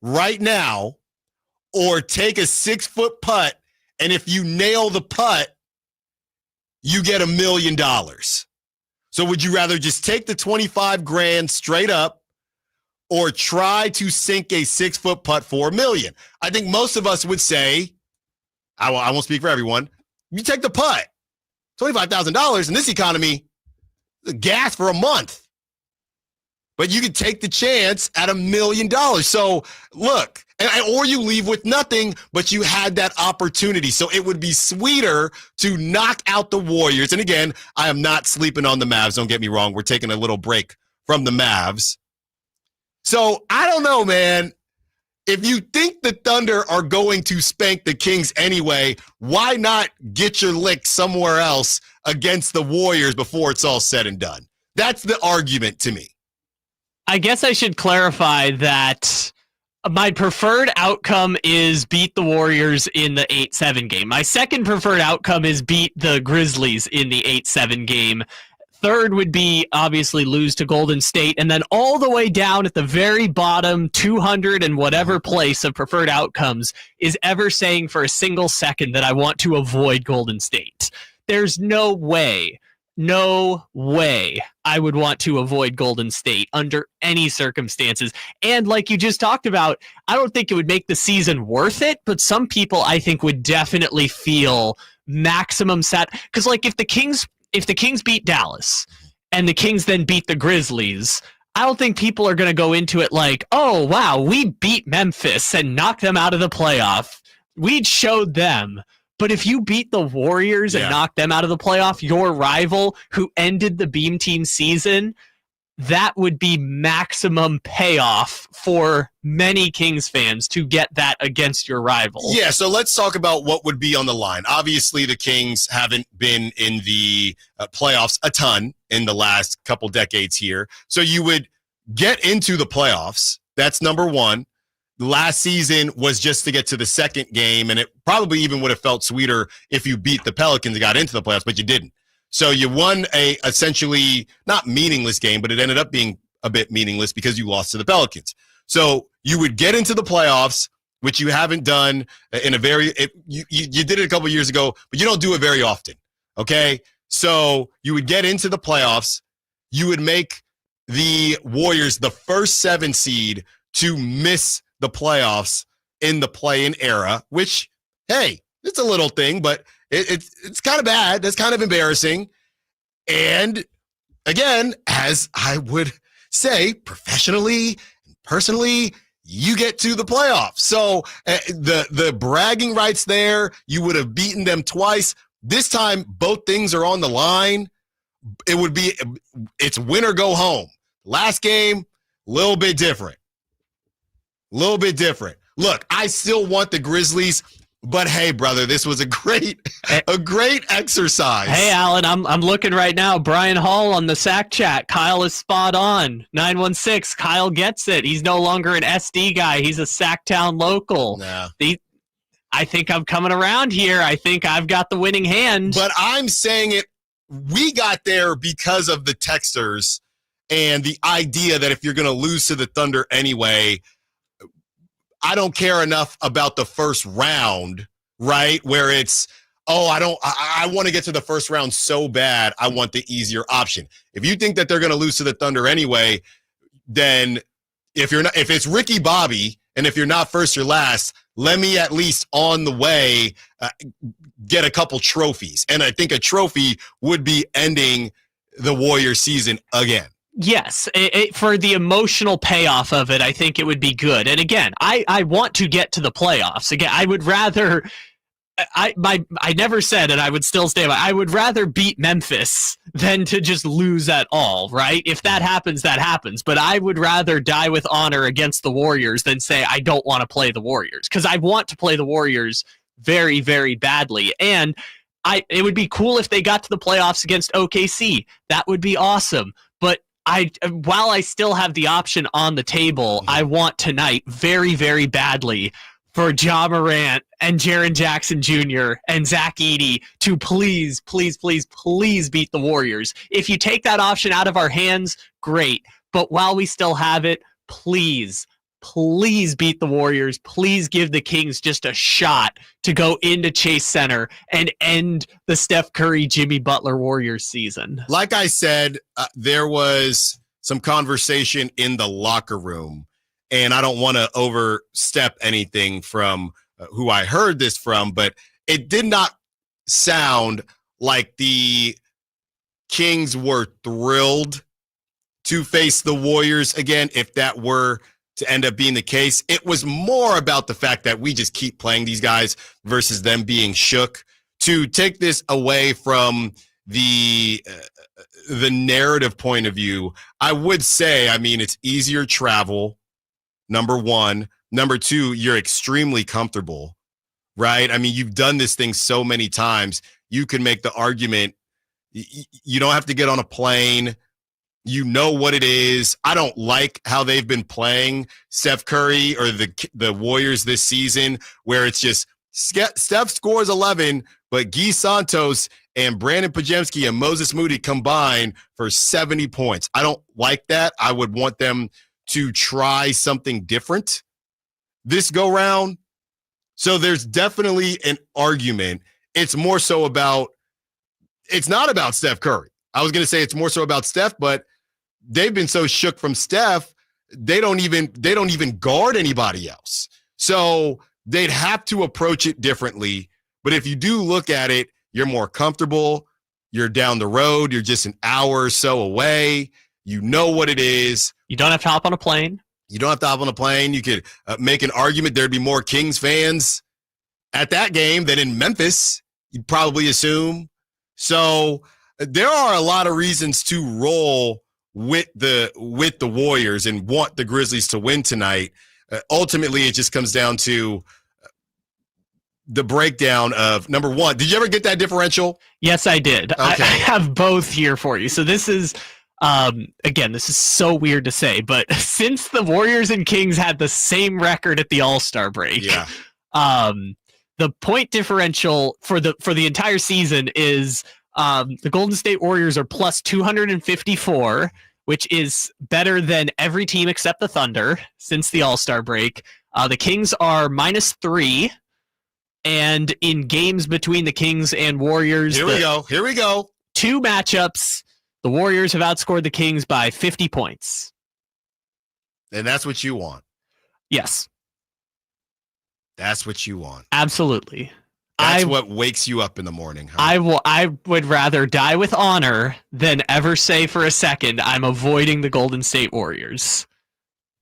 S3: right now, or take a 6-foot putt, and if you nail the putt, you get $1 million? So would you rather just take the 25 grand straight up or try to sink a 6-foot putt for $1 million? I think most of us would say, I won't speak for everyone, you take the putt. $25,000 in this economy, gas for a month. But you could take the chance at $1 million. So look, or you leave with nothing, but you had that opportunity. So it would be sweeter to knock out the Warriors. And again, I am not sleeping on the Mavs. Don't get me wrong. We're taking a little break from the Mavs. So I don't know, man. If you think the Thunder are going to spank the Kings anyway, why not get your lick somewhere else against the Warriors before it's all said and done? That's the argument to me.
S4: I guess I should clarify that my preferred outcome is beat the Warriors in the 8-7 game. My second preferred outcome is beat the Grizzlies in the 8-7 game. Third would be obviously lose to Golden State. And then all the way down at the very bottom, 200 and whatever place of preferred outcomes is ever saying for a single second that I want to avoid Golden State. There's no way I would want to avoid Golden State under any circumstances. And like you just talked about, I don't think it would make the season worth it, but some people I think would definitely feel maximum because like if the Kings beat Dallas and the Kings then beat the Grizzlies, I don't think people are going to go into it like, oh, wow, we beat Memphis and knocked them out of the playoff. We showed them. But if you beat the Warriors and knock them out of the playoff, your rival who ended the Beam Team season, that would be maximum payoff for many Kings fans to get that against your rival.
S3: Yeah, so let's talk about what would be on the line. Obviously, the Kings haven't been in the playoffs a ton in the last couple decades here. So you would get into the playoffs. That's number one. last season was just to get to the second game, and it probably even would have felt sweeter if you beat the Pelicans and got into the playoffs, but you didn't. So you won a essentially not meaningless game, but it ended up being a bit meaningless because you lost to the Pelicans. So you would get into the playoffs, which you haven't done in a you did it a couple years ago, but you don't do it very often. Okay. So you would get into the playoffs. You would make the Warriors the first 7 seed to miss the playoffs in the play-in era, which, hey, it's a little thing, but it's kind of bad. That's kind of embarrassing. And again, as I would say, professionally and personally, you get to the playoffs. So the bragging rights there, you would have beaten them twice. This time, both things are on the line. It's win or go home. Last game, a little bit different. Look, I still want the Grizzlies, but hey, brother, this was a great exercise.
S4: Hey, Alan, I'm looking right now. Brian Hall on the Sack Chat. Kyle is spot on. 916. Kyle gets it. He's no longer an SD guy. He's a Sacktown local.
S3: Nah.
S4: I think I'm coming around here. I think I've got the winning hand.
S3: But I'm saying it. We got there because of the texters and the idea that if you're going to lose to the Thunder anyway, I don't care enough about the first round, right? Where it's, I want to get to the first round so bad, I want the easier option. If you think that they're going to lose to the Thunder anyway, then if it's Ricky Bobby, and if you're not first, you're last, let me at least on the way get a couple trophies. And I think a trophy would be ending the Warriors season again.
S4: Yes, for the emotional payoff of it, I think it would be good. And again, I want to get to the playoffs. Again, I would rather I never said, and I would still stay by, I would rather beat Memphis than to just lose at all, right? If that happens, that happens. But I would rather die with honor against the Warriors than say I don't want to play the Warriors, because I want to play the Warriors very, very badly. And it would be cool if they got to the playoffs against OKC. That would be awesome. But while I still have the option on the table, I want tonight very, very badly for Ja Morant and Jaren Jackson Jr. and Zach Edey to please, please, please, please beat the Warriors. If you take that option out of our hands, great. But while we still have it, please, please beat the Warriors. Please give the Kings just a shot to go into Chase Center and end the Steph Curry, Jimmy Butler Warriors season.
S3: Like I said, there was some conversation in the locker room, and I don't want to overstep anything from who I heard this from, but it did not sound like the Kings were thrilled to face the Warriors again, if that were to end up being the case. It was more about the fact that we just keep playing these guys versus them being shook. To take this away from the narrative point of view, I would say, I mean, it's easier travel, number one. Number two, you're extremely comfortable, right? I mean, you've done this thing so many times. You can make the argument, you don't have to get on a plane. You know what it is. I don't like how they've been playing Steph Curry or the Warriors this season, where it's just Steph scores 11, but Guy Santos and Brandon Pajemski and Moses Moody combine for 70 points. I don't like that. I would want them to try something different this go round. So there's definitely an argument. It's more so about, it's not about Steph Curry. I was going to say it's more so about Steph, but they've been so shook from Steph, they don't even guard anybody else. So they'd have to approach it differently. But if you do look at it, you're more comfortable. You're down the road. You're just an hour or so away. You know what it is.
S4: You don't have to hop on a plane.
S3: You don't have to hop on a plane. You could make an argument there'd be more Kings fans at that game than in Memphis, you'd probably assume. So there are a lot of reasons to roll with the Warriors and want the Grizzlies to win tonight. Ultimately, it just comes down to the breakdown of, number one, did you ever get that differential?
S4: Yes, I did.
S3: Okay.
S4: I have both here for you. So this is Again, this is so weird to say, but since the Warriors and Kings had the same record at the All-Star break, the point differential for the entire season is the Golden State Warriors are plus 254, which is better than every team except the Thunder since the All-Star break. The Kings are -3, and in games between the Kings and Warriors,
S3: Here we go.
S4: 2 matchups. The Warriors have outscored the Kings by 50 points.
S3: And that's what you want.
S4: Yes.
S3: That's what you want.
S4: Absolutely.
S3: That's what wakes you up in the morning. Huh?
S4: I would rather die with honor than ever say for a second I'm avoiding the Golden State Warriors.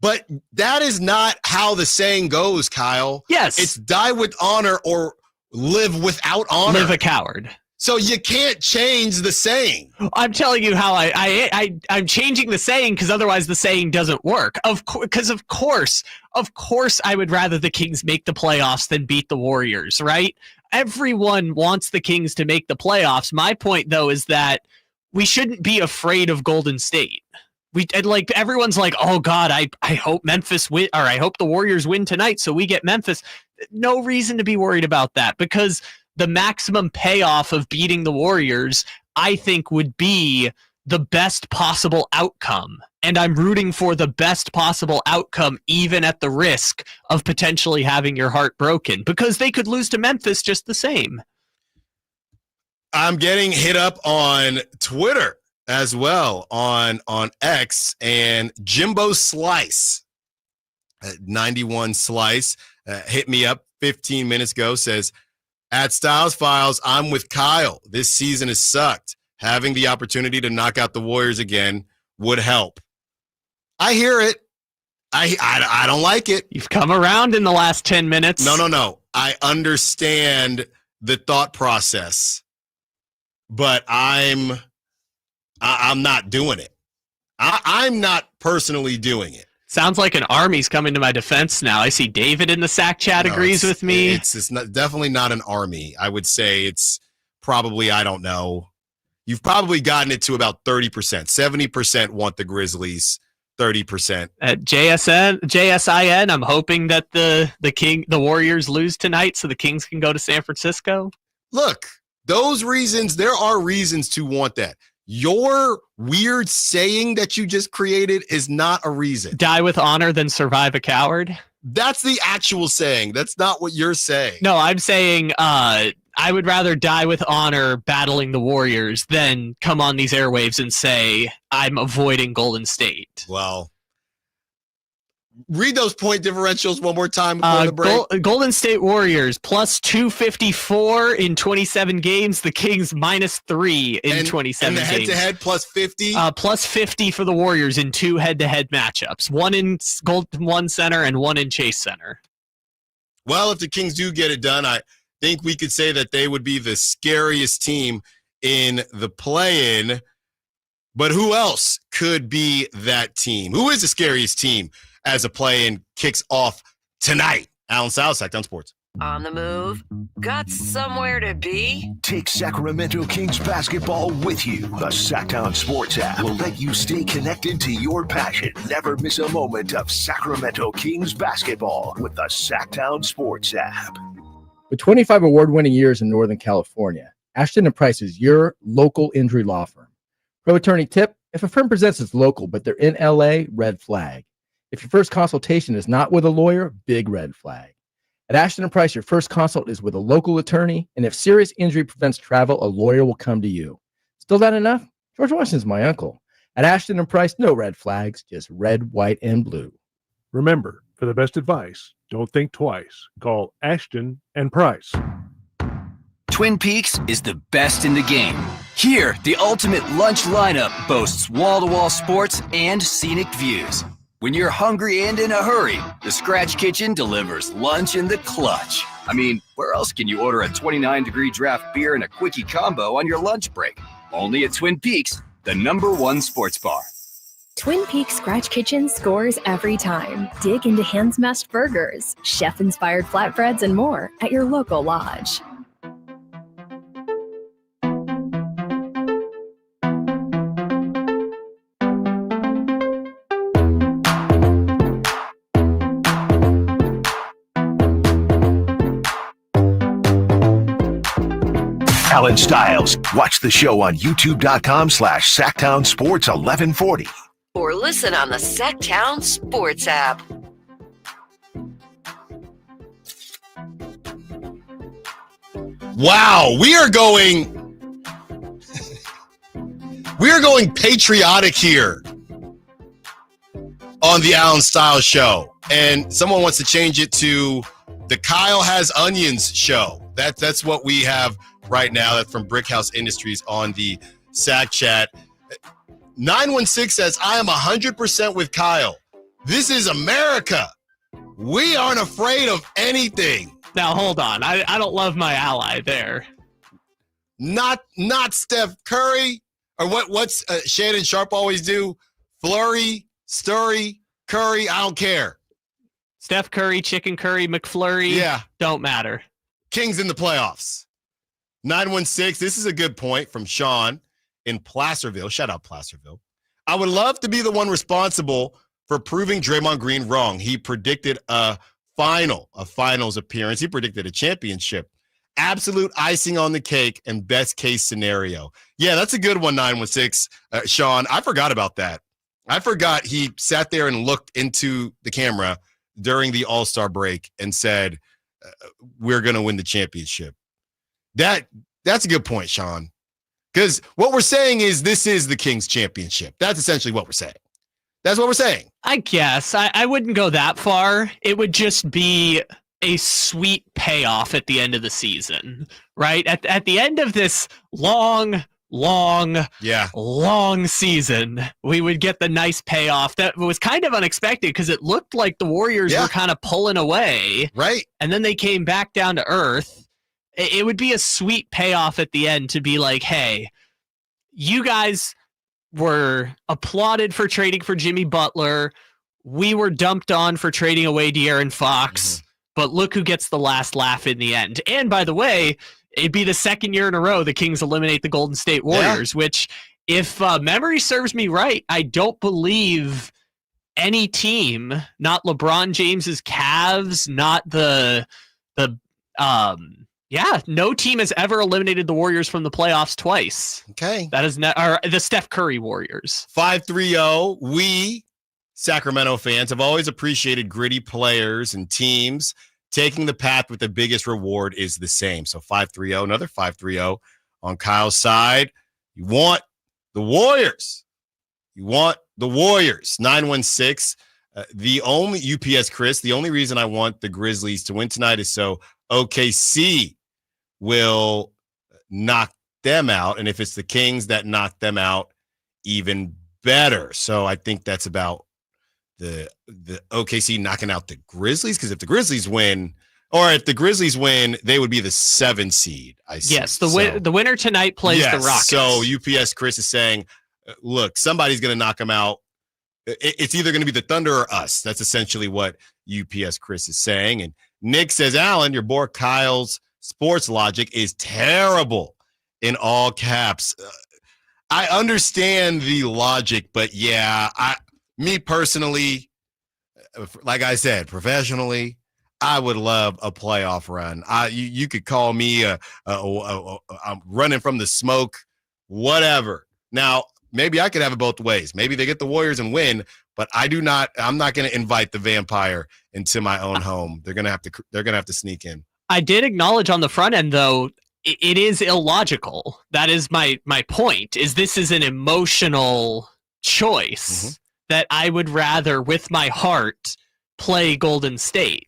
S3: But that is not how the saying goes, Kyle.
S4: Yes.
S3: It's die with honor or live without honor.
S4: Live a coward.
S3: So you can't change the saying.
S4: I'm telling you how I'm changing the saying because otherwise the saying doesn't work. Of course, I would rather the Kings make the playoffs than beat the Warriors, right? Everyone wants the Kings to make the playoffs. My point, though, is that we shouldn't be afraid of Golden State. Everyone's like, oh God, I hope Memphis win, or I hope the Warriors win tonight so we get Memphis. No reason to be worried about that because the maximum payoff of beating the Warriors, I think, would be the best possible outcome. And I'm rooting for the best possible outcome, even at the risk of potentially having your heart broken, because they could lose to Memphis just the same.
S3: I'm getting hit up on Twitter as well, on X, and Jimbo Slice, 91 Slice, hit me up 15 minutes ago, says, at Styles Files, I'm with Kyle. This season has sucked. Having the opportunity to knock out the Warriors again would help. I hear it. I don't like it.
S4: You've come around in the last 10 minutes.
S3: No. I understand the thought process, but I'm not doing it. I'm not personally doing it.
S4: Sounds like an army's coming to my defense now. I see David in the SAC chat agrees with me.
S3: It's definitely not an army. I would say it's probably, I don't know. You've probably gotten it to about 30%. 70% want the Grizzlies, 30%.
S4: At JSIN, I'm hoping that the Warriors lose tonight so the Kings can go to San Francisco.
S3: Look, those reasons, there are reasons to want that. Your weird saying that you just created is not a reason.
S4: Die with honor than survive a coward?
S3: That's the actual saying. That's not what you're saying.
S4: No, I'm saying I would rather die with honor battling the Warriors than come on these airwaves and say I'm avoiding Golden State.
S3: Well, read those point differentials one more time before the break.
S4: Golden State Warriors plus 254 in 27 games. The Kings -3 in 27 games.
S3: And the head-to-head plus 50?
S4: Plus 50 for the Warriors in 2 head-to-head matchups. One in One Center and one in Chase Center.
S3: Well, if the Kings do get it done, I think we could say that they would be the scariest team in the play-in. But who else could be that team? Who is the scariest team as a play-in kicks off tonight? Allen Stiles, Sacktown Sports.
S2: On the move? Got somewhere to be?
S1: Take Sacramento Kings basketball with you. The Sacktown Sports app will let you stay connected to your passion. Never miss a moment of Sacramento Kings basketball with the Sacktown Sports app.
S6: With 25 award-winning years in Northern California, Ashton & Price is your local injury law firm. Pro attorney tip: if a firm presents as local but they're in LA, red flag. If your first consultation is not with a lawyer, big red flag. At Ashton & Price, your first consult is with a local attorney, and if serious injury prevents travel, a lawyer will come to you. Still not enough? George Washington's my uncle. At Ashton & Price, no red flags, just red, white, and blue.
S21: Remember, for the best advice, don't think twice. Call Ashton & Price.
S9: Twin Peaks is the best in the game. Here, the ultimate lunch lineup boasts wall-to-wall sports and scenic views. When you're hungry and in a hurry, the Scratch Kitchen delivers lunch in the clutch. I mean, where else can you order a 29-degree draft beer and a quickie combo on your lunch break? Only at Twin Peaks, the #1 sports bar.
S16: Twin Peaks Scratch Kitchen scores every time. Dig into hand-smashed burgers, chef-inspired flatbreads, and more at your local lodge.
S1: Allen Stiles. Watch the show on youtube.com/SacktownSports1140.
S2: Or listen on the Sacktown Sports app.
S3: Wow, we are going patriotic here on the Allen Stiles Show. And someone wants to change it to the Kyle Has Onions Show. That's what we have right now. That's from Brickhouse Industries on the Sack Chat. 916 says, I am 100% with Kyle. This is America. We aren't afraid of anything.
S4: Now, hold on. I don't love my ally there.
S3: Not Steph Curry. Or what's Shannon Sharp always do? Flurry, Sturry, Curry, I don't care.
S4: Steph Curry, Chicken Curry, McFlurry.
S3: Yeah.
S4: Don't matter.
S3: Kings in the playoffs. 916, this is a good point from Sean in Placerville. Shout out Placerville. I would love to be the one responsible for proving Draymond Green wrong. He predicted a finals appearance. He predicted a championship. Absolute icing on the cake and best case scenario. Yeah, that's a good one, 916. Sean, I forgot about that. I forgot he sat there and looked into the camera during the All-Star break and said, we're going to win the championship. That's a good point, Sean. Because what we're saying is this is the Kings championship. That's essentially what we're saying. That's what we're saying.
S4: I guess. I wouldn't go that far. It would just be a sweet payoff at the end of the season, right? At the end of this long season, we would get the nice payoff that was kind of unexpected because it looked like the Warriors were kind of pulling away.
S3: Right.
S4: And then they came back down to earth. It would be a sweet payoff at the end to be like, hey, you guys were applauded for trading for Jimmy Butler. We were dumped on for trading away De'Aaron Fox. But look who gets the last laugh in the end. And by the way, it'd be the second year in a row the Kings eliminate the Golden State Warriors, which, if memory serves me right, I don't believe any team, not LeBron James's Cavs, not no team has ever eliminated the Warriors from the playoffs twice.
S3: Okay.
S4: That is the Steph Curry Warriors.
S3: 530, we Sacramento fans have always appreciated gritty players and teams. Taking the path with the biggest reward is the same. So 530, another 530 on Kyle's side. You want the Warriors. 916. The only UPS Chris, the only reason I want the Grizzlies to win tonight is so OKC will knock them out. And if it's the Kings that knock them out, even better. So I think that's about the OKC knocking out the Grizzlies, because if the Grizzlies win, they would be the 7 seed. I see.
S4: Yes, the winner tonight plays the Rockets.
S3: So UPS Chris is saying, look, somebody's going to knock them out. It's either going to be the Thunder or us. That's essentially what UPS Chris is saying. And Nick says, Allen, your boy Kyle's sports logic is terrible, in all caps. I understand the logic, but yeah, me personally, like I said, professionally, I would love a playoff run. You could call me I'm running from the smoke, whatever. Now, maybe I could have it both ways. Maybe they get the Warriors and win, but I'm not going to invite the vampire into my own home. They're going to have to sneak in.
S4: I did acknowledge on the front end, though, it is illogical. That is my point, is this is an emotional choice that I would rather, with my heart, play Golden State.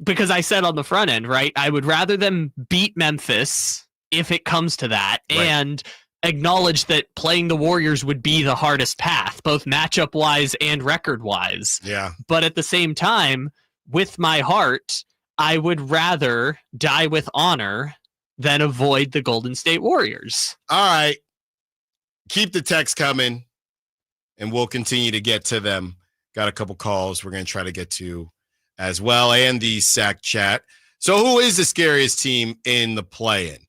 S4: Because I said on the front end, right, I would rather them beat Memphis if it comes to that, and acknowledge that playing the Warriors would be the hardest path, both matchup-wise and record-wise.
S3: Yeah.
S4: But at the same time, with my heart, I would rather die with honor than avoid the Golden State Warriors.
S3: All right. Keep the text coming, and we'll continue to get to them. Got a couple calls we're going to try to get to as well, and the Sack Chat. So who is the scariest team in the play-in?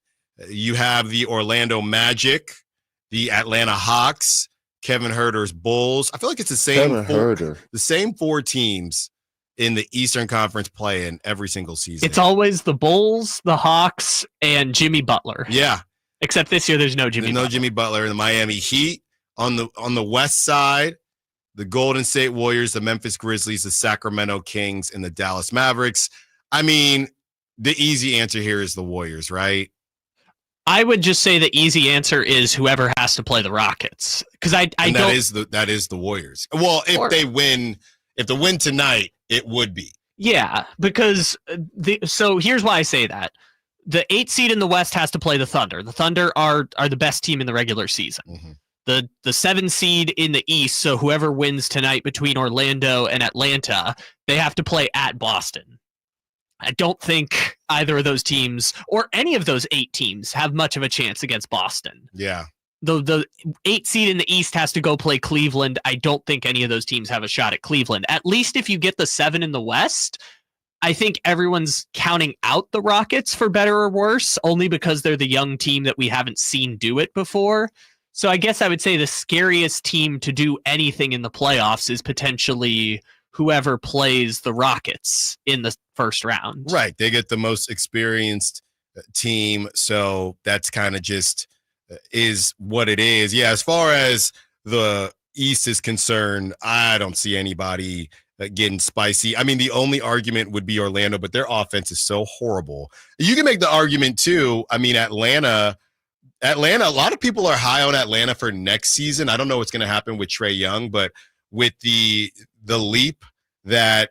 S3: You have the Orlando Magic, the Atlanta Hawks, Kevin Huerter's Bulls. I feel like it's the same four teams in the Eastern Conference play-in every single season.
S4: It's always the Bulls, the Hawks, and Jimmy Butler.
S3: Yeah.
S4: Except this year, there's no Jimmy.
S3: There's no Jimmy Butler. The Miami Heat on the west side, the Golden State Warriors, the Memphis Grizzlies, the Sacramento Kings, and the Dallas Mavericks. I mean, the easy answer here is the Warriors, right?
S4: I would just say the easy answer is whoever has to play the Rockets, because that is
S3: the Warriors. Well, if they win tonight, it would be.
S4: Yeah, because so here's why I say that. The 8th seed in the West has to play the Thunder. The Thunder are the best team in the regular season.
S3: Mm-hmm.
S4: The 7 seed in the East, so whoever wins tonight between Orlando and Atlanta, they have to play at Boston. I don't think either of those teams or any of those 8 teams have much of a chance against Boston.
S3: Yeah.
S4: The 8 seed in the East has to go play Cleveland. I don't think any of those teams have a shot at Cleveland. At least if you get the 7 in the West, I think everyone's counting out the Rockets for better or worse, only because they're the young team that we haven't seen do it before. So I guess I would say the scariest team to do anything in the playoffs is potentially whoever plays the Rockets in the first round.
S3: Right. They get the most experienced team. So that's kind of just is what it is. Yeah. As far as the East is concerned, I don't see anybody getting spicy. I mean, the only argument would be Orlando, but their offense is so horrible. You can make the argument too. I mean, Atlanta, a lot of people are high on Atlanta for next season. I don't know what's going to happen with Trae Young, but with the leap that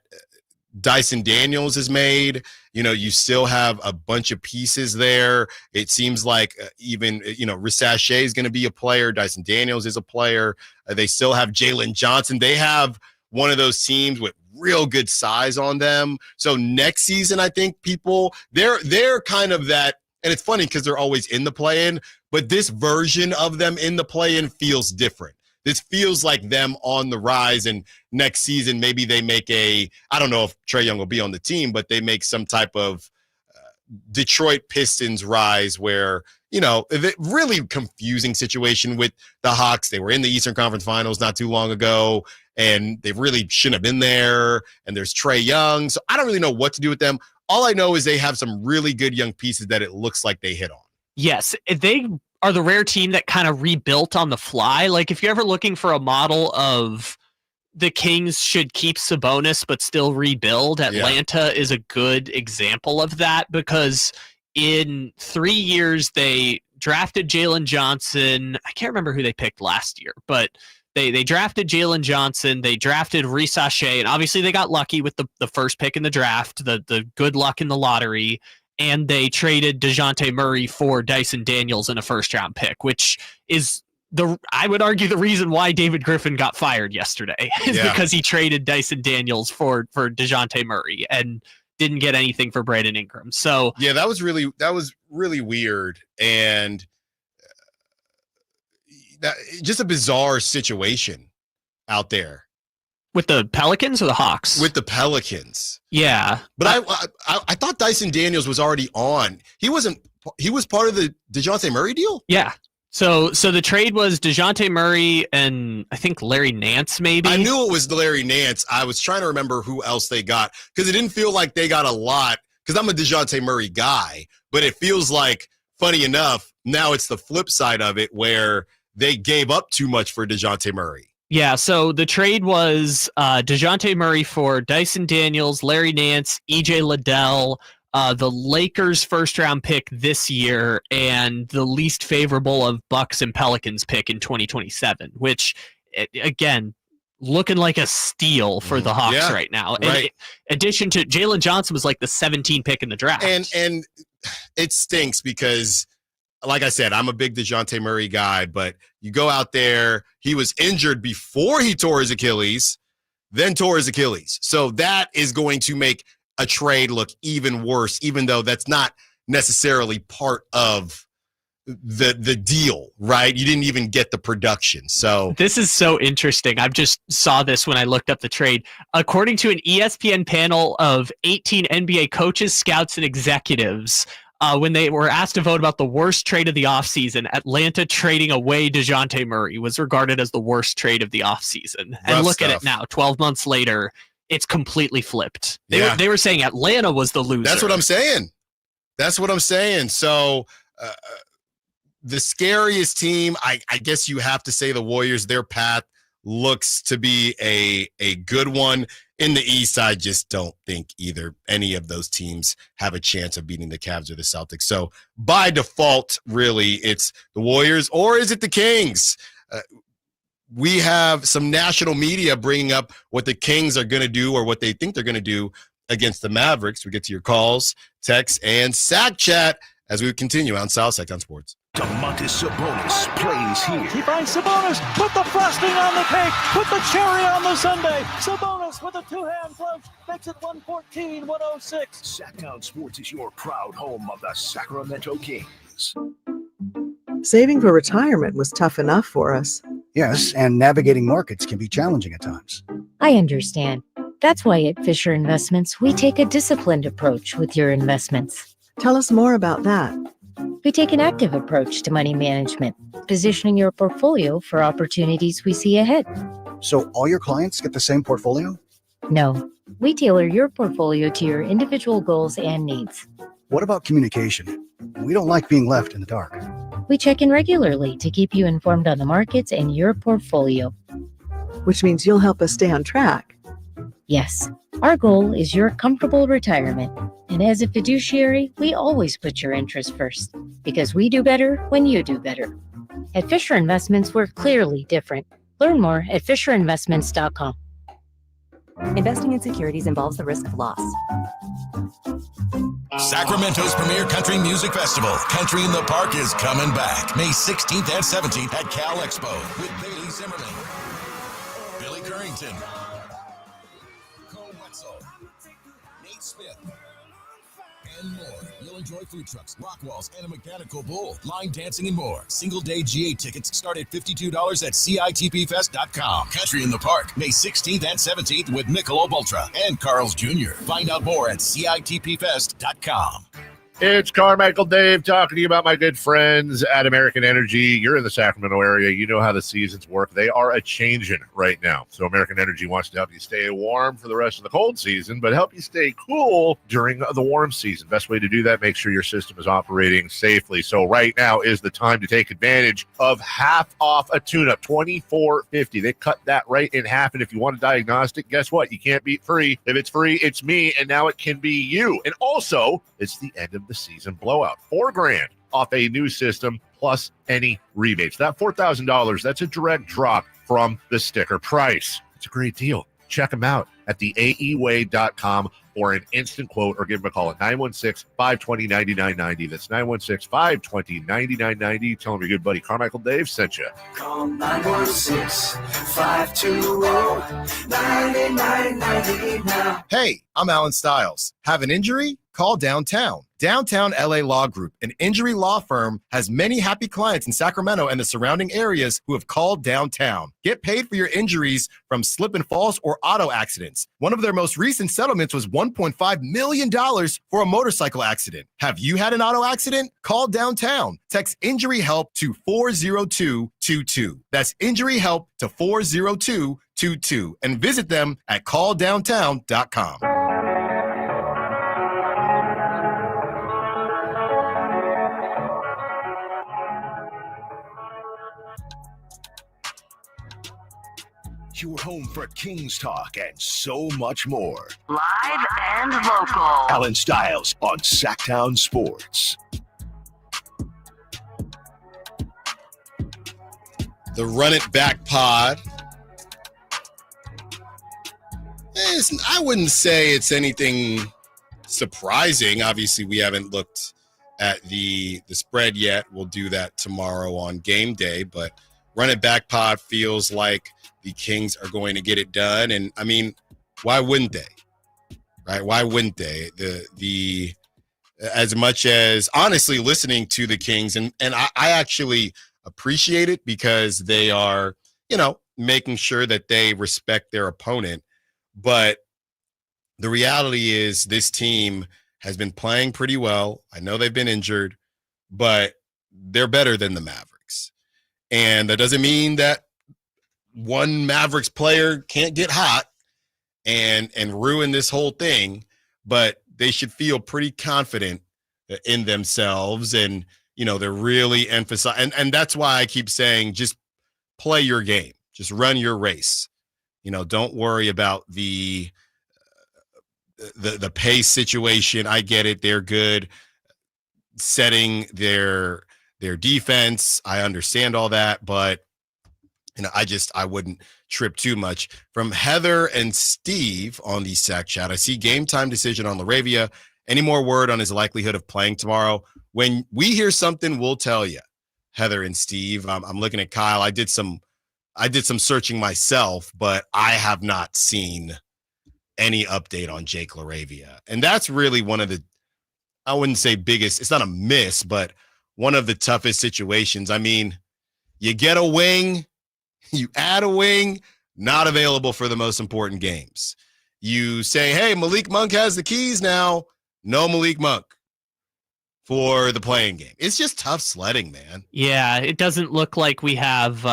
S3: Dyson Daniels has made, you still have a bunch of pieces there. It seems like even, Rissache is going to be a player. Dyson Daniels is a player. They still have Jalen Johnson. They have one of those teams with real good size on them. So next season, I think they're kind of that. And it's funny because they're always in the play-in, but this version of them in the play-in feels different. This feels like them on the rise, and next season maybe they make I don't know if Trae Young will be on the team, but they make some type of Detroit Pistons rise where, a really confusing situation with the Hawks. They were in the Eastern Conference Finals not too long ago, and they really shouldn't have been there, and there's Trae Young. So I don't really know what to do with them. All I know is they have some really good young pieces that it looks like they hit on.
S4: Yes, they are the rare team that kind of rebuilt on the fly. Like if you're ever looking for a model of the Kings should keep Sabonis but still rebuild, Atlanta is a good example of that, because in 3 years they drafted Jalen Johnson. I can't remember who they picked last year, but they drafted Jalen Johnson, they drafted Rissache, and obviously they got lucky with the first pick in the draft, the good luck in the lottery. And they traded DeJounte Murray for Dyson Daniels in a first-round pick, which is I would argue the reason why David Griffin got fired yesterday is because he traded Dyson Daniels for DeJounte Murray and didn't get anything for Brandon Ingram. So
S3: yeah, that was really weird, and just a bizarre situation out there.
S4: With the Pelicans or the Hawks?
S3: With the Pelicans.
S4: Yeah.
S3: But I thought Dyson Daniels was already on. He was part of the DeJounte Murray deal?
S4: Yeah. So the trade was DeJounte Murray and I think Larry Nance maybe.
S3: I knew it was Larry Nance. I was trying to remember who else they got, because it didn't feel like they got a lot, because I'm a DeJounte Murray guy, but it feels like, funny enough, now it's the flip side of it where they gave up too much for DeJounte Murray.
S4: Yeah, so the trade was DeJounte Murray for Dyson Daniels, Larry Nance, EJ Liddell, the Lakers' first-round pick this year, and the least favorable of Bucks and Pelicans pick in 2027, which, again, looking like a steal for the Hawks right now. And in addition to Jalen Johnson was like the 17 pick in the draft.
S3: And it stinks because, like I said, I'm a big DeJounte Murray guy, but you go out there, he was injured before he tore his Achilles, then tore his Achilles. So that is going to make a trade look even worse, even though that's not necessarily part of the deal, right? You didn't even get the production. So
S4: this is so interesting. I just saw this when I looked up the trade. According to an ESPN panel of 18 NBA coaches, scouts, and executives, when they were asked to vote about the worst trade of the offseason, Atlanta trading away DeJounte Murray was regarded as the worst trade of the offseason. And look at it now, 12 months later, it's completely flipped. They were saying Atlanta was the loser.
S3: That's what I'm saying. So the scariest team, I guess you have to say the Warriors. Their path looks to be a good one. In the East, I just don't think any of those teams have a chance of beating the Cavs or the Celtics. So by default, really, it's the Warriors, or is it the Kings? We have some national media bringing up what the Kings are going to do or what they think they're going to do against the Mavericks. We get to your calls, texts, and Sack Chat as we continue on South Sacktown Sports.
S1: Domantas Sabonis plays here.
S18: He finds Sabonis, put the frosting on the cake, put the cherry on the sundae. Sabonis with a two-hand clutch makes it 114-106.
S1: Sacktown Sports is your proud home of the Sacramento Kings.
S12: Saving for retirement was tough enough for us.
S19: Yes, and navigating markets can be challenging at times.
S22: I understand. That's why at Fisher Investments, we take a disciplined approach with your investments.
S12: Tell us more about that.
S22: We take an active approach to money management, positioning your portfolio for opportunities we see ahead.
S19: So all your clients get the same portfolio?
S22: No, we tailor your portfolio to your individual goals and needs.
S19: What about communication? We don't like being left in the dark.
S22: We check in regularly to keep you informed on the markets and your portfolio.
S12: Which means you'll help us stay on track.
S22: Yes, our goal is your comfortable retirement. And as a fiduciary, we always put your interests first, because we do better when you do better. At Fisher Investments, we're clearly different. Learn more at FisherInvestments.com.
S23: Investing in securities involves the risk of loss.
S24: Sacramento's premier country music festival, Country in the Park, is coming back May 16th and 17th at Cal Expo with Bailey Zimmerman, Billy Currington, Cole Wetzel, Nate Smith, and more. You'll enjoy food trucks, rock walls, and a mechanical bull, line dancing, and more. Single-day GA tickets start at $52 at CITPFest.com. Country in the Park, May 16th and 17th with Michelob Ultra and Carl's Jr. Find out more at CITPFest.com.
S14: It's Carmichael Dave talking to you about my good friends at American Energy. You're in the Sacramento area. You know how the seasons work. They are a-changing right now. So American Energy wants to help you stay warm for the rest of the cold season, but help you stay cool during the warm season. Best way to do that, make sure your system is operating safely. So right now is the time to take advantage of half off a tune-up, $24.50. They cut that right in half, and if you want a diagnostic, guess what? You can't beat free. If it's free, it's me, and now it can be you. And also, it's the end of the season blowout. $4,000 off a new system plus any rebates. That $4,000, that's a direct drop from the sticker price. It's a great deal. Check them out at theaeway.com for an instant quote or give them a call at 916-520-9990. That's 916-520-9990. Tell them your good buddy Carmichael Dave sent you.
S13: Call 916-520-9990 now.
S3: Hey, I'm Allen Stiles. Have an injury? Call Downtown. Downtown LA Law Group, an injury law firm, has many happy clients in Sacramento and the surrounding areas who have called Downtown. Get paid for your injuries from slip and falls or auto accidents. One of their most recent settlements was $1.5 million for a motorcycle accident. Have you had an auto accident? Call Downtown. Text injury help to 40222. That's injury help to 40222 and visit them at calldowntown.com.
S1: Your home for Kings talk and so much more.
S2: Live and local.
S1: Allen Stiles on Sacktown Sports.
S3: The Run It Back pod. I wouldn't say it's anything surprising. Obviously, we haven't looked at the spread yet. We'll do that tomorrow on game day, but Run It Back pod feels like the Kings are going to get it done. And I mean, why wouldn't they? Right? Why wouldn't they? The as much as honestly listening to the Kings, and I actually appreciate it because they are, making sure that they respect their opponent. But the reality is this team has been playing pretty well. I know they've been injured, but they're better than the Mavericks. And that doesn't mean that one Mavericks player can't get hot and ruin this whole thing, but they should feel pretty confident in themselves. And, they're really emphasizing, and that's why I keep saying just play your game, just run your race. Don't worry about the pace situation. I get it; they're good setting their defense. I understand all that, but I wouldn't trip too much. From Heather and Steve on the Sac Chat, I see game time decision on Laravia. Any more word on his likelihood of playing tomorrow? When we hear something, we'll tell you. Heather and Steve. I'm looking at Kyle. I did some searching myself, but I have not seen any update on Jake Laravia. And that's really one of the, I wouldn't say biggest, it's not a miss, but one of the toughest situations. I mean, you get a wing, you add a wing, not available for the most important games. You say, hey, Malik Monk has the keys now. No Malik Monk for the playing game. It's just tough sledding, man.
S4: Yeah, it doesn't look like we have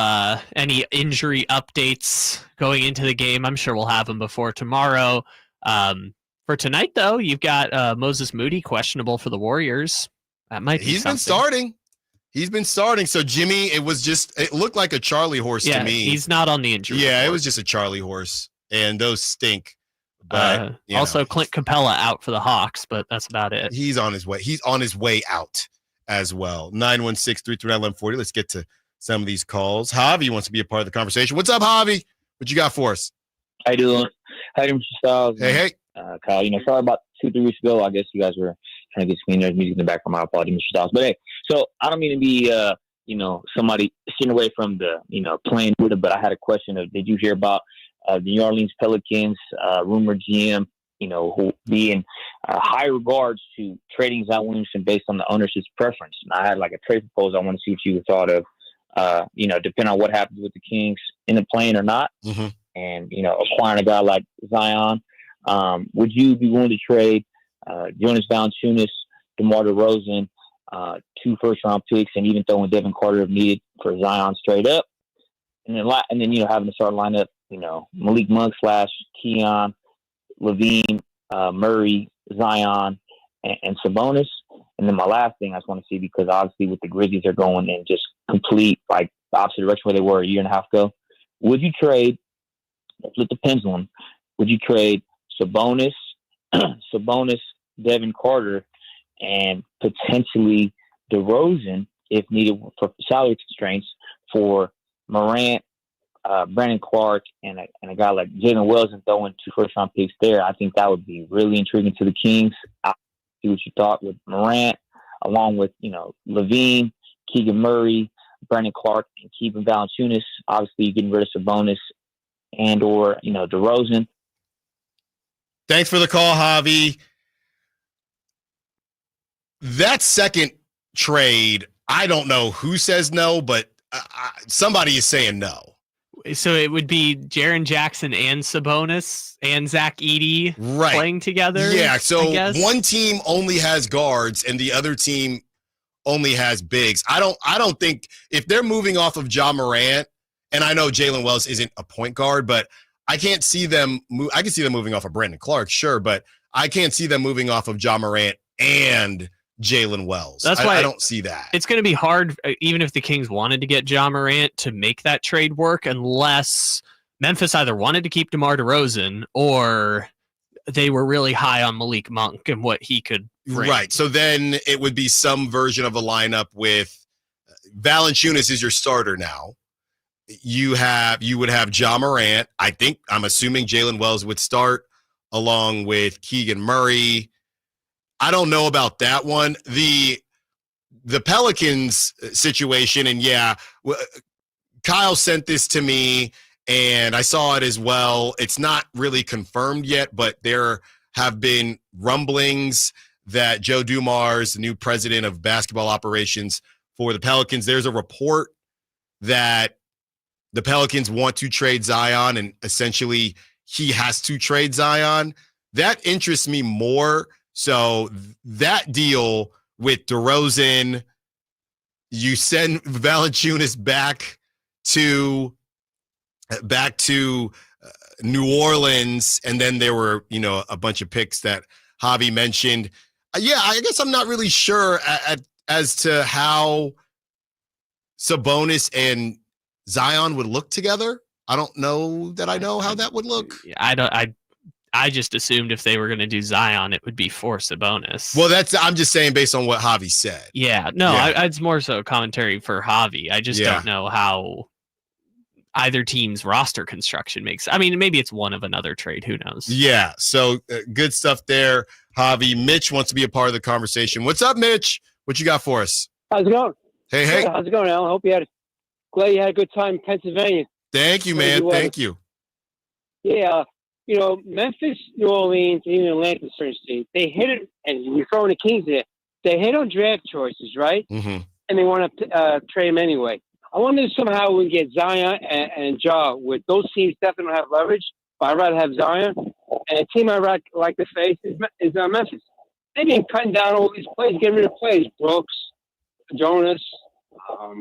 S4: any injury updates going into the game. I'm sure we'll have them before tomorrow. For tonight, though, you've got Moses Moody questionable for the Warriors. That might be
S3: He's been starting. So Jimmy, it looked like a Charlie horse to me.
S4: He's not on the injury
S3: report.
S4: report.
S3: It was just a Charlie horse, and those stink. But
S4: also Clint Capella out for the Hawks, but that's about it.
S3: He's on his way. He's on his way out as well. 916-339-1140. Let's get to some of these calls. Javi wants to be a part of the conversation. What's up, Javi? What you got for us?
S10: How you doing? How you doing, Mr. Styles?
S3: Hey.
S10: Kyle, sorry about 2-3 weeks ago. I guess you guys were trying to get some music in the background. My apologies, Mr. Styles. But hey, so I don't mean to be, somebody sitting away from the, playing with it, but I had a question of, did you hear about the New Orleans Pelicans rumored GM, who being high regards to trading Zion Williamson based on the ownership's preference? And I had like a trade proposal. I want to see what you thought of, depending on what happens with the Kings in the plane or not.
S3: Mm-hmm.
S10: And, acquiring a guy like Zion, would you be willing to trade Jonas Valanciunas, DeMar DeRozan, 2 first-round picks, and even throwing Devin Carter if needed for Zion straight up? And then having to start lineup, Malik Monk / Keon, Levine, Murray, Zion, and Sabonis. And then my last thing I just want to see, because obviously with the Grizzlies, they're going in just complete, like, the opposite direction where they were a year and a half ago. Would you trade, flip the pendulum, would you trade Sabonis, Devin Carter, and potentially DeRozan, if needed for salary constraints, for Morant, Brandon Clark, and a guy like Jalen Wells, and throwing 2 first-round picks there? I think that would be really intriguing to the Kings. I'll see what you thought with Morant, along with, Levine, Keegan Murray, Brandon Clark, and keeping Valanciunas. Obviously, you're getting rid of Sabonis and or, DeRozan.
S3: Thanks for the call, Javi. That second trade, I don't know who says no, but somebody is saying no.
S4: So it would be Jaren Jackson and Sabonis and Zach Edey playing together?
S3: Yeah, so one team only has guards and the other team only has bigs. I don't think, if they're moving off of Ja Morant, and I know Jalen Wells isn't a point guard, but I can't see them I can see them moving off of Brandon Clark, sure, but I can't see them moving off of Ja Morant and Jalen Wells.
S4: That's why
S3: I don't see that.
S4: It's going to be hard, even if the Kings wanted to get Ja Morant, to make that trade work, unless Memphis either wanted to keep DeMar DeRozan or they were really high on Malik Monk and what he could bring.
S3: Right. So then it would be some version of a lineup with Valanciunas is your starter now. You would have Ja Morant. I'm assuming Jalen Wells would start along with Keegan Murray. I don't know about that one. The Pelicans situation, and Kyle sent this to me, and I saw it as well. It's not really confirmed yet, but there have been rumblings that Joe Dumars, the new president of basketball operations for the Pelicans, there's a report that the Pelicans want to trade Zion, and essentially he has to trade Zion. That interests me more. So that deal with DeRozan, you send Valanciunas back to New Orleans, and then there were, a bunch of picks that Javi mentioned. I guess I'm not really sure as to how Sabonis and Zion would look together. I don't know that I know how that would look.
S4: I just assumed if they were going to do Zion, it would be for Sabonis.
S3: Well, I'm just saying based on what Javi said.
S4: Yeah, no, yeah. It's more so commentary for Javi. I just don't know how either team's roster construction makes. I mean, maybe it's one of another trade. Who knows?
S3: Yeah, so good stuff there, Javi. Mitch wants to be a part of the conversation. What's up, Mitch? What you got for us?
S11: How's it going?
S3: Hey.
S11: How's it going, Alan? Glad you had a good time in Pennsylvania.
S3: Thank you, man. Thank you.
S11: Yeah, Memphis, New Orleans, and even Atlanta, certain states, they hit it, and you're throwing the Kings there. They hit on draft choices, right?
S3: Mm-hmm.
S11: And they want to trade them anyway. I wonder if somehow we can get Zion and Ja with those teams definitely don't have leverage, but I'd rather have Zion. And a team I'd like to face is Memphis. They've been cutting down all these plays, getting rid of plays. Brooks, Jonas, a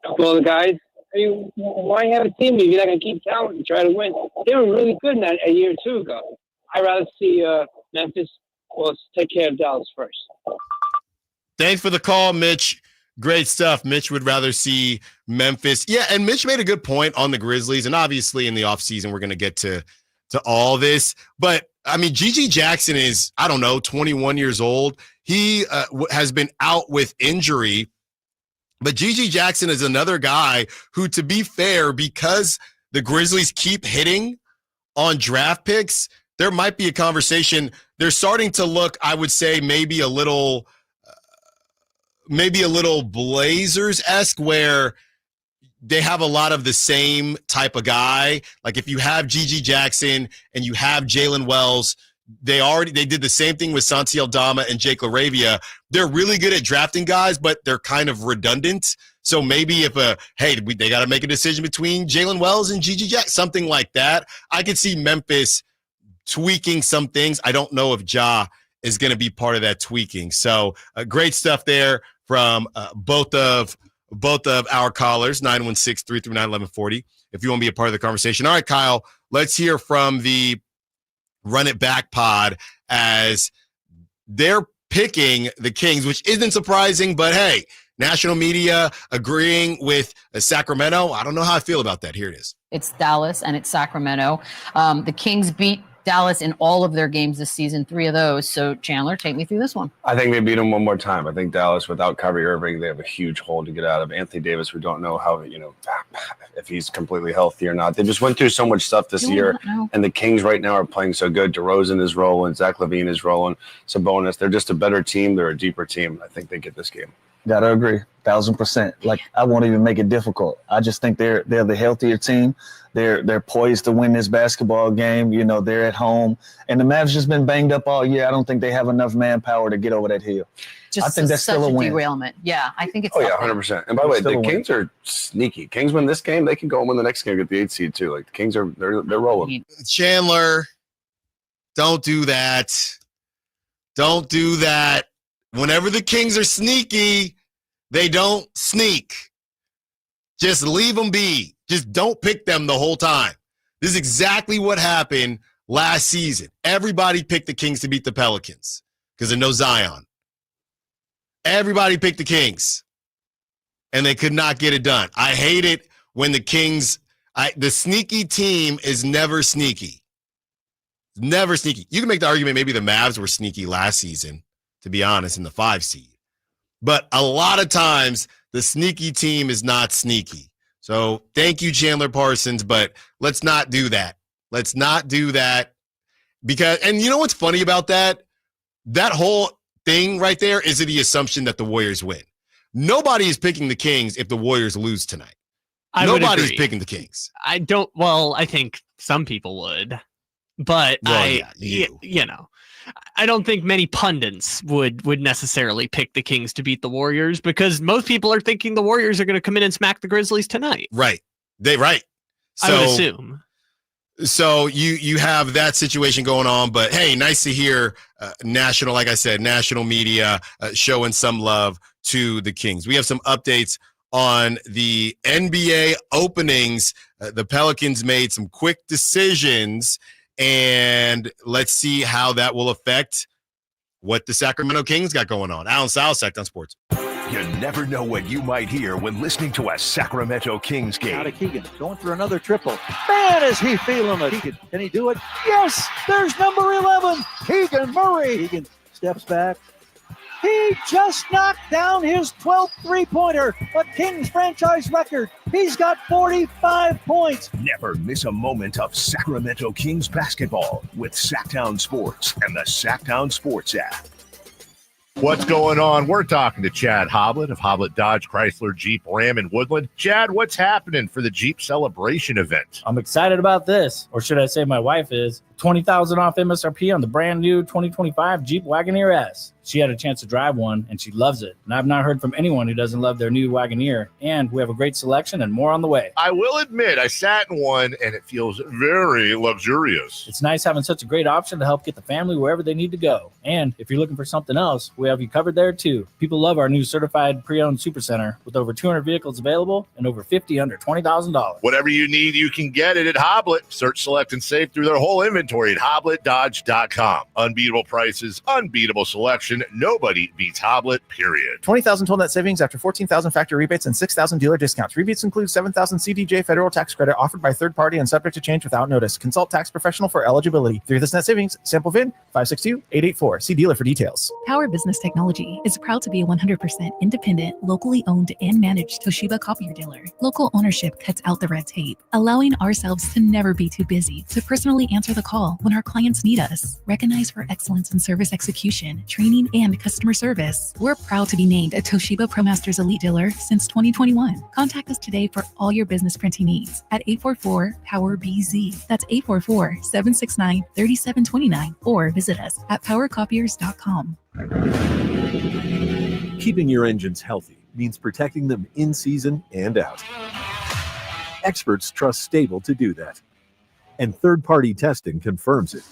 S11: couple other guys. I mean, why have a team if you're not going to keep talent and try to win? They were really good in that a year or two ago. I'd rather see Memphis. Well, let's take care of Dallas first.
S3: Thanks for the call, Mitch. Great stuff. Mitch would rather see Memphis. Yeah, and Mitch made a good point on the Grizzlies, and obviously in the offseason we're going to get to all this. But, I mean, G.G. Jackson is, 21 years old. He has been out with injury. But G.G. Jackson is another guy who, to be fair, because the Grizzlies keep hitting on draft picks, there might be a conversation. They're starting to look, I would say, maybe a little Blazers-esque, where they have a lot of the same type of guy. Like if you have G.G. Jackson and you have Jalen Wells, they did the same thing with Santi Aldama and Jake LaRavia. They're really good at drafting guys, but they're kind of redundant. So maybe if they got to make a decision between Jalen Wells and G.G. Jackson, something like that. I could see Memphis tweaking some things. I don't know if Ja is going to be part of that tweaking. So great stuff there from both of our callers, 916-339-1140, if you want to be a part of the conversation. All right, Kyle, let's hear from the Run It Back pod as they're picking the Kings, which isn't surprising, but hey, national media agreeing with Sacramento. I don't know how I feel about that. Here it is.
S15: It's Dallas and it's Sacramento. The Kings beat Dallas in all of their games this season, 3 of those. So, Chandler, take me through this one.
S17: I think they beat them one more time. I think Dallas, without Kyrie Irving, they have a huge hole to get out of. Anthony Davis, we don't know how, if he's completely healthy or not. They just went through so much stuff this year, and the Kings right now are playing so good. DeRozan is rolling. Zach LaVine is rolling. Sabonis. They're just a better team. They're a deeper team. I think they get this game.
S20: Gotta agree, 1,000%. Like, I won't even make it difficult. I just think they're the healthier team. They're poised to win this basketball game. They're at home, and the Mavs just been banged up all year. I don't think they have enough manpower to get over that hill. I think that's still a win.
S15: Derailment. Yeah, I think it's.
S17: Oh yeah, 100%. And by the way, the Kings are sneaky. Kings win this game, they can go and win the next game, get the 8th seed too. Like the Kings they're rolling.
S3: Chandler, don't do that. Don't do that. Whenever the Kings are sneaky, they don't sneak. Just leave them be. Just don't pick them the whole time. This is exactly what happened last season. Everybody picked the Kings to beat the Pelicans because of no Zion. Everybody picked the Kings, and they could not get it done. I hate it when the Kings, the sneaky team is never sneaky. Never sneaky. You can make the argument maybe the Mavs were sneaky last season, to be honest, in the 5 seed. But a lot of times, the sneaky team is not sneaky. So thank you, Chandler Parsons, but let's not do that. Let's not do that. And you know what's funny about that? That whole thing right there is the assumption that the Warriors win. Nobody is picking the Kings if the Warriors lose tonight. Nobody's picking the Kings.
S4: I think some people would, but I don't think many pundits would necessarily pick the Kings to beat the Warriors because most people are thinking the Warriors are going to come in and smack the Grizzlies tonight.
S3: Right. So,
S4: I would assume.
S3: So you have that situation going on, but hey, nice to hear national media showing some love to the Kings. We have some updates on the NBA openings. The Pelicans made some quick decisions, and let's see how that will affect what the Sacramento Kings got going on. Allen Stiles, Stockton Sports.
S1: You never know what you might hear when listening to a Sacramento Kings game.
S18: Out of Keegan, going for another triple. Man, is he feeling it. Can he do it? Yes, there's number 11, Keegan Murray. Keegan steps back. He just knocked down his 12th three-pointer, a Kings franchise record. He's got 45 points.
S1: Never miss a moment of Sacramento Kings basketball with Sacktown Sports and the Sacktown Sports app.
S14: What's going on? We're talking to Chad Hoblet of Hoblet Dodge Chrysler Jeep Ram in Woodland. Chad, what's happening for the Jeep Celebration event?
S5: I'm excited about this, or should I say my wife is. $20,000 off MSRP on the brand new 2025 Jeep Wagoneer S. She had a chance to drive one, and she loves it. And I've not heard from anyone who doesn't love their new Wagoneer. And we have a great selection and more on the way.
S14: I will admit, I sat in one, and it feels very luxurious.
S5: It's nice having such a great option to help get the family wherever they need to go. And if you're looking for something else, we have you covered there, too. People love our new certified pre-owned supercenter with over 200 vehicles available and over 50 under $20,000.
S14: Whatever you need, you can get it at Hoblet. Search, select, and save through their whole inventory at HobletDodge.com. Unbeatable prices, unbeatable selection. Nobody beats Hoblet, period.
S6: 20,000 total net savings after 14,000 factory rebates and 6,000 dealer discounts. Rebates include 7,000 CDJ federal tax credit offered by third party and subject to change without notice. Consult tax professional for eligibility. Through this net savings, sample VIN 562-884. See dealer for details.
S7: Power Business Technology is proud to be a 100% independent, locally owned and managed Toshiba copier dealer. Local ownership cuts out the red tape, allowing ourselves to never be too busy to personally answer the call when our clients need us. Recognized for excellence in service execution, training, and customer service, we're proud to be named a Toshiba ProMasters Elite Dealer since 2021. Contact us today for all your business printing needs at 844-POWER-BZ. That's 844-769-3729, or visit us at powercopiers.com.
S8: Keeping your engines healthy means protecting them in season and out. Experts trust Stable to do that, and third-party testing confirms it.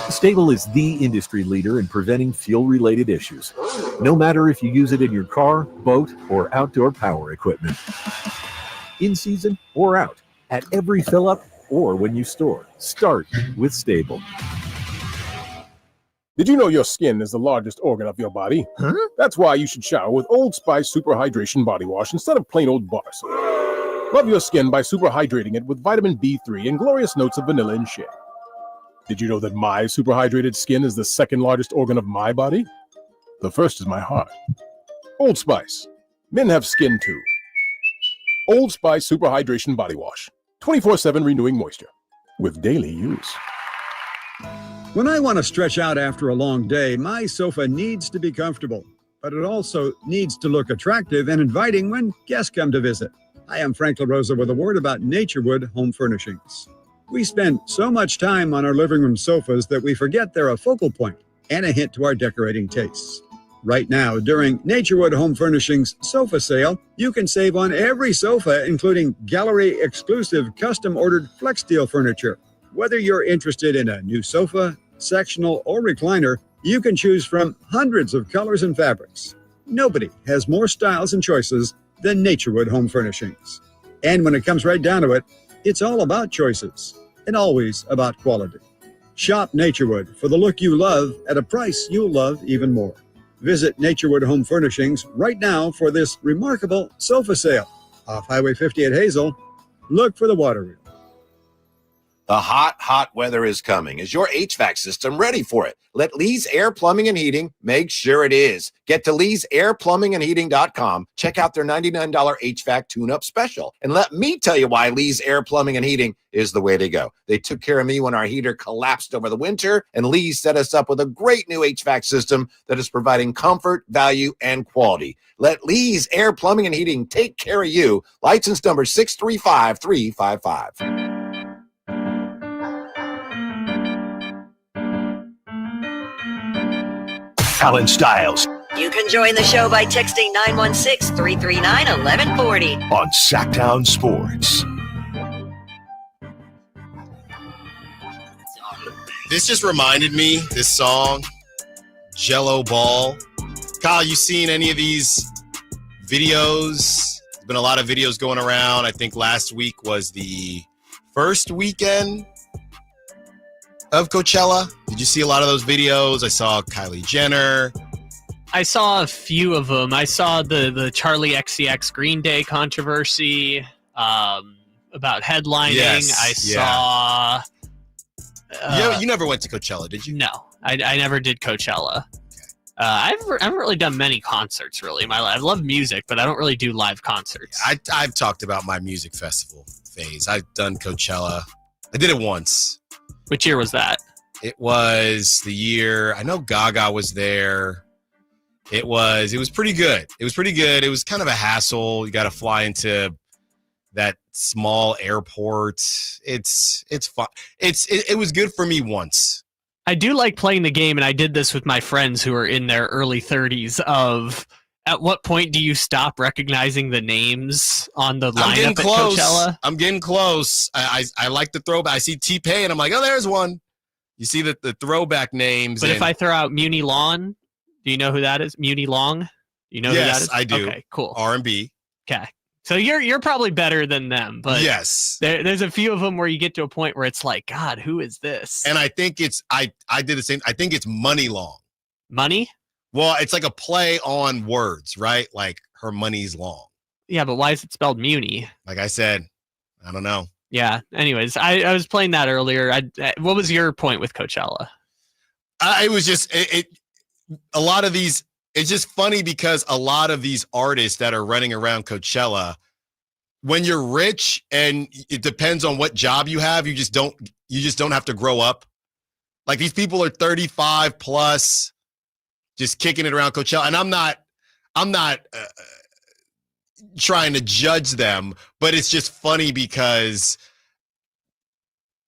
S8: Stable is the industry leader in preventing fuel-related issues, no matter if you use it in your car, boat, or outdoor power equipment. In season or out, at every fill-up or when you store, start with Stable.
S25: Did you know your skin is the largest organ of your body? Huh? That's why you should shower with Old Spice Super Hydration Body Wash instead of plain old bar soap. Love your skin by super hydrating it with vitamin B3 and glorious notes of vanilla and shea. Did you know that my super hydrated skin is the second largest organ of my body? The first is my heart. Old Spice. Men have skin too. Old Spice Super Hydration Body Wash. 24/7 renewing moisture. With daily use.
S26: When I want to stretch out after a long day, my sofa needs to be comfortable, but it also needs to look attractive and inviting when guests come to visit. Hi, I'm Frank LaRosa with a word about Naturewood Home Furnishings. We spend so much time on our living room sofas that we forget they're a focal point and a hint to our decorating tastes. Right now, during Naturewood Home Furnishings sofa sale, you can save on every sofa, including gallery-exclusive custom-ordered FlexSteel furniture. Whether you're interested in a new sofa, sectional, or recliner, you can choose from hundreds of colors and fabrics. Nobody has more styles and choices than Naturewood Home Furnishings. And when it comes right down to it, it's all about choices and always about quality. Shop Naturewood for the look you love at a price you'll love even more. Visit Naturewood Home Furnishings right now for this remarkable sofa sale. Off Highway 50 at Hazel, look for the water wheel.
S27: The hot weather is coming. Is your HVAC system ready for it? Let Lee's Air Plumbing and Heating make sure it is. Get to Lee'sAirPlumbingandHeating.com. Check out their $99 HVAC tune-up special. And let me tell you why Lee's Air Plumbing and Heating is the way to go. They took care of me when our heater collapsed over the winter, and Lee's set us up with a great new HVAC system that is providing comfort, value, and quality. Let Lee's Air Plumbing and Heating take care of you. License number 635355.
S1: Allen Stiles
S2: You can join the show by texting 916-339-1140
S1: on Sacktown Sports.
S3: This just reminded me, this song, Jello Ball. Kyle, you seen any of these videos? There's been a lot of videos going around. I think last week was the first weekend of Coachella. Did you see a lot of those videos? I saw Kylie Jenner,
S4: I saw a few of them. I saw the Charlie XCX Green Day controversy about headlining.
S3: Yes,
S4: I saw.
S3: You never went to Coachella, did you?
S4: No, I never did Coachella. I haven't really done many concerts really in my life. I love music, but I don't really do live concerts.
S3: I've talked about my music festival phase. I've done Coachella. I did it once.
S4: Which year was that?
S3: It was the year, I know Gaga was there. It was pretty good. It was pretty good. It was kind of a hassle. You got to fly into that small airport. It's fun. It was good for me once.
S4: I do like playing the game, and I did this with my friends who are in their early 30s of at what point do you stop recognizing the names on the lineup at Coachella?
S3: I'm getting close. I like the throwback. I see T-Pain, and I'm like, oh, there's one. You see the throwback names.
S4: But if I throw out Muni Lawn, do you know who that is? Muni Long? Do you know who that is?
S3: Yes, I do.
S4: Okay, cool.
S3: R&B.
S4: Okay. So you're probably better than them, but
S3: yes,
S4: there's a few of them where you get to a point where it's like, God, who is this?
S3: And I think I did the same. I think it's Money Long.
S4: Money?
S3: Well, it's like a play on words, right? Like her money's long.
S4: Yeah, but why is it spelled Muni?
S3: Like I said, I don't know.
S4: Yeah. Anyways, I was playing that earlier. What was your point with Coachella?
S3: It was just a lot of these. It's just funny because a lot of these artists that are running around Coachella, when you're rich and it depends on what job you have, you just don't have to grow up. Like these people are 35 plus, just kicking it around Coachella, and I'm not trying to judge them, but it's just funny because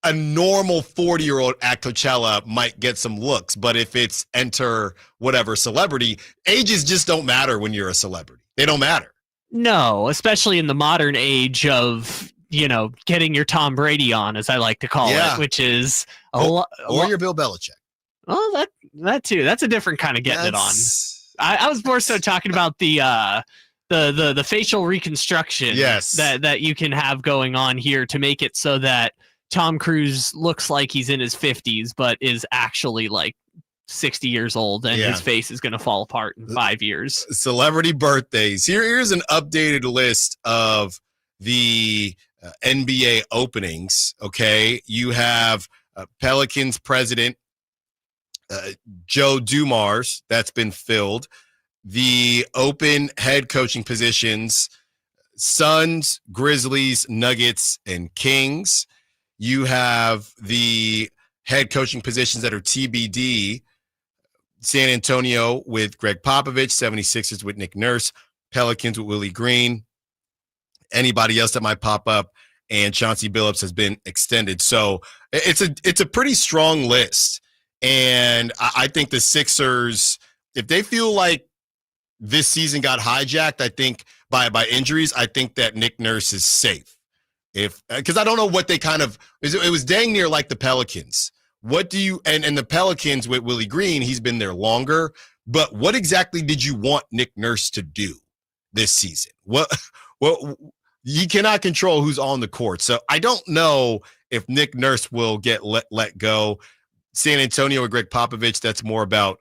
S3: a normal 40-year-old at Coachella might get some looks, but if it's enter whatever celebrity, ages just don't matter when you're a celebrity. They don't matter.
S4: No, especially in the modern age of, getting your Tom Brady on, as I like to call it, which is
S3: or your Bill Belichick.
S4: Well, that too. That's a different kind of getting it on. I was more so talking about the facial reconstruction that you can have going on here to make it so that Tom Cruise looks like he's in his 50s, but is actually like 60 years old, and his face is going to fall apart in 5 years.
S3: Celebrity birthdays. Here's an updated list of the NBA openings. Okay, you have Pelicans president Joe Dumars. That's been filled. The open head coaching positions: Suns, Grizzlies, Nuggets, and Kings. You have the head coaching positions that are TBD. San Antonio with Greg Popovich, 76ers with Nick Nurse, Pelicans with Willie Green, anybody else that might pop up, and Chauncey Billups has been extended. So it's a pretty strong list. And I think the Sixers, if they feel like this season got hijacked, I think by injuries, I think that Nick Nurse is safe. Because I don't know what they it was dang near like the Pelicans. What do you, and the Pelicans with Willie Green, he's been there longer, but what exactly did you want Nick Nurse to do this season? What you cannot control who's on the court. So I don't know if Nick Nurse will get let go. San Antonio with Greg Popovich, that's more about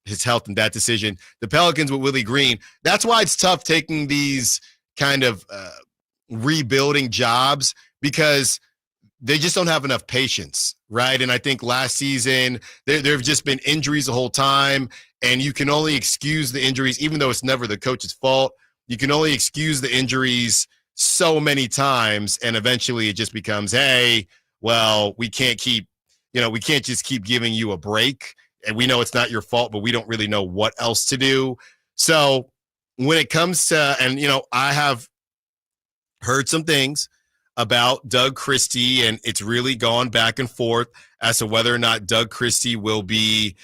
S3: his health and that decision. The Pelicans with Willie Green, that's why it's tough taking these kind of rebuilding jobs, because they just don't have enough patience, right? And I think last season there have just been injuries the whole time, and you can only excuse the injuries, even though it's never the coach's fault. You can only excuse the injuries so many times, and eventually it just becomes, hey, well, we can't just keep giving you a break, and we know it's not your fault, but we don't really know what else to do. So when it comes to, and I have heard some things about Doug Christie, and it's really gone back and forth as to whether or not Doug Christie will be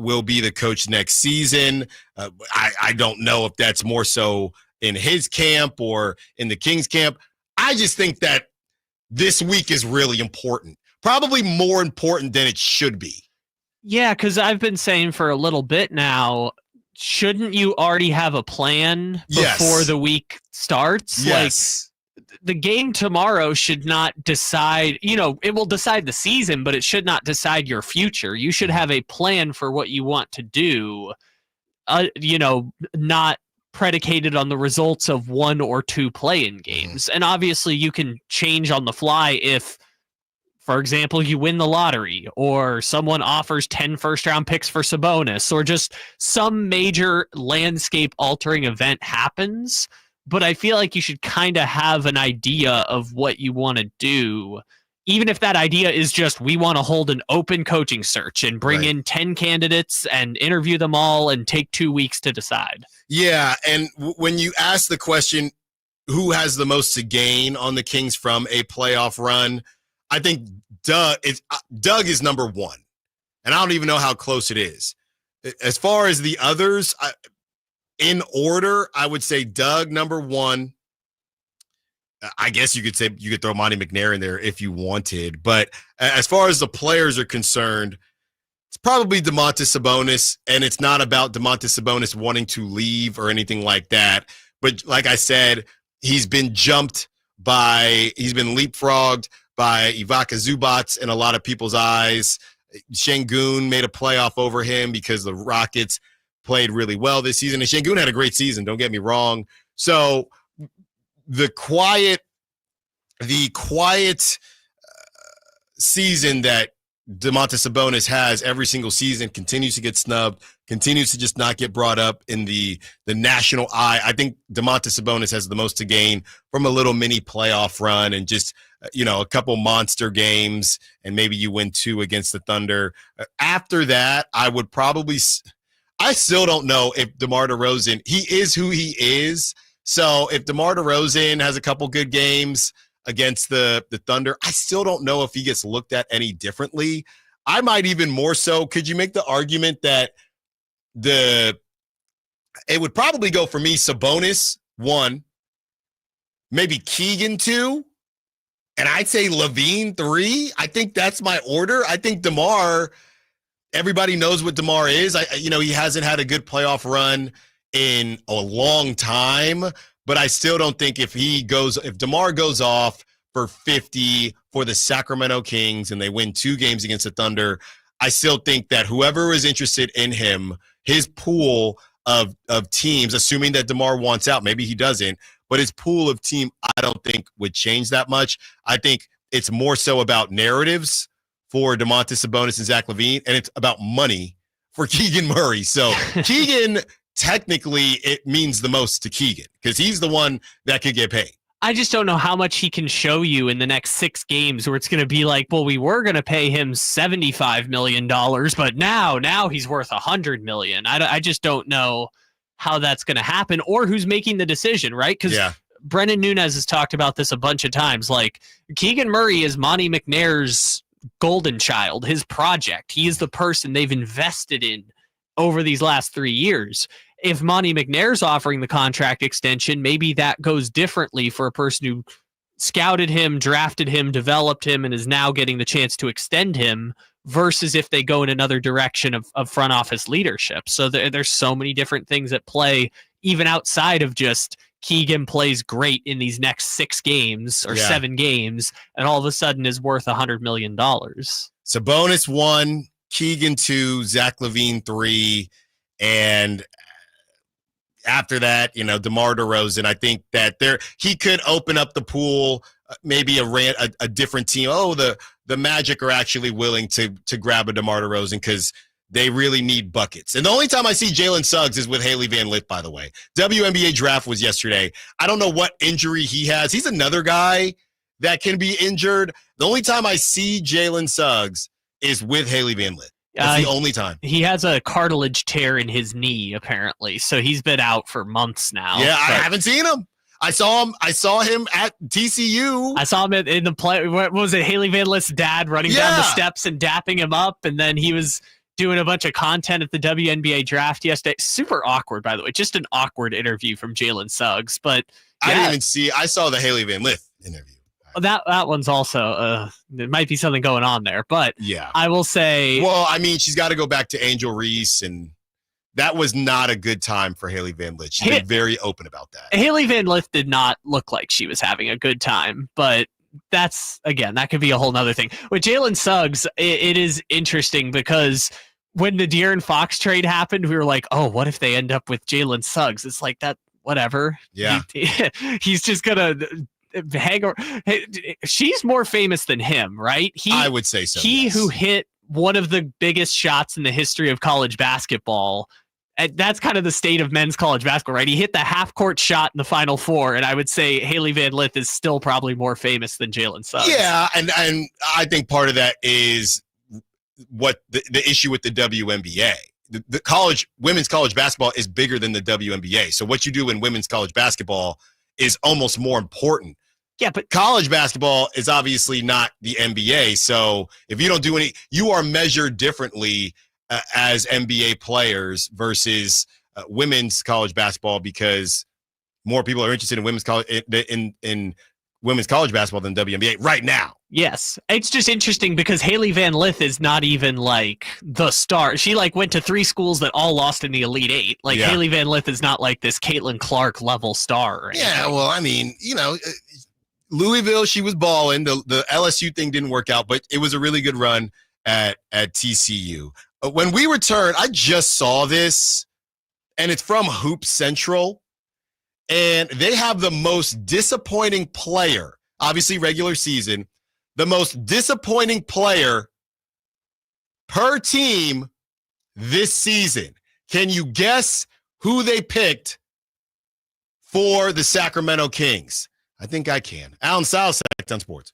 S3: the coach next season. I don't know if that's more so in his camp or in the Kings camp. I just think that this week is really important, probably more important than it should be.
S4: Yeah, because I've been saying for a little bit now, shouldn't you already have a plan before the week starts?
S3: Yes.
S4: Like, the game tomorrow should not decide, it will decide the season, but it should not decide your future. You should have a plan for what you want to do not predicated on the results of 1 or 2 play-in games. And obviously you can change on the fly if, for example, you win the lottery or someone offers 10 first-round picks for Sabonis or just some major landscape-altering event happens. But I feel like you should kind of have an idea of what you want to do, even if that idea is just we want to hold an open coaching search and bring in 10 candidates and interview them all and take 2 weeks to decide.
S3: Yeah, and when you ask the question, who has the most to gain on the Kings from a playoff run, I think Doug is number one, and I don't even know how close it is. As far as the others, in order, I would say Doug number one. I guess you could throw Monty McNair in there if you wanted, but as far as the players are concerned, it's probably Domantas Sabonis, and it's not about Domantas Sabonis wanting to leave or anything like that. But like I said, he's been leapfrogged by Ivica Zubac in a lot of people's eyes. Şengün made a playoff over him because the Rockets played really well this season, and Şengün had a great season, don't get me wrong. So the quiet season that Domantas Sabonis has every single season continues to get snubbed, continues to just not get brought up in the national eye. I think Domantas Sabonis has the most to gain from a little mini playoff run and just, a couple monster games, and maybe you win 2 against the Thunder. After that, I still don't know if DeMar DeRozan, he is who he is. So if DeMar DeRozan has a couple good games against the Thunder, I still don't know if he gets looked at any differently. I might even more so. Could you make the argument that it would probably go for me Sabonis 1, maybe Keegan 2, and I'd say LaVine 3. I think that's my order. I think DeMar, everybody knows what DeMar is. He hasn't had a good playoff run in a long time, but I still don't think if DeMar goes off for 50 for the Sacramento Kings and they win 2 games against the Thunder, I still think that whoever is interested in him, his pool of teams, assuming that DeMar wants out, maybe he doesn't, but his pool of team, I don't think would change that much. I think it's more so about narratives for Domantas Sabonis and Zach LaVine, and it's about money for Keegan Murray. So Keegan, technically, it means the most to Keegan because he's the one that could get paid.
S4: I just don't know how much he can show you in the next 6 games where it's going to be like, well, we were going to pay him $75 million, but now he's worth $100 million. I just don't know how that's going to happen or who's making the decision, right? Because Brendan Nunez has talked about this a bunch of times. Like, Keegan Murray is Monty McNair's golden child, his project. He is the person they've invested in over these last 3 years. If Monty McNair's offering the contract extension, maybe that goes differently for a person who scouted him, drafted him, developed him, and is now getting the chance to extend him versus if they go in another direction of front office leadership. So there's so many different things at play, even outside of just Keegan plays great in these next 6 games or 7 games, and all of a sudden is worth $100 million.
S3: Sabonis 1, Keegan 2, Zach LaVine 3, and after that, DeMar DeRozan. I think that he could open up the pool, maybe a different team. Oh, the Magic are actually willing to grab a DeMar DeRozan because they really need buckets. And the only time I see Jalen Suggs is with Haley Van Lith, by the way. WNBA draft was yesterday. I don't know what injury he has. He's another guy that can be injured. The only time I see Jalen Suggs is with Haley Van Lith. That's the only time. He
S4: has a cartilage tear in his knee, apparently. So he's been out for months now.
S3: Yeah, I haven't seen him. I saw him at TCU.
S4: I saw him in the play. What was it? Haley Van Lith's dad running down the steps and dapping him up. And then he was doing a bunch of content at the WNBA draft yesterday. Super awkward, by the way. Just an awkward interview from Jalen Suggs. But
S3: I didn't even see. I saw the Haley Van Lith interview.
S4: That one's also there might be something going on there, but
S3: yeah,
S4: I will say.
S3: Well, I mean, she's got to go back to Angel Reese, and that was not a good time for Haley Van Lith. She's been very open about that.
S4: Haley Van Lith did not look like she was having a good time, but that could be a whole nother thing. With Jalen Suggs, it is interesting because when the De'Aaron Fox trade happened, we were like, oh, what if they end up with Jalen Suggs? It's like that, whatever.
S3: Yeah.
S4: He's just going to hang over. She's more famous than him, right?
S3: I would say so.
S4: Who hit one of the biggest shots in the history of college basketball. And that's kind of the state of men's college basketball, right? He hit the half-court shot in the Final Four, and I would say Haley Van Lith is still probably more famous than Jalen Suggs.
S3: Yeah, and I think part of that is what the issue with the WNBA. The women's college basketball is bigger than the WNBA. So what you do in women's college basketball is almost more important.
S4: Yeah, but
S3: college basketball is obviously not the NBA. So if you don't do you are measured differently as NBA players versus women's college basketball, because more people are interested in women's college in women's college basketball than WNBA right now.
S4: Yes. It's just interesting because Haley Van Lith is not even like the star. She like went to 3 schools that all lost in the Elite 8. Like Haley Van Lith is not like this Caitlin Clark level star.
S3: Yeah, well, I mean, Louisville, she was balling. The LSU thing didn't work out, but it was a really good run at TCU. When we return, I just saw this, and it's from Hoop Central, and they have the most disappointing player, obviously regular season, the most disappointing player per team this season. Can you guess who they picked for the Sacramento Kings? I think I can. Allen Stiles, Sacktown Sports.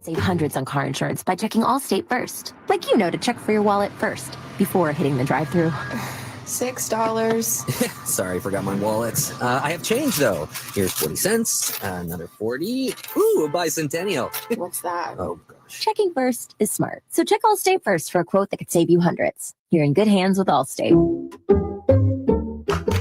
S9: Save hundreds on car insurance by checking Allstate first. Like to check for your wallet first before hitting the drive-thru.
S12: $6. Sorry, forgot my wallet. I have change, though. Here's 40 cents, another 40. Ooh, a bicentennial.
S9: What's that?
S12: Oh, gosh.
S9: Checking first is smart. So check Allstate first for a quote that could save you hundreds. You're in good hands with Allstate.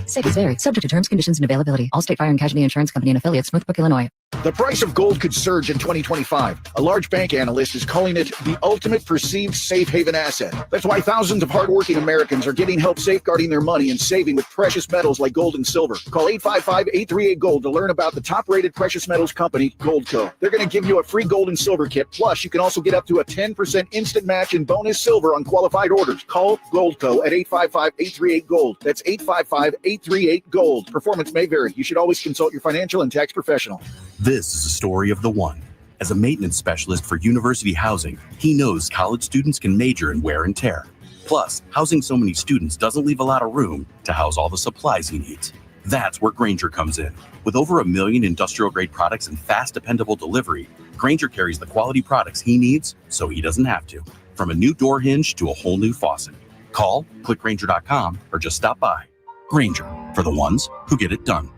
S16: Savings vary. Subject to terms, conditions, and availability. Allstate Fire and Casualty Insurance Company and affiliates, Smoothbrook, Illinois.
S19: The price of gold could surge in 2025. A large bank analyst is calling it the ultimate perceived safe haven asset. That's why thousands of hardworking Americans are getting help safeguarding their money and saving with precious metals like gold and silver. Call 855-838-GOLD to learn about the top-rated precious metals company, Goldco. They're going to give you a free gold and silver kit. Plus, you can also get up to a 10% instant match in bonus silver on qualified orders. Call Goldco at 855-838-GOLD. That's 855-838-GOLD. Performance may vary. You should always consult your financial and tax professional.
S21: This is a story of the one. As a maintenance specialist for university housing, he knows college students can major in wear and tear. Plus, housing so many students doesn't leave a lot of room to house all the supplies he needs. That's where Grainger comes in. With over 1 million industrial-grade products and fast, dependable delivery, Grainger carries the quality products he needs so he doesn't have to. From a new door hinge to a whole new faucet. Call, click Grainger.com, or just stop by. Grainger, for the ones who get it done.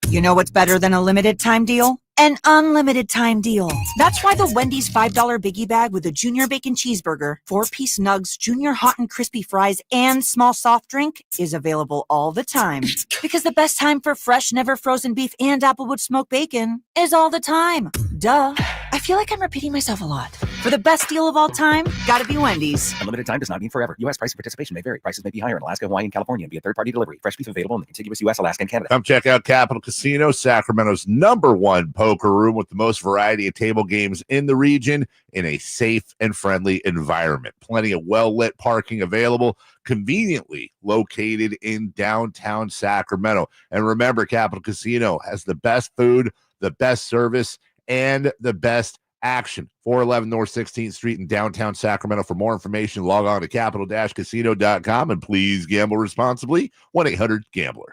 S22: You know what's better than a limited time deal? An unlimited time deal. That's why the Wendy's $5 Biggie Bag with a Junior Bacon Cheeseburger, 4-piece nugs, Junior Hot and Crispy Fries, and small soft drink is available all the time. Because the best time for fresh, never frozen beef and Applewood smoked bacon is all the time. Duh. I feel like I'm repeating myself a lot. For the best deal of all time, gotta be Wendy's.
S23: Unlimited time does not mean forever. U.S. price and participation may vary. Prices may be higher in Alaska, Hawaii, and California via third-party delivery. Fresh beef available in the contiguous U.S., Alaska, and Canada.
S14: Come check out Capital Casino, Sacramento's #1 poker room with the most variety of table games in the region in a safe and friendly environment. Plenty of well-lit parking available, conveniently located in downtown Sacramento. And remember, Capital Casino has the best food, the best service, and the best action. 411 North 16th Street in downtown Sacramento. For more information, log on to capital-casino.com and please gamble responsibly. 1-800-GAMBLER.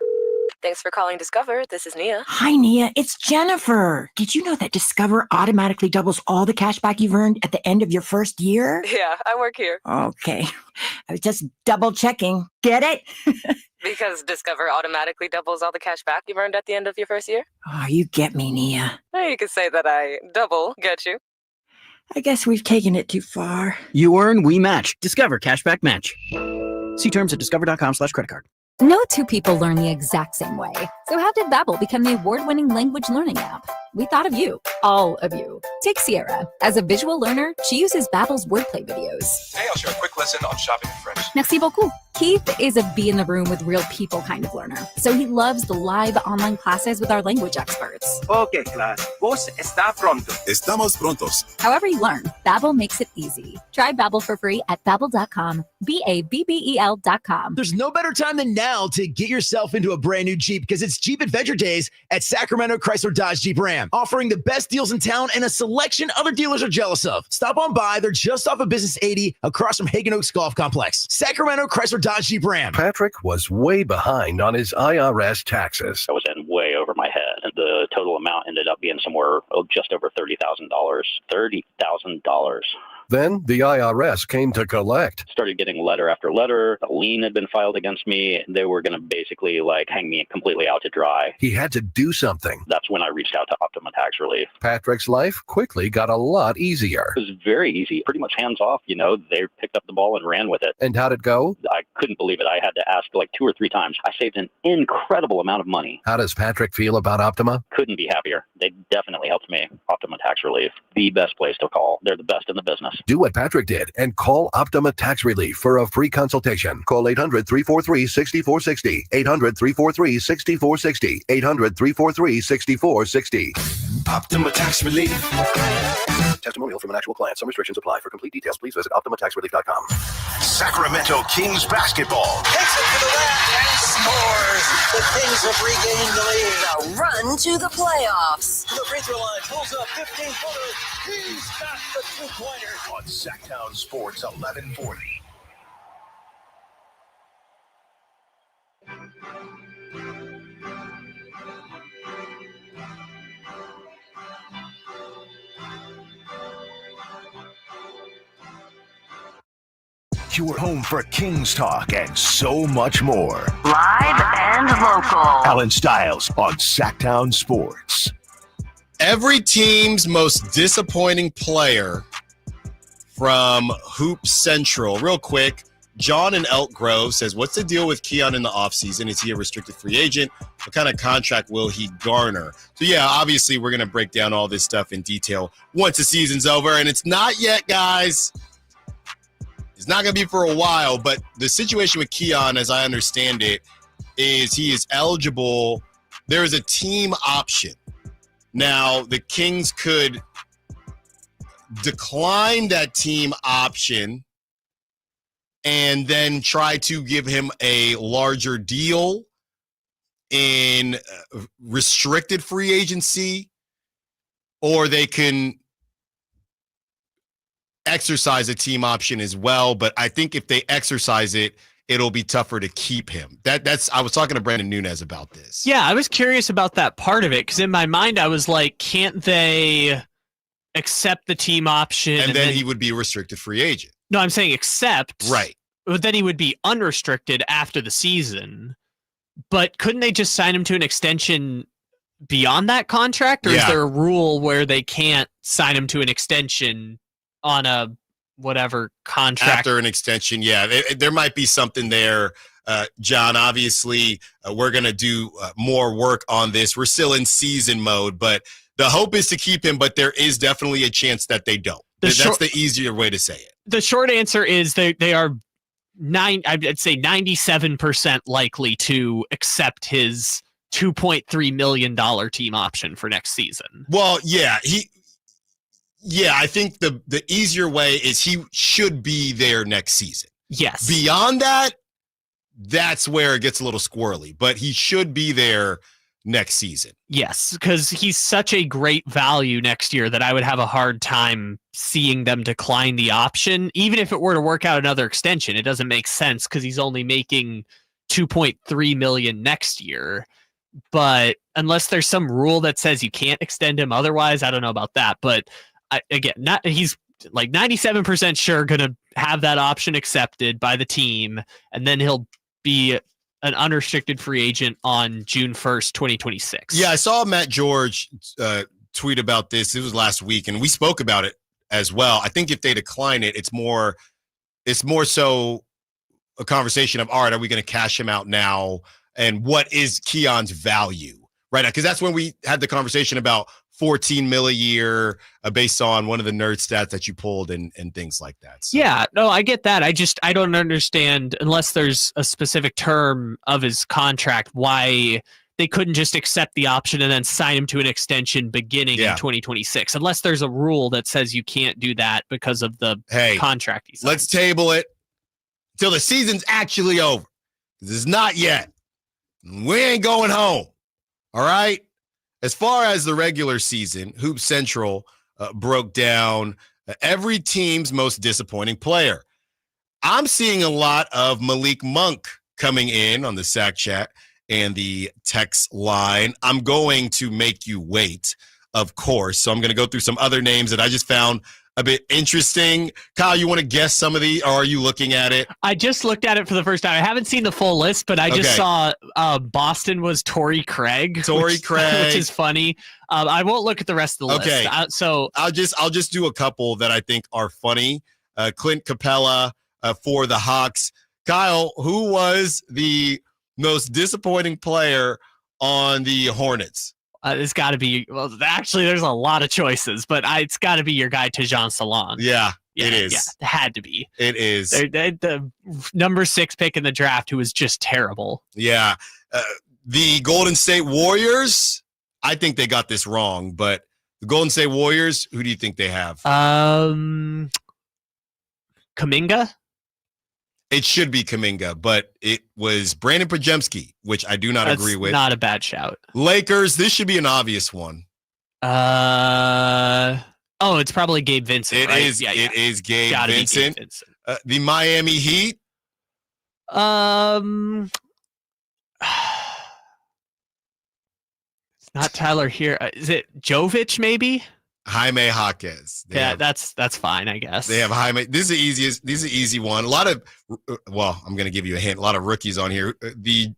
S28: Thanks for calling Discover. This is Nia.
S22: Hi, Nia. It's Jennifer. Did you know that Discover automatically doubles all the cash back you've earned at the end of your first year?
S28: Yeah, I work here.
S22: Okay. I was just double checking. Get it?
S28: Because Discover automatically doubles all the cash back you've earned at the end of your first year?
S22: Oh, you get me, Nia.
S28: You could say that I double get you.
S22: I guess we've taken it too far.
S29: You earn, we match. Discover Cashback Match. See terms at discover.com/creditcard.
S30: No two people learn the exact same way. So how did Babbel become the award-winning language learning app? We thought of you, all of you. Take Sierra. As a visual learner, she uses Babbel's wordplay videos.
S31: Today I'll share a quick lesson on shopping in French.
S30: Merci beaucoup. Keith is a be in the room with real people kind of learner, so he loves the live online classes with our language experts.
S5: Okay, class. Vos está pronto.
S6: Estamos prontos.
S30: However you learn, Babbel makes it easy. Try Babbel for free at Babbel.com, Babbel.com.
S10: There's no better time than now to get yourself into a brand new Jeep because it's Jeep Adventure Days at Sacramento Chrysler Dodge Jeep Ram, offering the best deals in town and a selection other dealers are jealous of. Stop on by. They're just off of Business 80 across from Hagen Oaks Golf Complex. Sacramento Chrysler Dodge Jeep Ram.
S11: Patrick was way behind on his IRS taxes.
S13: I was in way over my head, and the total amount ended up being somewhere just over $30,000. $30,000.
S11: Then the IRS came to collect.
S13: Started getting letter after letter. A lien had been filed against me. They were going to basically hang me completely out to dry.
S11: He had to do something.
S13: That's when I reached out to Optima Tax Relief.
S11: Patrick's life quickly got a lot easier.
S13: It was very easy, pretty much hands off. They picked up the ball and ran with it.
S11: And how'd it go?
S13: I couldn't believe it. I had to ask 2 or 3 times. I saved an incredible amount of money.
S11: How does Patrick feel about Optima?
S13: Couldn't be happier. They definitely helped me. Optima Tax Relief, the best place to call. They're the best in the business.
S11: Do what Patrick did and call Optima Tax Relief for a free consultation. Call 800-343-6460. 800-343-6460. 800-343-6460.
S1: Optima Tax Relief.
S11: Testimonial from an actual client. Some restrictions apply. For complete details, please visit OptimaTaxRelief.com.
S1: Sacramento Kings basketball.
S15: Takes it to the rack and scores. The Kings have regained the lead.
S2: A run to the playoffs.
S15: The free throw line pulls up 15-footer. He's got the two-pointer.
S1: On Sacktown Sports 1140. Your home for Kings talk and so much more.
S2: Live and local.
S1: Allen Stiles on Sacktown Sports.
S3: Every team's most disappointing player from Hoop Central. Real quick, John in Elk Grove says, what's the deal with Keon in the offseason? Is he a restricted free agent? What kind of contract will he garner? So, yeah, obviously we're going to break down all this stuff in detail once the season's over. And it's not yet, guys. It's not going to be for a while. But the situation with Keon, as I understand it, is he is eligible. There is a team option. Now, the Kings could decline that team option and then try to give him a larger deal in restricted free agency, or they can exercise a team option as well. But I think if they exercise it, it'll be tougher to keep him. That's I was talking to Brandon Nunez about this.
S4: Yeah, I was curious about that part of it because in my mind I was like, can't they accept the team option?
S3: And then he would be a restricted free agent.
S4: No, I'm saying accept.
S3: Right.
S4: But then he would be unrestricted after the season. But couldn't they just sign him to an extension beyond that contract? Or is there a rule where they can't sign him to an extension on a whatever contract?
S3: After an extension, yeah. There might be something there, John. Obviously, we're going to do more work on this. We're still in season mode, but the hope is to keep him, but there is definitely a chance that they don't. That's the easier way to say it.
S4: The short answer is they are I'd say 97% likely to accept his $2.3 million team option for next season.
S3: Well, yeah, I think the easier way is he should be there next season.
S4: Yes.
S3: Beyond that, that's where it gets a little squirrely, but he should be there next season.
S4: Yes, because he's such a great value next year that I would have a hard time seeing them decline the option. Even if it were to work out another extension, it doesn't make sense because he's only making $2.3 million next year. But unless there's some rule that says you can't extend him otherwise, I don't know about that. But he's like 97% sure going to have that option accepted by the team, and then he'll be an unrestricted free agent on June 1st, 2026.
S3: Yeah, I saw Matt George tweet about this. It was last week, and we spoke about it as well. I think if they decline it, it's more so a conversation of, all right, are we going to cash him out now? And what is Keon's value? Right? Because that's when we had the conversation about $14 million a year based on one of the nerd stats that you pulled and things like that. So.
S4: Yeah, no, I get that. I don't understand, unless there's a specific term of his contract, why they couldn't just accept the option and then sign him to an extension beginning in 2026, unless there's a rule that says you can't do that because of the contract he signed.
S3: Let's table it till the season's actually over. This is not yet. We ain't going home. All right? As far as the regular season, Hoop Central broke down every team's most disappointing player. I'm seeing a lot of Malik Monk coming in on the Sack Chat and the text line. I'm going to make you wait, of course. So I'm going to go through some other names that I just found a bit interesting. Kyle, you want to guess some of these, or are you looking at it?
S4: I just looked at it for the first time. I haven't seen the full list, but I just saw Boston was Torrey Craig. Which is funny. I won't look at the rest of the list. So
S3: I'll just do a couple that I think are funny. Clint Capella for the Hawks. Kyle, who was the most disappointing player on the Hornets?
S4: It's got to be, well, actually, there's a lot of choices, but it's got to be your guy, Tajon Salon.
S3: Yeah, it is.
S4: Yeah, it had to be.
S3: It is.
S4: The number 6 pick in the draft, who was just terrible.
S3: Yeah. The Golden State Warriors, I think they got this wrong, but the Golden State Warriors, who do you think they have?
S4: Kuminga?
S3: It should be Kuminga, but it was Brandon Podziemski, which I do not agree with.
S4: Not a bad shout.
S3: Lakers, this should be an obvious one.
S4: It's probably Gabe Vincent.
S3: It is. It is Gabe Vincent. The Miami Heat.
S4: It's not Tyler here. Is it Jovic? Maybe.
S3: Jaime Jaquez.
S4: That's fine, I guess.
S3: They have Jaime. This is the easy one. A lot of, I'm going to give you a hint. A lot of rookies on here. The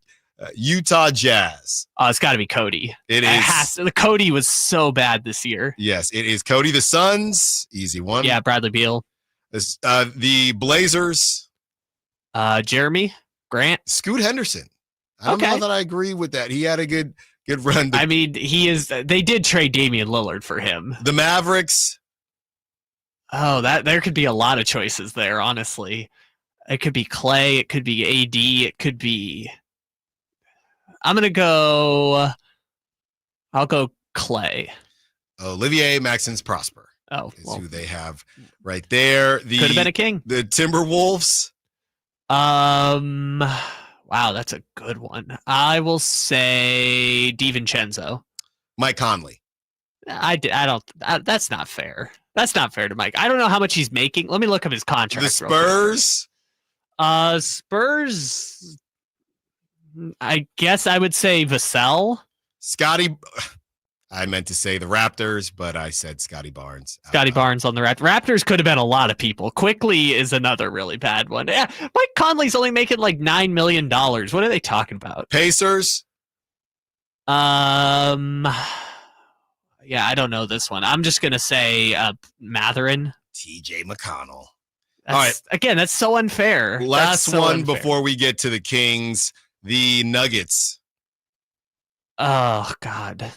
S3: Utah Jazz.
S4: It's got to be Cody.
S3: It is.
S4: Cody was so bad this year.
S3: Yes, it is Cody. The Suns, easy one.
S4: Yeah, Bradley Beal.
S3: The Blazers.
S4: Jeremy Grant.
S3: Scoot Henderson. I don't know that I agree with that. He had a good run.
S4: I mean, they did trade Damian Lillard for him.
S3: The Mavericks.
S4: Oh, there could be a lot of choices there, honestly. It could be Clay, it could be AD, it could be I'll go Clay.
S3: Olivier Maxence Prosper. Is who they have right there.
S4: Could have been a King.
S3: The Timberwolves.
S4: Wow, that's a good one. I will say DiVincenzo.
S3: Mike Conley.
S4: That's not fair. That's not fair to Mike. I don't know how much he's making. Let me look up his contract.
S3: The Spurs.
S4: Spurs. I guess I would say Vassell.
S3: Scotty. I meant to say the Raptors, but I said Scotty Barnes.
S4: Scotty Barnes on the Raptors. Raptors could have been a lot of people. Quickly is another really bad one. Yeah, Mike Conley's only making like $9 million. What are they talking about?
S3: Pacers.
S4: Yeah, I don't know this one. I'm just gonna say Matherin.
S3: TJ McConnell.
S4: All right. Again, that's so unfair.
S3: Last one before we get to the Kings. The Nuggets.
S4: Oh God.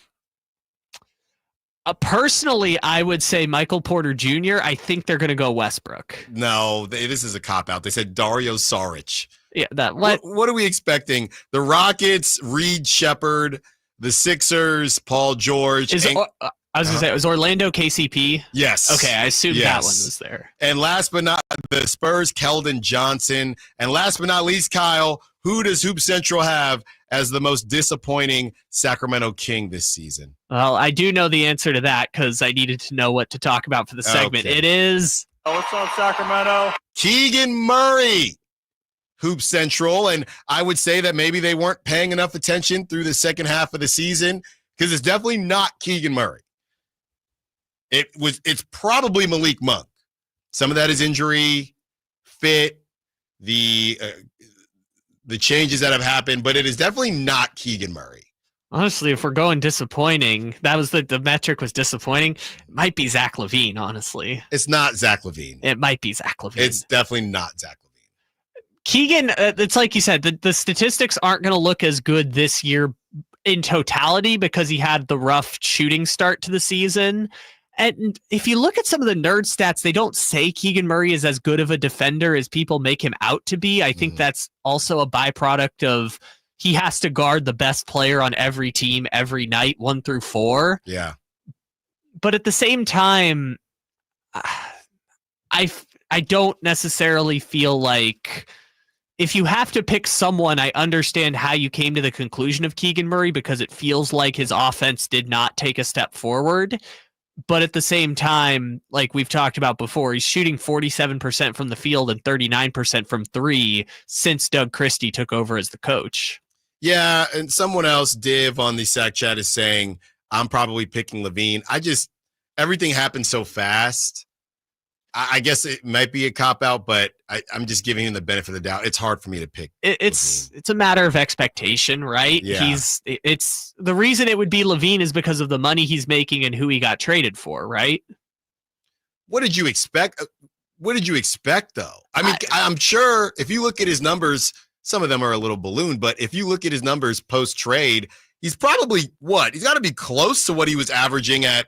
S4: Personally, I would say Michael Porter Jr. I think they're going to go Westbrook.
S3: No, this is a cop-out. They said Dario Saric.
S4: Yeah,
S3: what are we expecting? The Rockets, Reed Shepherd, the Sixers, Paul George.
S4: I was going to say, was Orlando KCP?
S3: Yes.
S4: Okay, I assumed that one was there.
S3: And last but not the Spurs, Keldon Johnson. And last but not least, Kyle, who does Hoop Central have as the most disappointing Sacramento King this season?
S4: Well, I do know the answer to that because I needed to know what to talk about for the segment.
S3: Okay.
S4: It is...
S5: What's up, Sacramento?
S3: Keegan Murray, Hoop Central. And I would say that maybe they weren't paying enough attention through the second half of the season because it's definitely not Keegan Murray. It's probably Malik Monk. Some of that is injury, fit, the changes that have happened, but it is definitely not Keegan Murray.
S4: Honestly, if we're going disappointing, that was the metric was disappointing. It might be Zach LaVine, honestly.
S3: It's not Zach LaVine.
S4: It might be Zach LaVine.
S3: It's definitely not Zach LaVine.
S4: Keegan, it's like you said, the statistics aren't going to look as good this year in totality because he had the rough shooting start to the season. And if you look at some of the nerd stats, they don't say Keegan Murray is as good of a defender as people make him out to be. I think that's also a byproduct of he has to guard the best player on every team every night, 1 through 4.
S3: Yeah.
S4: But at the same time, I don't necessarily feel like if you have to pick someone, I understand how you came to the conclusion of Keegan Murray because it feels like his offense did not take a step forward. But at the same time, like we've talked about before, he's shooting 47% from the field and 39% from 3 since Doug Christie took over as the coach.
S3: Yeah, and someone else, Div, on the Sac Chat is saying, I'm probably picking LaVine. Everything happened so fast. I guess it might be a cop-out, but I'm just giving him the benefit of the doubt. It's hard for me to pick.
S4: It's a matter of expectation, right?
S3: Yeah.
S4: It's the reason it would be LaVine is because of the money he's making and who he got traded for, right?
S3: What did you expect? What did you expect, though? I mean, I'm sure if you look at his numbers, some of them are a little ballooned, but if you look at his numbers post-trade, he's probably He's got to be close to what he was averaging at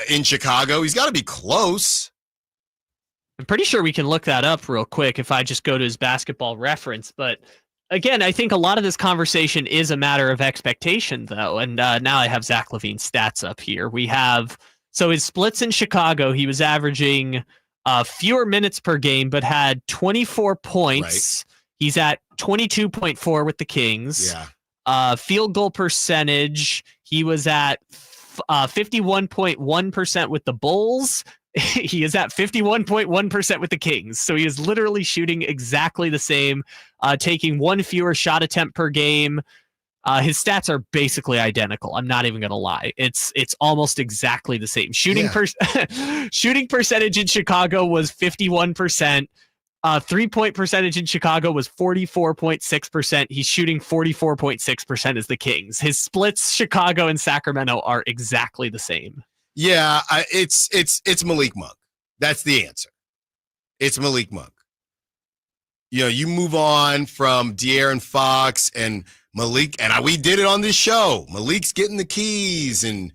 S3: in Chicago. He's got to be close.
S4: I'm pretty sure we can look that up real quick if I just go to his basketball reference. But again, I think a lot of this conversation is a matter of expectation, though. And now I have Zach LaVine's stats up here. So his splits in Chicago, he was averaging fewer minutes per game, but had 24 points. Right. He's at 22.4 with the Kings.
S3: Yeah.
S4: Field goal percentage, he was at 51.1% with the Bulls. He is at 51.1% with the Kings. So he is literally shooting exactly the same, taking 1 fewer shot attempt per game. His stats are basically identical. I'm not even going to lie. It's almost exactly the same. Shooting percentage in Chicago was 51%. 3-point percentage in Chicago was 44.6%. He's shooting 44.6% as the Kings. His splits, Chicago and Sacramento, are exactly the same.
S3: Yeah, it's Malik Monk. That's the answer. It's Malik Monk. You know, you move on from De'Aaron Fox and Malik, and we did it on this show. Malik's getting the keys, and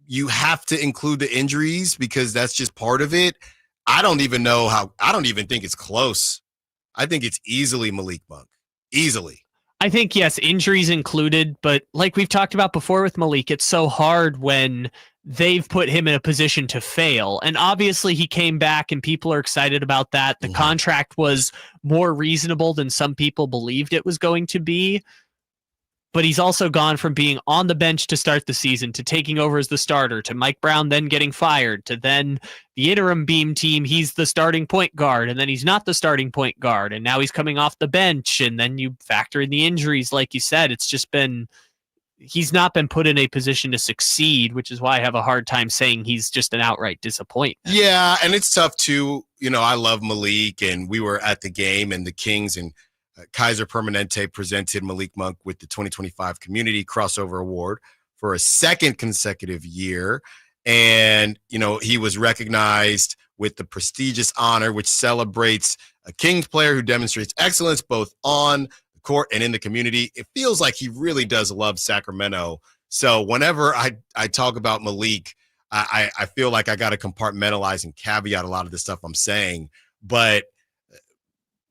S3: you have to include the injuries because that's just part of it. I don't even think it's close. I think it's easily Malik Monk. Easily.
S4: I think, yes, injuries included, but like we've talked about before with Malik, it's so hard when they've put him in a position to fail. And obviously he came back and people are excited about that. The contract was more reasonable than some people believed it was going to be. But he's also gone from being on the bench to start the season to taking over as the starter to Mike Brown then getting fired to then the interim beam team. He's the starting point guard and then he's not the starting point guard. And now he's coming off the bench and then you factor in the injuries. Like you said, he's not been put in a position to succeed, which is why I have a hard time saying he's just an outright disappointment.
S3: Yeah. And it's tough too. You know, I love Malik and we were at the game and the Kings and Kaiser Permanente presented Malik Monk with the 2025 Community Crossover Award for a second consecutive year. And, you know, he was recognized with the prestigious honor, which celebrates a Kings player who demonstrates excellence both on the court and in the community. It feels like he really does love Sacramento. So whenever I talk about Malik, I feel like I got to compartmentalize and caveat a lot of the stuff I'm saying. But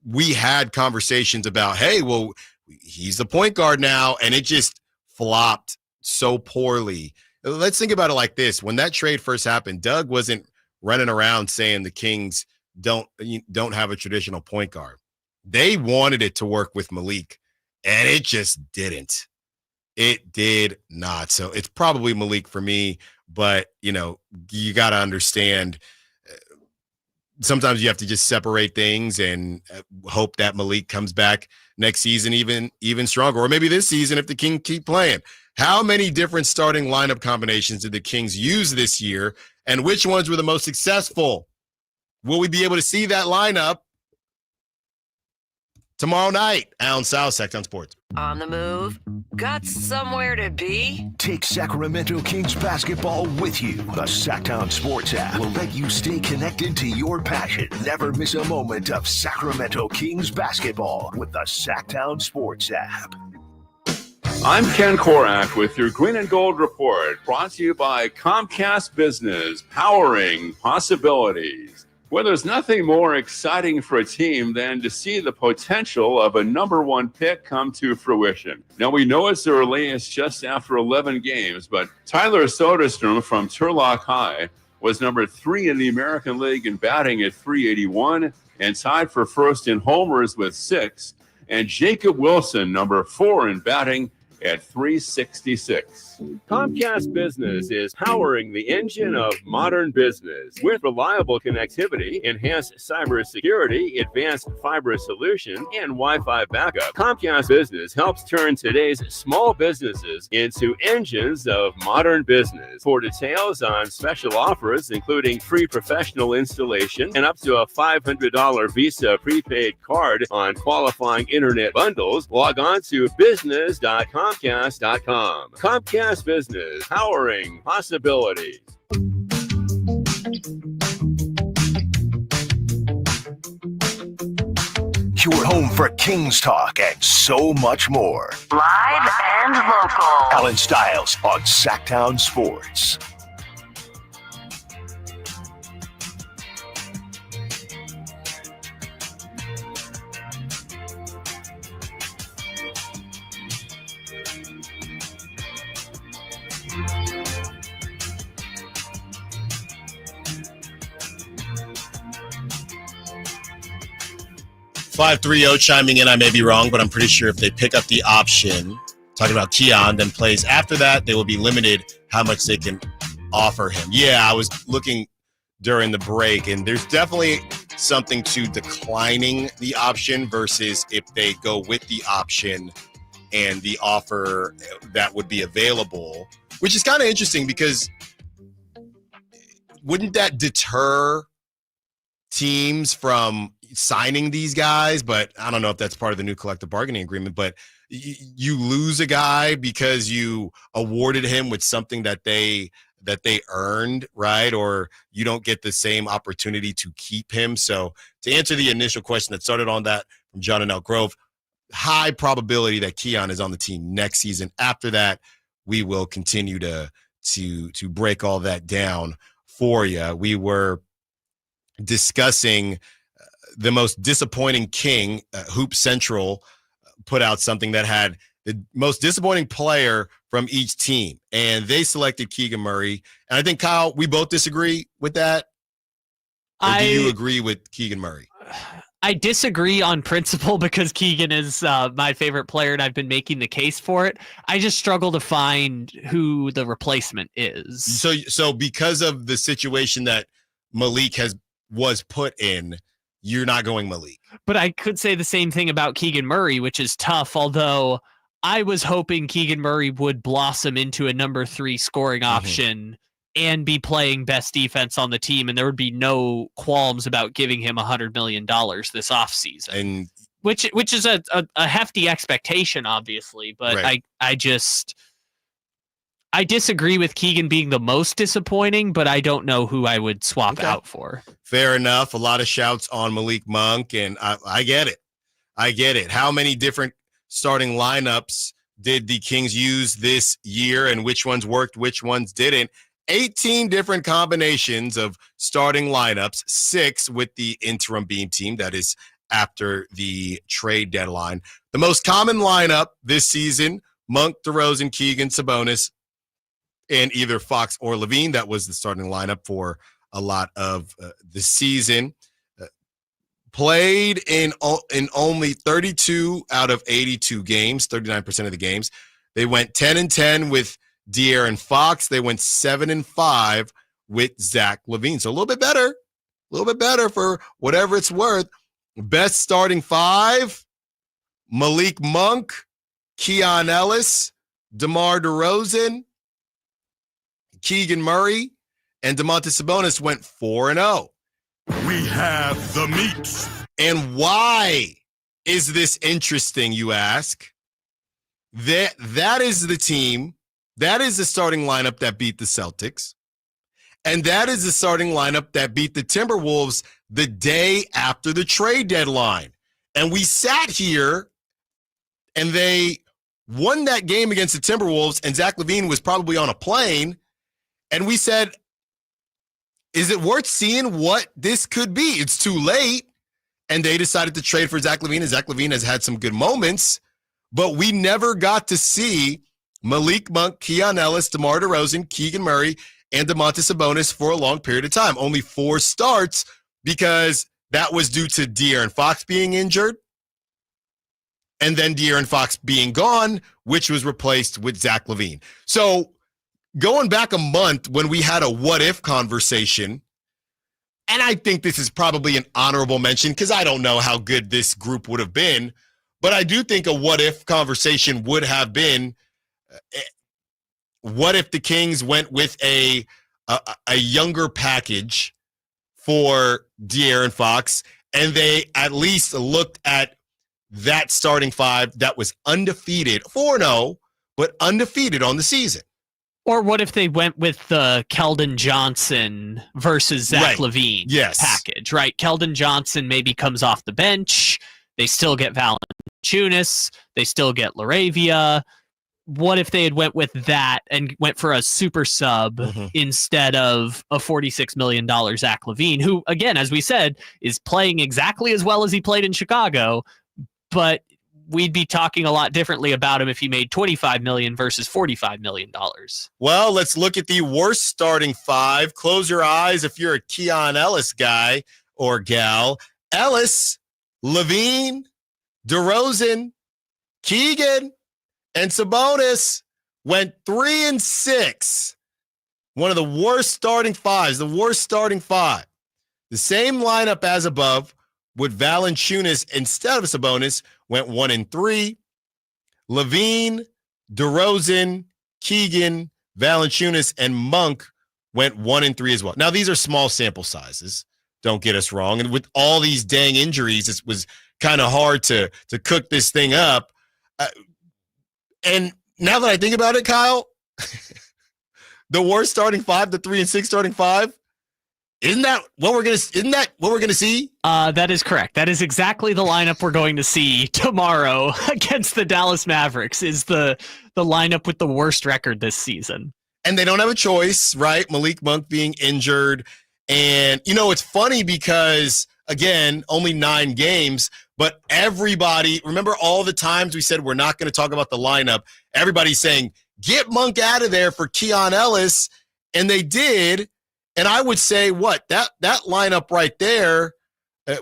S3: we had conversations about, hey, well, he's the point guard now, and it just flopped so poorly. Let's think about it like this. When that trade first happened, Doug wasn't running around saying the Kings don't have a traditional point guard. They wanted it to work with Malik, and it just didn't. It did not. So it's probably Malik for me, but, you know, you got to understand sometimes you have to just separate things and hope that Malik comes back next season even stronger, or maybe this season if the Kings keep playing. How many different starting lineup combinations did the Kings use this year, and which ones were the most successful? Will we be able to see that lineup tomorrow night? Allen Stiles, Stockton Sports.
S2: On the move? Got somewhere to be?
S1: Take Sacramento Kings basketball with you. The Sacktown Sports app will let you stay connected to your passion. Never miss a moment of Sacramento Kings basketball with the Sacktown Sports app.
S6: I'm Ken Korak with your Green and Gold Report, brought to you by Comcast Business, powering possibilities. Well, there's nothing more exciting for a team than to see the potential of a number one pick come to fruition. Now, we know it's early, it's just after 11 games, but Tyler Soderstrom from Turlock High was number 3 in the American League in batting at .381 and tied for first in homers with 6. And Jacob Wilson, number 4 in batting at .366. Comcast Business is powering the engine of modern business with reliable connectivity, enhanced cybersecurity, advanced fiber solution, and Wi-Fi backup. Comcast Business helps turn today's small businesses into engines of modern business. For details on special offers, including free professional installation and up to a $500 Visa prepaid card on qualifying internet bundles, log on to business.comcast.com. Comcast Business, powering possibilities.
S1: Your home for Kings talk and so much more.
S2: Live and local.
S1: Allen Stiles on Sacktown Sports.
S3: .530 chiming in. I may be wrong, but I'm pretty sure if they pick up the option, talking about Keon, then plays after that, they will be limited how much they can offer him. Yeah, I was looking during the break, and there's definitely something to declining the option versus if they go with the option and the offer that would be available, which is kind of interesting because wouldn't that deter teams from signing these guys? But I don't know if that's part of the new collective bargaining agreement, but you lose a guy because you awarded him with something that they earned, right? Or you don't get the same opportunity to keep him. So to answer the initial question that started on that from John and Elk Grove, high probability that Keon is on the team next season. After that, we will continue to break all that down for you. We were discussing the most disappointing King. Hoop Central put out something that had the most disappointing player from each team, and they selected Keegan Murray. And I think, Kyle, we both disagree with that. Or do you agree with Keegan Murray?
S4: I disagree on principle because Keegan is my favorite player, and I've been making the case for it. I just struggle to find who the replacement is.
S3: So because of the situation that Malik was put in, you're not going Malik.
S4: But I could say the same thing about Keegan Murray, which is tough, although I was hoping Keegan Murray would blossom into a number 3 scoring option and be playing best defense on the team, and there would be no qualms about giving him $100 million this offseason.
S3: And
S4: which is a hefty expectation, obviously, but right. I disagree with Keegan being the most disappointing, but I don't know who I would swap out for.
S3: Fair enough. A lot of shouts on Malik Monk, and I get it. I get it. How many different starting lineups did the Kings use this year, and which ones worked, which ones didn't? 18 different combinations of starting lineups, 6 with the interim beam team. That is after the trade deadline. The most common lineup this season, Monk, DeRozan, Keegan, Sabonis, and either Fox or Levine. That was the starting lineup for a lot of the season. Played in only 32 out of 82 games, 39% of the games. They went 10-10 with De'Aaron Fox. They went 7-5 with Zach LaVine. So a little bit better for whatever it's worth. Best starting 5, Malik Monk, Keon Ellis, DeMar DeRozan, Keegan Murray, and Domantas Sabonis went 4-0.
S7: We have the meat.
S3: And why is this interesting, you ask? That is the team, that is the starting lineup that beat the Celtics, and that is the starting lineup that beat the Timberwolves the day after the trade deadline. And we sat here, and they won that game against the Timberwolves, and Zach LaVine was probably on a plane, and we said, is it worth seeing what this could be? It's too late, and they decided to trade for Zach LaVine, and Zach LaVine has had some good moments, but we never got to see Malik Monk, Keon Ellis, DeMar DeRozan, Keegan Murray, and Domantas Sabonis for a long period of time. Only 4 starts because that was due to De'Aaron Fox being injured, and then De'Aaron Fox being gone, which was replaced with Zach LaVine. So going back a month when we had a what-if conversation, and I think this is probably an honorable mention because I don't know how good this group would have been, but I do think a what-if conversation would have been, what if the Kings went with a younger package for De'Aaron Fox, and they at least looked at that starting 5 that was undefeated, 4-0, but undefeated on the season.
S4: Or what if they went with the Keldon Johnson versus Zach LaVine package, right? Keldon Johnson maybe comes off the bench. They still get Valanciunas. They still get LaRavia. What if they had went with that and went for a super sub instead of a $46 million Zach LaVine, who, again, as we said, is playing exactly as well as he played in Chicago, but we'd be talking a lot differently about him if he made $25 million versus $45 million.
S3: Well, let's look at the worst starting 5. Close your eyes if you're a Keon Ellis guy or gal. Ellis, LaVine, DeRozan, Keegan, and Sabonis went 3-6. One of the worst starting 5s, the worst starting 5. The same lineup as above, with Valanciunas instead of Sabonis, went 1-3. LaVine, DeRozan, Keegan, Valanciunas, and Monk went 1-3 as well. Now, these are small sample sizes. Don't get us wrong. And with all these dang injuries, it was kind of hard to cook this thing up. And now that I think about it, Kyle, the worst starting 5, the 3-6 starting 5, isn't that what we're gonna see?
S4: That is correct. That is exactly the lineup we're going to see tomorrow against the Dallas Mavericks. Is the lineup with the worst record this season.
S3: And they don't have a choice, right? Malik Monk being injured. And, it's funny because, again, only 9 games, but everybody, remember all the times we said we're not going to talk about the lineup, everybody's saying, get Monk out of there for Keon Ellis, and they did. And I would say, that lineup right there,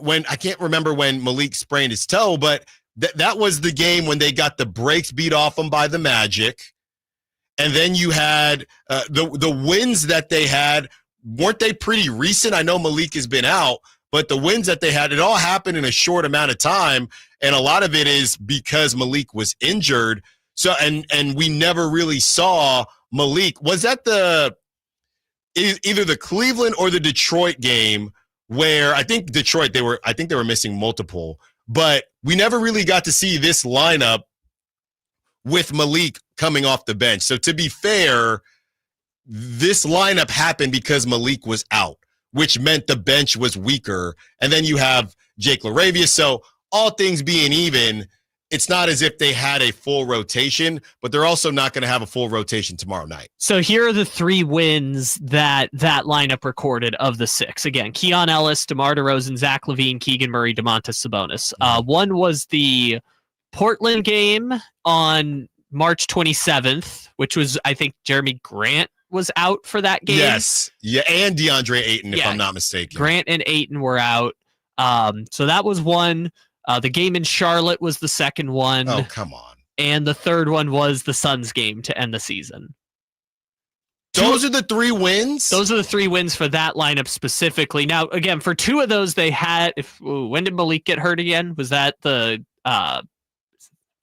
S3: when I can't remember when Malik sprained his toe, but that was the game when they got the brakes beat off them by the Magic. And then you had the wins that they had. Weren't they pretty recent? I know Malik has been out, but the wins that they had, it all happened in a short amount of time. And a lot of it is because Malik was injured. So, and we never really saw Malik. Was that either the Cleveland or the Detroit game where I think Detroit, they were missing multiple, but we never really got to see this lineup with Malik coming off the bench. So to be fair, this lineup happened because Malik was out, which meant the bench was weaker. And then you have Jake LaRavia. So all things being even, it's not as if they had a full rotation, but they're also not going to have a full rotation tomorrow night.
S4: So here are the 3 wins that lineup recorded of the 6. Again, Keon Ellis, DeMar DeRozan, Zach LaVine, Keegan Murray, Domantas Sabonis. One was the Portland game on March 27th, which was, I think, Jeremy Grant was out for that game.
S3: Yes. Yeah, and DeAndre Ayton, if I'm not mistaken.
S4: Grant and Ayton were out. So that was one. The game in Charlotte was the second one.
S3: Oh, come on.
S4: And the third one was the Suns game to end the season.
S3: Those are the 3 wins?
S4: Those are the 3 wins for that lineup specifically. Now, again, for 2 of those, they had... when did Malik get hurt again? Was that the...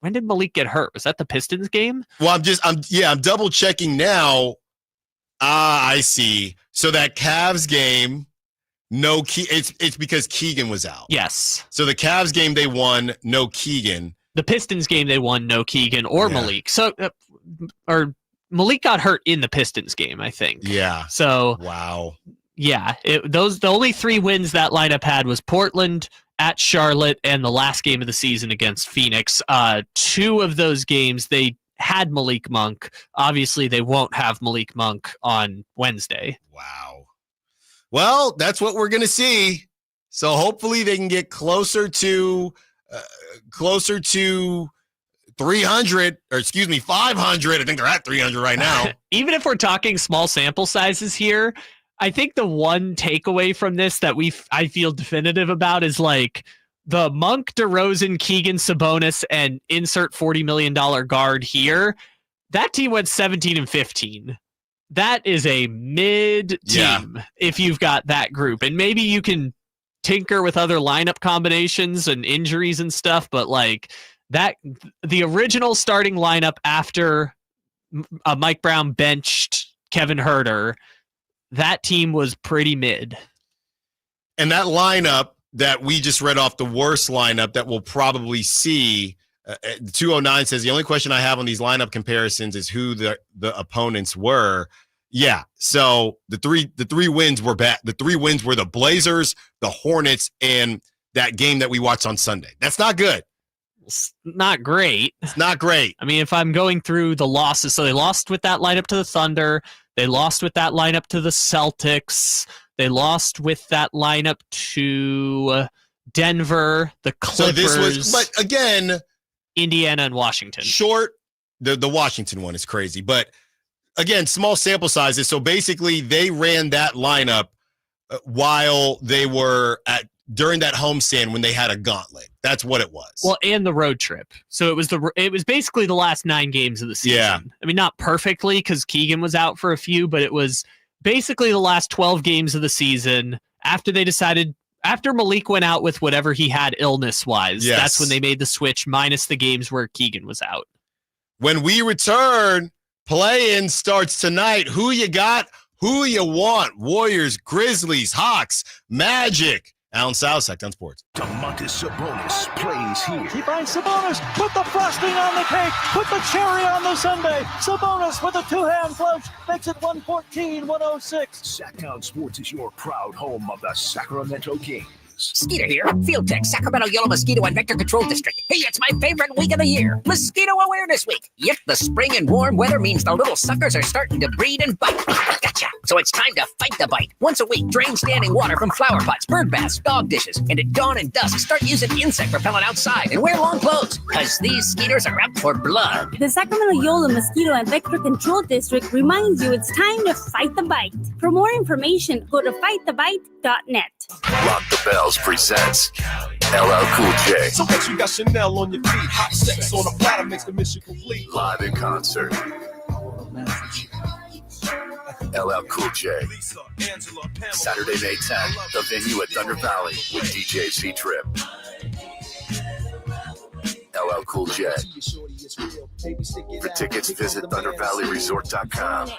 S4: when did Malik get hurt? Was that the Pistons game?
S3: Well, I'm double checking now. I see. So that Cavs game... No, it's because Keegan was out.
S4: Yes.
S3: So the Cavs game they won, no Keegan.
S4: The Pistons game they won, no Keegan or Malik. So, or Malik got hurt in the Pistons game, I think.
S3: Yeah.
S4: So
S3: wow.
S4: Yeah, the only 3 wins that lineup had was Portland, at Charlotte, and the last game of the season against Phoenix. 2 of those games, they had Malik Monk. Obviously, they won't have Malik Monk on Wednesday.
S3: Wow. Well, that's what we're going to see. So hopefully they can get closer to 300, or 500. I think they're at 300 right now.
S4: Even if we're talking small sample sizes here, I think the one takeaway from this that I feel definitive about is like the Monk, DeRozan, Keegan, Sabonis, and insert $40 million guard here. That team went 17-15. That is a mid team if you've got that group. And maybe you can tinker with other lineup combinations and injuries and stuff, but like that, the original starting lineup after Mike Brown benched Kevin Huerter, that team was pretty mid.
S3: And that lineup that we just read off, the worst lineup that we'll probably see, 209 says, the only question I have on these lineup comparisons is who the opponents were. Yeah, so the three wins were bad. The 3 wins were the Blazers, the Hornets, and that game that we watched on Sunday. That's not good.
S4: It's not great.
S3: It's not great.
S4: I mean, if I'm going through the losses, so they lost with that lineup to the Thunder. They lost with that lineup to the Celtics. They lost with that lineup to Denver, the Clippers.
S3: So this was, but again,
S4: Indiana and Washington.
S3: Short. The Washington one is crazy, but again, small sample sizes. So basically, they ran that lineup while they were during that homestand when they had a gauntlet. That's what it was.
S4: Well, and the road trip. So it was basically the last 9 games of the season.
S3: Yeah.
S4: I mean, not perfectly because Keegan was out for a few, but it was basically the last 12 games of the season after Malik went out with whatever he had illness-wise.
S3: Yes.
S4: That's when they made the switch, minus the games where Keegan was out.
S3: When we return, play-in starts tonight. Who you got? Who you want? Warriors, Grizzlies, Hawks, Magic. Allen Stiles, Stockton Sports.
S1: Domantas Sabonis plays here.
S15: Keep on Sabonis. Put the frosting on the cake. Put the cherry on the sundae. Sabonis with a 2-hand flush makes it 114-106.
S1: Sacktown Sports is your proud home of the Sacramento Kings.
S8: Skeeter here, Field Tech, Sacramento Yellow Mosquito and Vector Control District. Hey, it's my favorite week of the year, Mosquito Awareness Week. Yep, the spring and warm weather means the little suckers are starting to breed and bite. Gotcha. So it's time to fight the bite. Once a week, drain standing water from flower pots, bird baths, dog dishes, and at dawn and dusk, start using insect repellent outside and wear long clothes, because these skeeters are out for blood.
S9: The Sacramento Yolo Mosquito and Vector Control District reminds you it's time to fight the bite. For more information, go to fightthebite.net.
S11: Rock the Bells presents LL Cool J.
S15: So what you got Chanel on your feet? Hot sex on a platter makes the mission complete.
S11: Live in concert. LL Cool J. Saturday, May 10th, the venue at Thunder Valley with DJ C-Trip. LL Cool J. For tickets, visit ThunderValleyResort.com.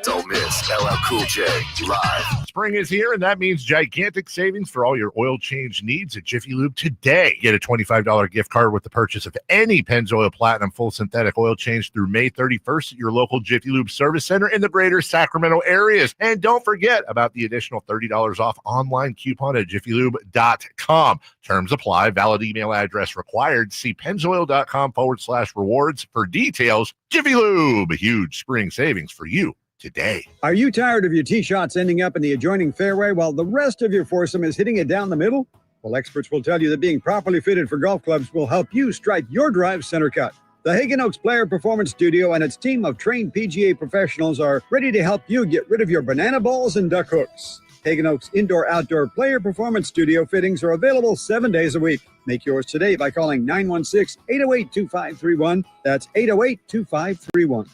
S11: Don't miss LL Cool J live.
S14: Spring is here, and that means gigantic savings for all your oil change needs at Jiffy Lube today. Get a $25 gift card with the purchase of any Pennzoil Platinum full synthetic oil change through May 31st at your local Jiffy Lube service center in the greater Sacramento areas. And don't forget about the additional $30 off online coupon at jiffylube.com. Terms apply. Valid email address required. See pennzoil.com/rewards for details. Jiffy Lube, huge spring savings for you today.
S12: Are you tired of your tee shots ending up in the adjoining fairway while the rest of your foursome is hitting it down the middle? Well, experts will tell you that being properly fitted for golf clubs will help you strike your drive center cut. The Hagen Oaks Player Performance Studio and its team of trained PGA professionals are ready to help you get rid of your banana balls and duck hooks. Hagen Oaks Indoor-Outdoor Player Performance Studio fittings are available 7 days a week. Make yours today by calling 916-808-2531. That's 808-2531.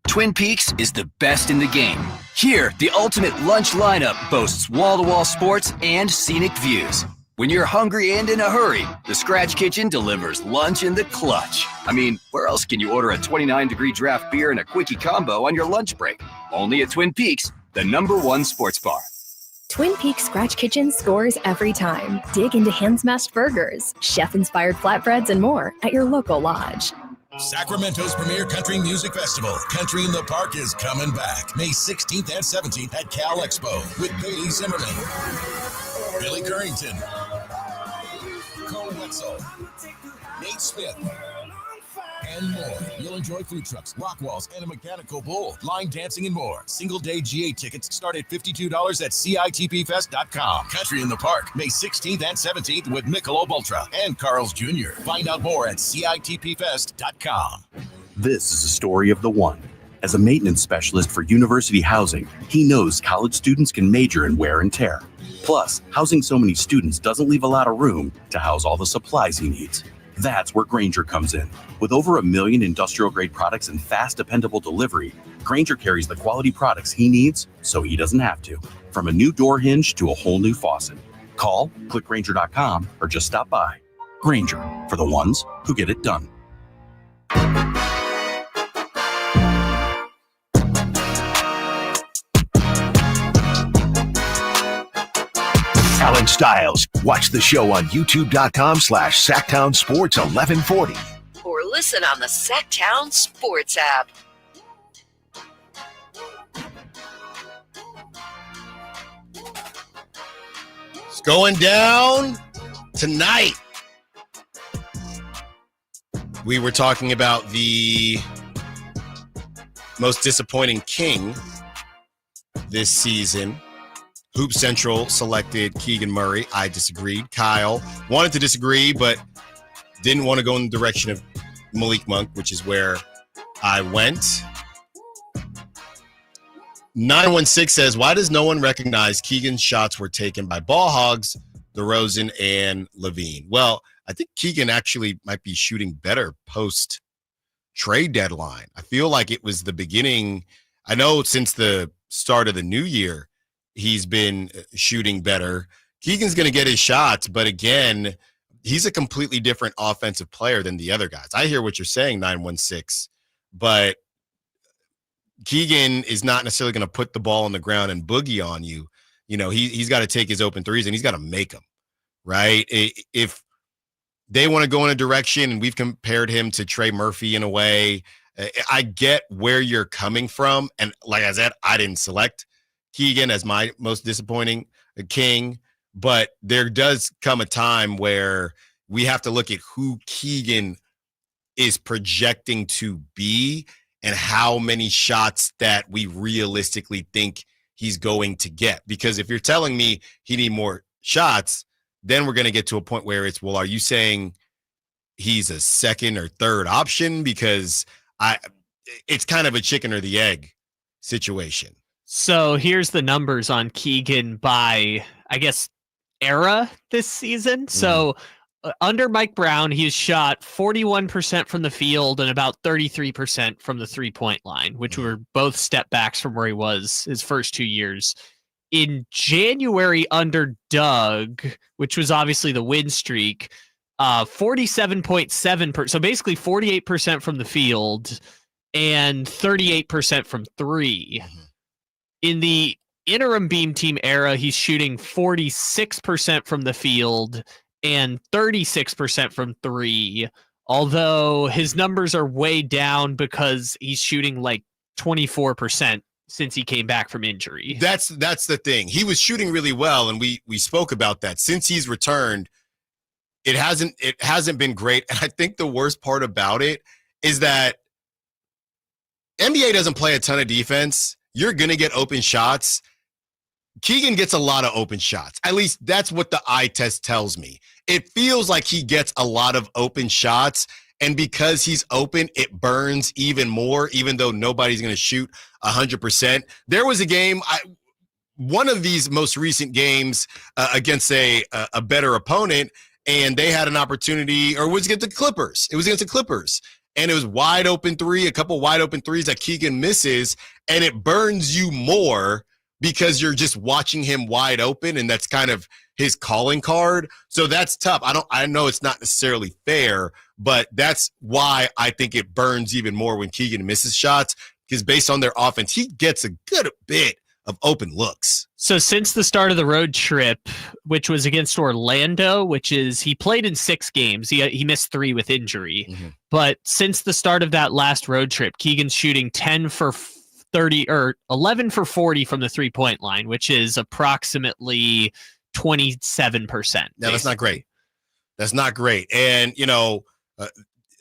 S17: Twin Peaks is the best in the game. Here, the ultimate lunch lineup boasts wall-to-wall sports and scenic views. When you're hungry and in a hurry, the Scratch Kitchen delivers lunch in the clutch. I mean, where else can you order a 29-degree draft beer and a quickie combo on your lunch break? Only at Twin Peaks, the #1 sports bar.
S18: Twin Peaks Scratch Kitchen scores every time. Dig into hand-smashed burgers, chef-inspired flatbreads, and more at your local lodge.
S16: Sacramento's premier country music festival, Country in the Park, is coming back May 16th and 17th at Cal Expo with Bailey Zimmerman, Billy Currington, Cole Wetzel, Nate Smith, and more. You'll enjoy food trucks, rock walls, and a mechanical bull, line dancing, and more. Single-day GA tickets start at $52 at CITPfest.com. Country in the Park, May 16th and 17th with Michelob Ultra and Carl's Jr. Find out more at CITPfest.com.
S19: This is a story of the one. As a maintenance specialist for university housing, he knows college students can major in wear and tear. Plus, housing so many students doesn't leave a lot of room to house all the supplies he needs. That's where Grainger comes in. With over 1 million industrial-grade products and fast, dependable delivery, Grainger carries the quality products he needs so he doesn't have to. From a new door hinge to a whole new faucet. Call, click Grainger.com, or just stop by. Grainger, for the ones who get it done.
S1: Allen Stiles. Watch the show on youtube.com/Sacktown Sports 1140.
S2: Or listen on the Sacktown Sports app.
S3: It's going down tonight. We were talking about the most disappointing King this season. Hoop Central selected Keegan Murray. I disagreed. Kyle wanted to disagree, but didn't want to go in the direction of Malik Monk, which is where I went. 916 says, why does no one recognize Keegan's shots were taken by ball hogs, DeRozan, and Levine? Well, I think Keegan actually might be shooting better post-trade deadline. I feel like it was the beginning. I know since the start of the new year, he's been shooting better. Keegan's going to get his shots, but again, he's a completely different offensive player than the other guys. I hear what you're saying, 916, but Keegan is not necessarily going to put the ball on the ground and boogie on you. You know, he's got to take his open threes and he's got to make them, right? If they want to go in a direction, and we've compared him to Trey Murphy in a way, I get where you're coming from. And like I said, I didn't select Keegan as my most disappointing King, but there does come a time where we have to look at who Keegan is projecting to be and how many shots that we realistically think he's going to get. Because if you're telling me he needs more shots, then we're going to get to a point where it's, well, are you saying he's a second or third option? Because it's kind of a chicken or the egg situation.
S4: So here's the numbers on Keegan by, I guess, era this season. So under Mike Brown, he's shot 41% from the field and about 33% from the three-point line, which were both step backs from where he was his first 2 years. In January under Doug, which was obviously the win streak, 47.7%. So basically 48% from the field and 38% from three. In the interim beam team era, he's shooting 46% from the field and 36% from three, although his numbers are way down because he's shooting like 24% since he came back from injury.
S3: That's the thing. He was shooting really well, and we spoke about that. Since he's returned, it hasn't been great. And I think the worst part about it is that NBA doesn't play a ton of defense. You're going to get open shots. Keegan gets a lot of open shots. At least that's what the eye test tells me. It feels like he gets a lot of open shots, and because he's open, it burns even more, even though nobody's going to shoot 100%. There was a game, one of these most recent games against a better opponent, and they had an opportunity, or it was against the Clippers. It was against the Clippers. And it was wide open three, a couple wide open threes that Keegan misses, and it burns you more because you're just watching him wide open, and that's kind of his calling card. So that's tough. I know it's not necessarily fair, but that's why I think it burns even more when Keegan misses shots, because based on their offense, he gets a good bit of open looks.
S4: So since the start of the road trip, which was against Orlando, he played in 6 games. He missed 3 with injury.
S3: Mm-hmm.
S4: But since the start of that last road trip, Keegan's shooting 10 for 30 or 11 for 40 from the 3-point line, which is approximately 27%.
S3: Now, that's not great. That's not great. And,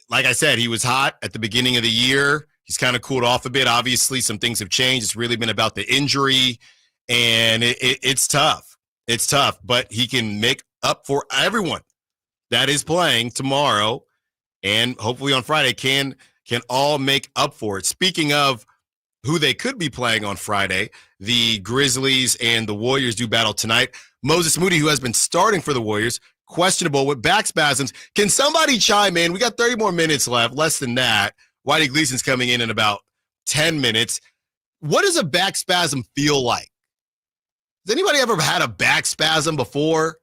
S3: like I said, he was hot at the beginning of the year. He's kind of cooled off a bit. Obviously, some things have changed. It's really been about the injury, and it's tough. It's tough, but he can make up for everyone that is playing tomorrow, and hopefully on Friday can all make up for it. Speaking of who they could be playing on Friday, the Grizzlies and the Warriors do battle tonight. Moses Moody, who has been starting for the Warriors, questionable with back spasms. Can somebody chime in? We got 30 more minutes left, less than that. Whitey Gleason's coming in about 10 minutes. What does a back spasm feel like? Has anybody ever had a back spasm before?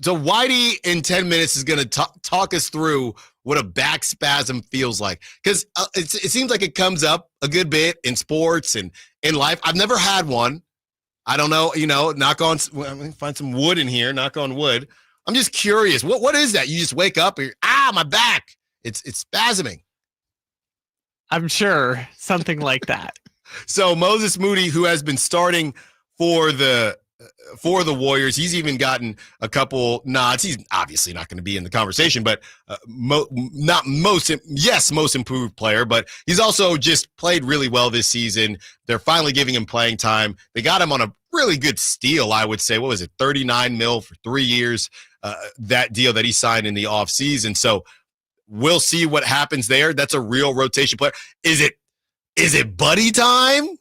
S3: So Whitey in 10 minutes is going to talk us through what a back spasm feels like. Because it seems like it comes up a good bit in sports and in life. I've never had one. I don't know, knock on, I'm going to find some wood in here, knock on wood. I'm just curious. What is that? You just wake up and my back. It's spasming.
S4: I'm sure something like that.
S3: So Moses Moody, who has been starting for the Warriors, he's even gotten a couple nods. He's obviously not going to be in the conversation, but most improved player. But he's also just played really well this season. They're finally giving him playing time. They got him on a really good steal, I would say. What was it? $39 million for 3 years. That deal that he signed in the offseason. So we'll see what happens there. That's a real rotation player. Is it buddy time?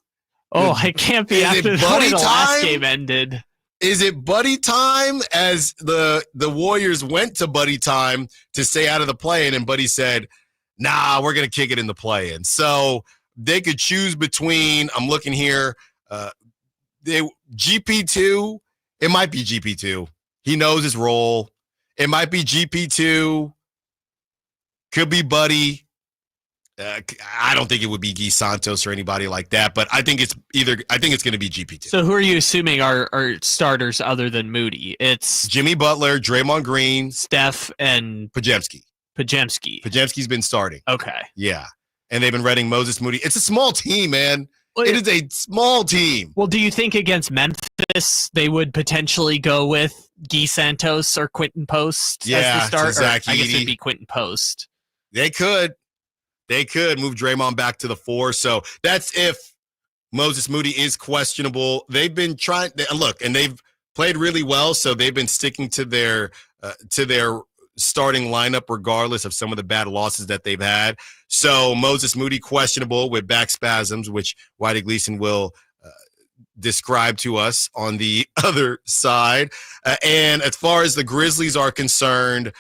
S4: Oh, it can't be after the last game ended.
S3: Is it buddy time as the Warriors went to buddy time to stay out of the play-in, and Buddy said, nah, we're going to kick it in the play-in. So they could choose between, I'm looking here, GP2, it might be GP2. He knows his role. It might be GP2. Could be Buddy. I don't think it would be Guy Santos or anybody like that, but I think it's going to be GP2.
S4: So who are you assuming are starters other than Moody? It's
S3: Jimmy Butler, Draymond Green,
S4: Steph, and
S3: Podziemski. Podziemski's been starting.
S4: Okay.
S3: Yeah. And they've been running Moses Moody. It's a small team, man. It is a small team.
S4: Well, do you think against Memphis they would potentially go with Guy Santos or Quentin Post as the start?
S3: Zach
S4: I guess
S3: Edey.
S4: it'd be Quentin Post.
S3: They could move Draymond back to the 4. So that's if Moses Moody is questionable. They've been trying and they've played really well. So they've been sticking to their starting lineup regardless of some of the bad losses that they've had. So Moses Moody questionable with back spasms, which Whitey Gleason will describe to us on the other side. And as far as the Grizzlies are concerned,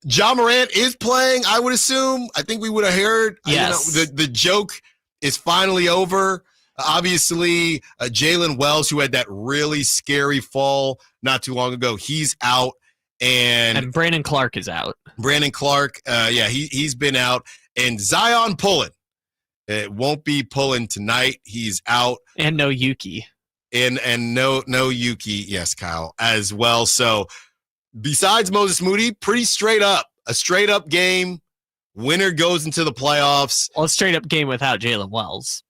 S3: Ja Morant is playing, I would assume. I think we would have heard.
S4: Yes.
S3: The joke is finally over. Obviously, Jalen Wells, who had that really scary fall not too long ago, he's out. And
S4: Brandon Clark is out.
S3: Brandon Clark, he's been out. And Zion Pullen, it won't be Pullen tonight. He's out.
S4: And no Yuki.
S3: And no Yuki, yes, Kyle, as well. So besides Moses Moody, pretty straight up. A straight up game. Winner goes into the playoffs.
S4: Well, a straight up game without Jalen Wells.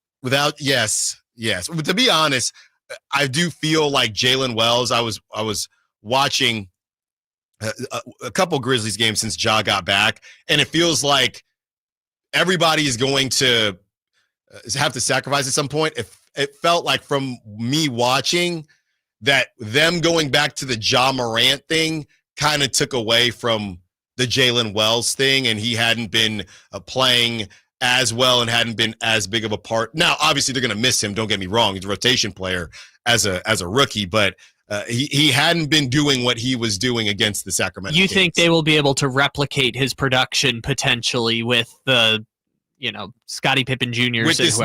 S3: Yes. But to be honest, I do feel like Jalen Wells. I was watching a couple Grizzlies games since Ja got back, and it feels like everybody is going to have to sacrifice at some point. It felt like from me watching that them going back to the Ja Morant thing kind of took away from the Jalen Wells thing, and he hadn't been playing as well and hadn't been as big of a part. Now, obviously, they're going to miss him. Don't get me wrong; he's a rotation player as a rookie, but he hadn't been doing what he was doing against the Sacramento Kings.
S4: You think they will be able to replicate his production potentially with the, Scottie Pippen Jr.
S3: with this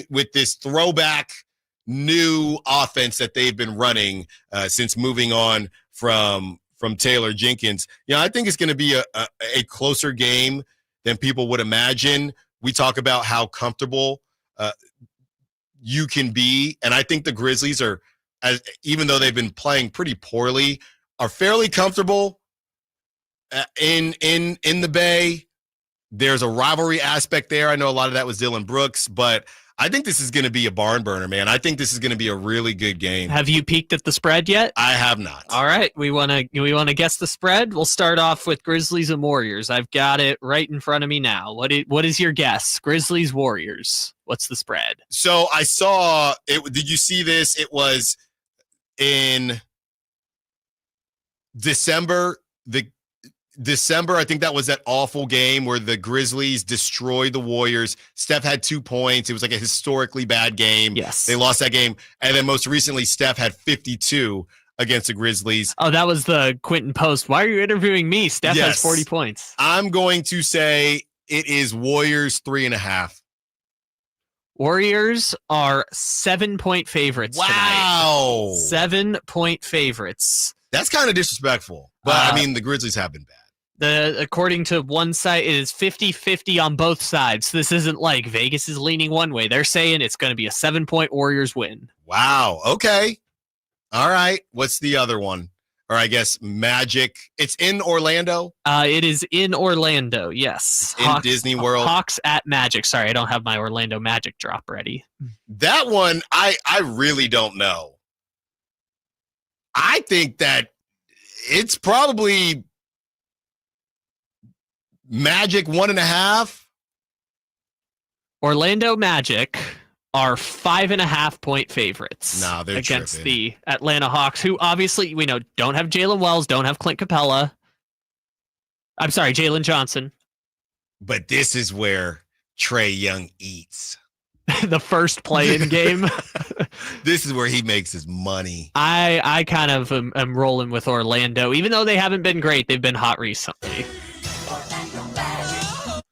S3: with this throwback new offense that they've been running since moving on from Taylor Jenkins? I think it's going to be a closer game than people would imagine. We talk about how comfortable you can be. And I think the Grizzlies are, even though they've been playing pretty poorly, are fairly comfortable in the Bay. There's a rivalry aspect there. I know a lot of that was Dylan Brooks, but I think this is going to be a barn burner, man. I think this is going to be a really good game.
S4: Have you peeked at the spread yet?
S3: I have not.
S4: All right, we want to guess the spread. We'll start off with Grizzlies and Warriors. I've got it right in front of me now. What is your guess? Grizzlies, Warriors. What's the spread?
S3: So I saw it. Did you see this? It was in December. December, I think that was that awful game where the Grizzlies destroyed the Warriors. Steph had 2 points. It was like a historically bad game.
S4: Yes.
S3: They lost that game. And then most recently, Steph had 52 against the Grizzlies.
S4: Oh, that was the Quentin Post. Why are you interviewing me? Steph has 40 points.
S3: I'm going to say it is Warriors 3.5.
S4: Warriors are 7-point favorites.
S3: Wow.
S4: Tonight. 7-point favorites.
S3: That's kind of disrespectful. But, I mean, the Grizzlies have been bad.
S4: According to one site, it is 50-50 on both sides. This isn't like Vegas is leaning one way. They're saying it's going to be a 7-point Warriors win.
S3: Wow. Okay. All right. What's the other one? Or I guess Magic. It's in Orlando?
S4: It is in Orlando, yes.
S3: In Disney World.
S4: Hawks at Magic. Sorry, I don't have my Orlando Magic drop ready.
S3: That one, I really don't know. I think that it's probably Magic 1.5.
S4: Orlando Magic are 5.5-point favorites.
S3: No, they're
S4: against
S3: tripping.
S4: The Atlanta Hawks, who obviously we know don't have Jalen Wells, don't have Clint Capella. I'm sorry, Jalen Johnson.
S3: But this is where Trae Young eats.
S4: The first play-in game.
S3: This is where he makes his money.
S4: I kind of am rolling with Orlando. Even though they haven't been great, they've been hot recently.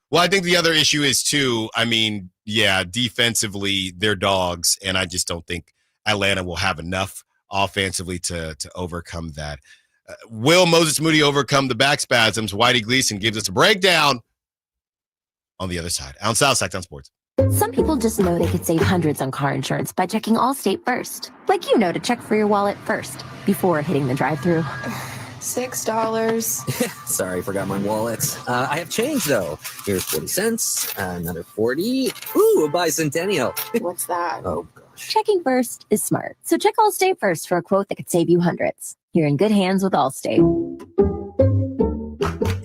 S3: Well, I think the other issue is, too, I mean, yeah, defensively, they're dogs, and I just don't think Atlanta will have enough offensively to overcome that. Will Moses Moody overcome the back spasms? Whitey Gleason gives us a breakdown on the other side. Allen Stiles, Stockton Sports.
S20: Some people just know they could save hundreds on car insurance by checking Allstate first. Like you know to check for your wallet first before hitting the drive-thru.
S21: $6. Sorry, forgot my wallet. I have change, though. Here's 40 cents, another 40. Ooh, a bicentennial.
S20: What's that?
S21: Oh, gosh.
S20: Checking first is smart. So check Allstate first for a quote that could save you hundreds. You're in good hands with Allstate.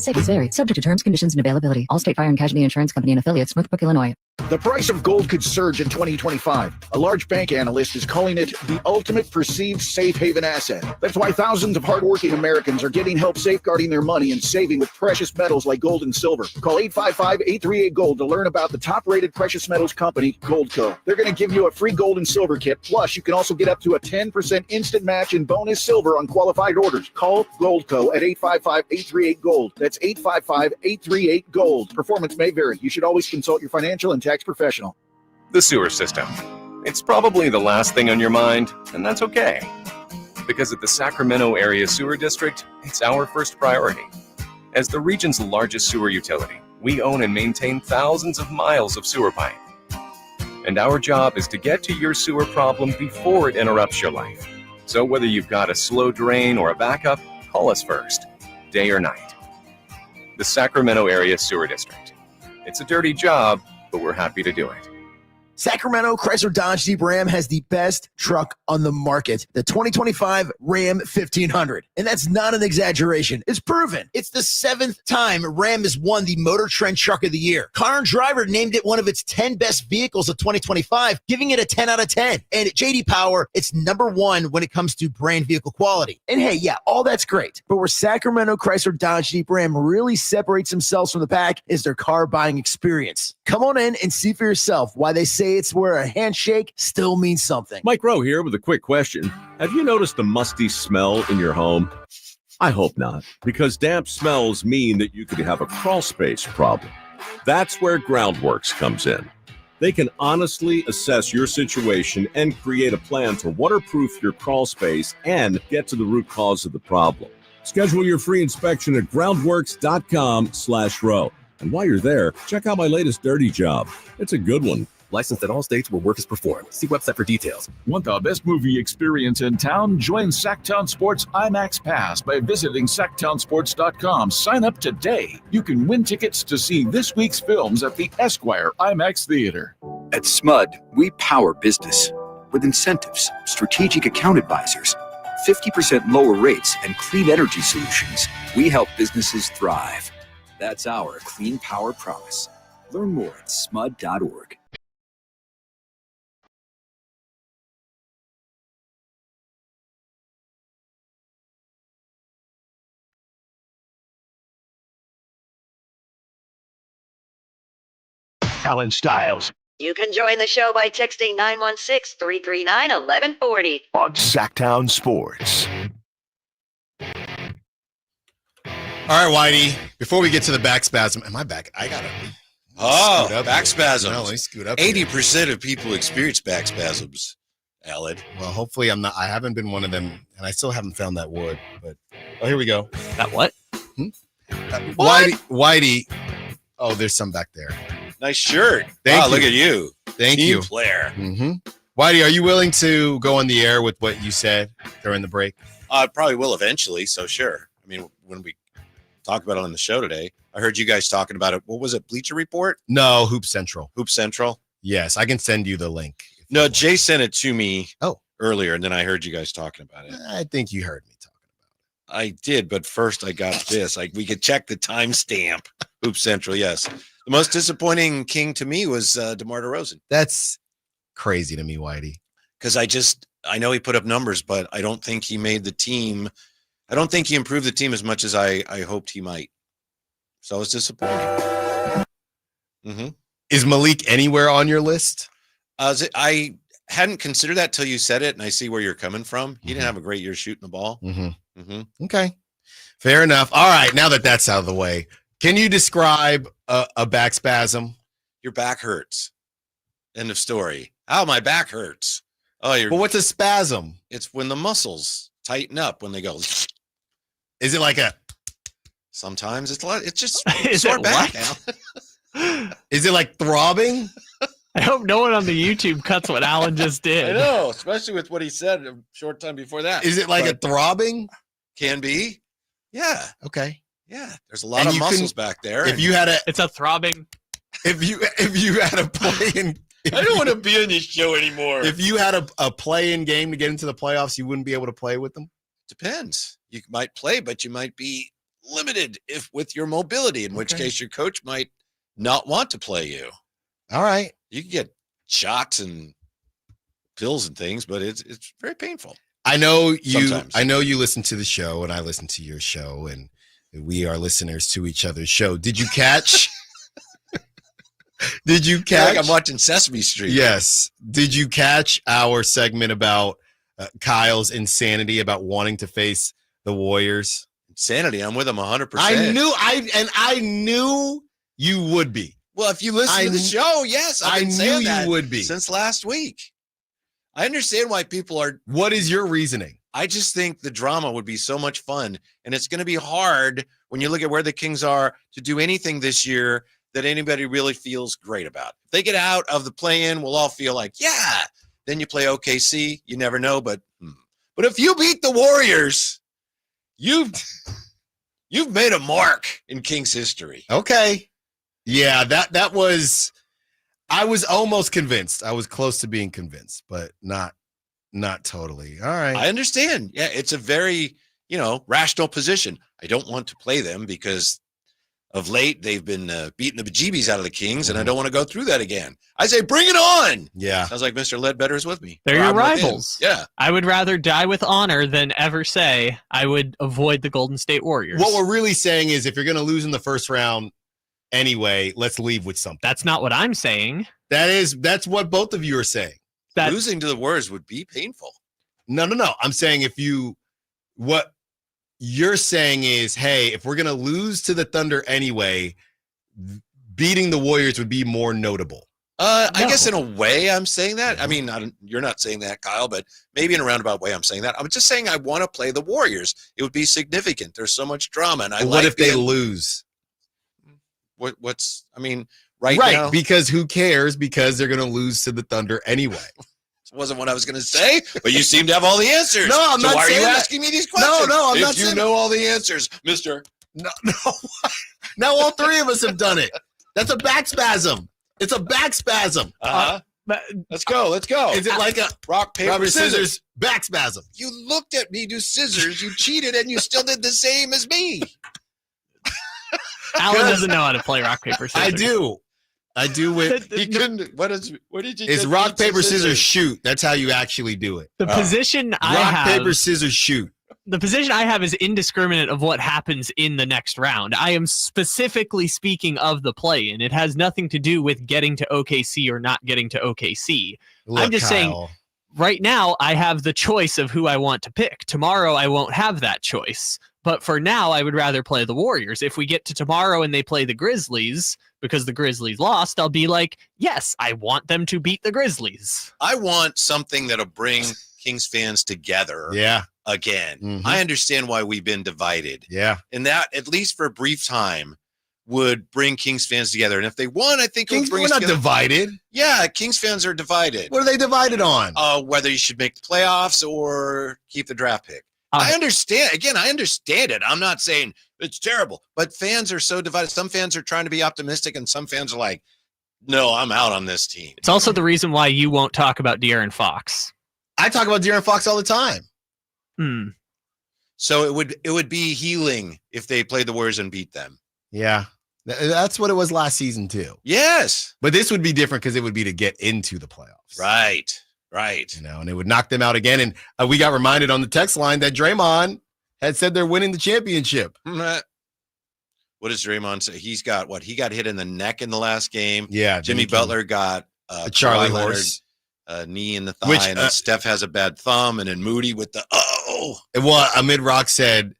S22: Savings vary. Subject to terms, conditions, and availability. Allstate Fire and Casualty Insurance Company and affiliates, Smithbrook, Illinois.
S23: The price of gold could surge in 2025. A large bank analyst is calling it the ultimate perceived safe haven asset. That's why thousands of hardworking Americans are getting help safeguarding their money and saving with precious metals like gold and silver. Call 855-838-GOLD to learn about the top-rated precious metals company, Goldco. They're going to give you a free gold and silver kit. Plus, you can also get up to a 10% instant match in bonus silver on qualified orders. Call Goldco at 855-838-GOLD. That's 855-838-GOLD. Performance may vary. You should always consult your financial and tax professional.
S24: The sewer system. It's probably the last thing on your mind, and that's okay. Because at the Sacramento Area Sewer District, it's our first priority. As the region's largest sewer utility, we own and maintain thousands of miles of sewer pipe. And our job is to get to your sewer problem before it interrupts your life. So whether you've got a slow drain or a backup, call us first, day or night. The Sacramento Area Sewer District. It's a dirty job, but we're happy to do it.
S10: Sacramento Chrysler Dodge Jeep Ram has the best truck on the market, the 2025 Ram 1500. And that's not an exaggeration. It's proven. It's the 7th time Ram has won the Motor Trend Truck of the Year. Car and Driver named it one of its 10 best vehicles of 2025, giving it a 10 out of 10. And at J.D. Power, it's #1 when it comes to brand vehicle quality. And hey, yeah, all that's great. But where Sacramento Chrysler Dodge Jeep Ram really separates themselves from the pack is their car buying experience. Come on in and see for yourself why they say it's where a handshake still means something.
S25: Mike Rowe here with a quick question. Have you noticed a musty smell in your home? I hope not, because damp smells mean that you could have a crawl space problem. That's where Groundworks comes in. They can honestly assess your situation and create a plan to waterproof your crawl space and get to the root cause of the problem. Schedule your free inspection at groundworks.com/row. And while you're there, check out my latest dirty job. It's a good one.
S5: Licensed in all states where work is performed. See website for details.
S6: Want the best movie experience in town? Join Sacktown Sports IMAX Pass by visiting sacktownsports.com. Sign up today. You can win tickets to see this week's films at the Esquire IMAX Theater.
S7: At SMUD, we power business with incentives, strategic account advisors, 50% lower rates, and clean energy solutions. We help businesses thrive. That's our clean power promise. Learn more at smud.org.
S1: Allen Stiles
S2: You can join the show by texting 916-339-1140.
S1: on Sacktown Sports.
S3: All right, Whitey, before we get to the back spasm, am I back? I got to
S8: back spasms.
S3: No, let me scoot up.
S8: 80% of people experience back spasms, Allen.
S3: Well, hopefully I'm not. I haven't been one of them, and I still haven't found that word. But here we go.
S4: That what?
S3: Whitey. Oh, there's some back there.
S8: Nice shirt.
S3: Thank you.
S8: Look at you.
S3: Thank
S8: Team
S3: you.
S8: Player.
S3: Mm-hmm. Whitey, are you willing to go on the air with what you said during the break?
S8: I probably will eventually, so sure. I mean, when we talked about it on the show today, I heard you guys talking about it. What was it, Bleacher Report?
S3: No, Hoop Central.
S8: Hoop Central?
S3: Yes, I can send you the link.
S8: No, Jay sent it to me earlier, and then I heard you guys talking about it.
S3: I think you heard me talking
S8: about it. I did, but first I got this. We could check the timestamp. Hoop Central, yes. The most disappointing King to me was DeMar DeRozan.
S3: That's crazy to me, Whitey.
S8: Because I know he put up numbers, but I don't think he made the team. I don't think he improved the team as much as I hoped he might. So I was disappointed. Mm-hmm.
S3: Is Malik anywhere on your list?
S8: I hadn't considered that till you said it, and I see where you're coming from. He didn't have a great year shooting the ball.
S3: Mm-hmm.
S8: Mm-hmm.
S3: Okay. Fair enough. All right. Now that that's out of the way, can you describe a back spasm?
S8: Your back hurts. End of story. Oh, my back hurts. Oh,
S3: Well, what's a spasm?
S8: It's when the muscles tighten up when they go.
S3: Is it like a?
S8: Sometimes it's just
S4: Is
S8: sore
S4: it
S8: back.
S3: Is it like throbbing?
S4: I hope no one on the YouTube cuts what Alan just did.
S8: I know, especially with what he said a short time before that.
S3: Is it like a throbbing?
S8: Can be. Yeah.
S3: Okay.
S8: Yeah. There's a lot of muscles back there.
S3: If you had
S4: it's a throbbing.
S3: If you had a play-in,
S8: I don't want to be on this show anymore.
S3: If you had a play-in game to get into the playoffs, you wouldn't be able to play with them?
S8: Depends. You might play, but you might be limited with your mobility, in which case your coach might not want to play you.
S3: All right.
S8: You can get shots and pills and things, but it's very painful.
S3: I know you
S8: Sometimes.
S3: I know you listen to the show, and I listen to your show, and we are listeners to each other's show. Did you catch Did you catch?
S8: Like I'm watching Sesame Street.
S3: Yes. Did you catch our segment about Kyle's insanity about wanting to face the Warriors?
S8: Insanity. I'm with him 100%.
S3: I knew you would be.
S8: Well, if you listen to the show, yes, I've been saying that
S3: you would be
S8: since last week. I understand why people are.
S3: What is your reasoning?
S8: I just think the drama would be so much fun, and it's going to be hard when you look at where the Kings are to do anything this year that anybody really feels great about. If they get out of the play-in, we'll all feel like, yeah. Then you play OKC. You never know, but if you beat the Warriors, you've made a mark in Kings history.
S3: Okay. Yeah, that was. I was almost convinced. I was close to being convinced, but not totally. All right.
S8: I understand. Yeah, it's a very, rational position. I don't want to play them because of late they've been beating the bejeebies out of the Kings, and I don't want to go through that again. I say, bring it on.
S3: Yeah.
S8: Sounds like Mr. Ledbetter is with me.
S4: They're your rivals.
S8: Yeah.
S4: I would rather die with honor than ever say I would avoid the Golden State Warriors.
S3: What we're really saying is if you're going to lose in the first round anyway, let's leave with something.
S4: That's not what I'm saying.
S3: That's what both of you are saying.
S8: Losing to the Warriors would be painful.
S3: No. I'm saying what you're saying is, hey, if we're going to lose to the Thunder anyway, beating the Warriors would be more notable.
S8: I guess in a way I'm saying that. I mean, you're not saying that, Kyle, but maybe in a roundabout way I'm saying that. I'm just saying I want to play the Warriors. It would be significant. There's so much drama. And
S3: what if they lose?
S8: What's right now.
S3: Because who cares? Because they're going to lose to the Thunder anyway.
S8: Wasn't what I was going to say, but you seem to have all the answers.
S3: No, I'm not
S8: why
S3: saying
S8: are you
S3: that.
S8: asking me these questions?
S3: No, I'm
S8: if
S3: not
S8: you
S3: saying
S8: know all the answers, mister.
S3: No. Now all three of us have done it. That's a back spasm. It's a back spasm.
S8: Let's go.
S3: Is it like a
S8: rock, paper, scissors?
S3: Back spasm.
S8: You looked at me do scissors. You cheated, and you still did the same as me.
S4: Alan doesn't know how to play rock, paper, scissors.
S3: I do with
S8: he couldn't. What did you?
S3: It's rock, paper, scissors, shoot. That's how you actually do it.
S4: The position I
S3: rock,
S4: have.
S3: paper, scissors, shoot.
S4: The position I have is indiscriminate of what happens in the next round. I am specifically speaking of the play-in. It has nothing to do with getting to OKC or not getting to OKC.
S3: Look,
S4: I'm just saying, right now, I have the choice of who I want to pick. Tomorrow, I won't have that choice. But for now, I would rather play the Warriors. If we get to tomorrow and they play the Grizzlies, because the Grizzlies lost, I'll be like, yes, I want them to beat the Grizzlies.
S8: I want something that'll bring Kings fans together.
S3: Yeah.
S8: Again.
S3: Mhm.
S8: I understand why we've been divided.
S3: Yeah.
S8: And that, at least for a brief time, would bring Kings fans together. And if they won, I think it would bring
S3: we're
S8: us
S3: not
S8: together.
S3: divided.
S8: Yeah, Kings fans are divided.
S3: What are they divided on?
S8: Whether you should make the playoffs or keep the draft pick. I understand. Again, I understand it. I'm not saying it's terrible, but fans are so divided. Some fans are trying to be optimistic, and some fans are like, no, I'm out on this team.
S4: It's also the reason why you won't talk about De'Aaron Fox.
S3: I talk about De'Aaron Fox all the time.
S8: So it would be healing if they played the Warriors and beat them.
S3: Yeah. That's what it was last season, too.
S8: Yes.
S3: But this would be different because it would be to get into the playoffs.
S8: Right.
S3: And it would knock them out again. And we got reminded on the text line that Draymond had said they're winning the championship.
S8: What does Draymond say? He's got what? He got hit in the neck in the last game.
S3: Yeah.
S8: Jimmy Butler got
S3: a Charlie horse.
S8: Knee in the thigh, and then Steph has a bad thumb, and then Moody with the
S3: Well, Amid Rock said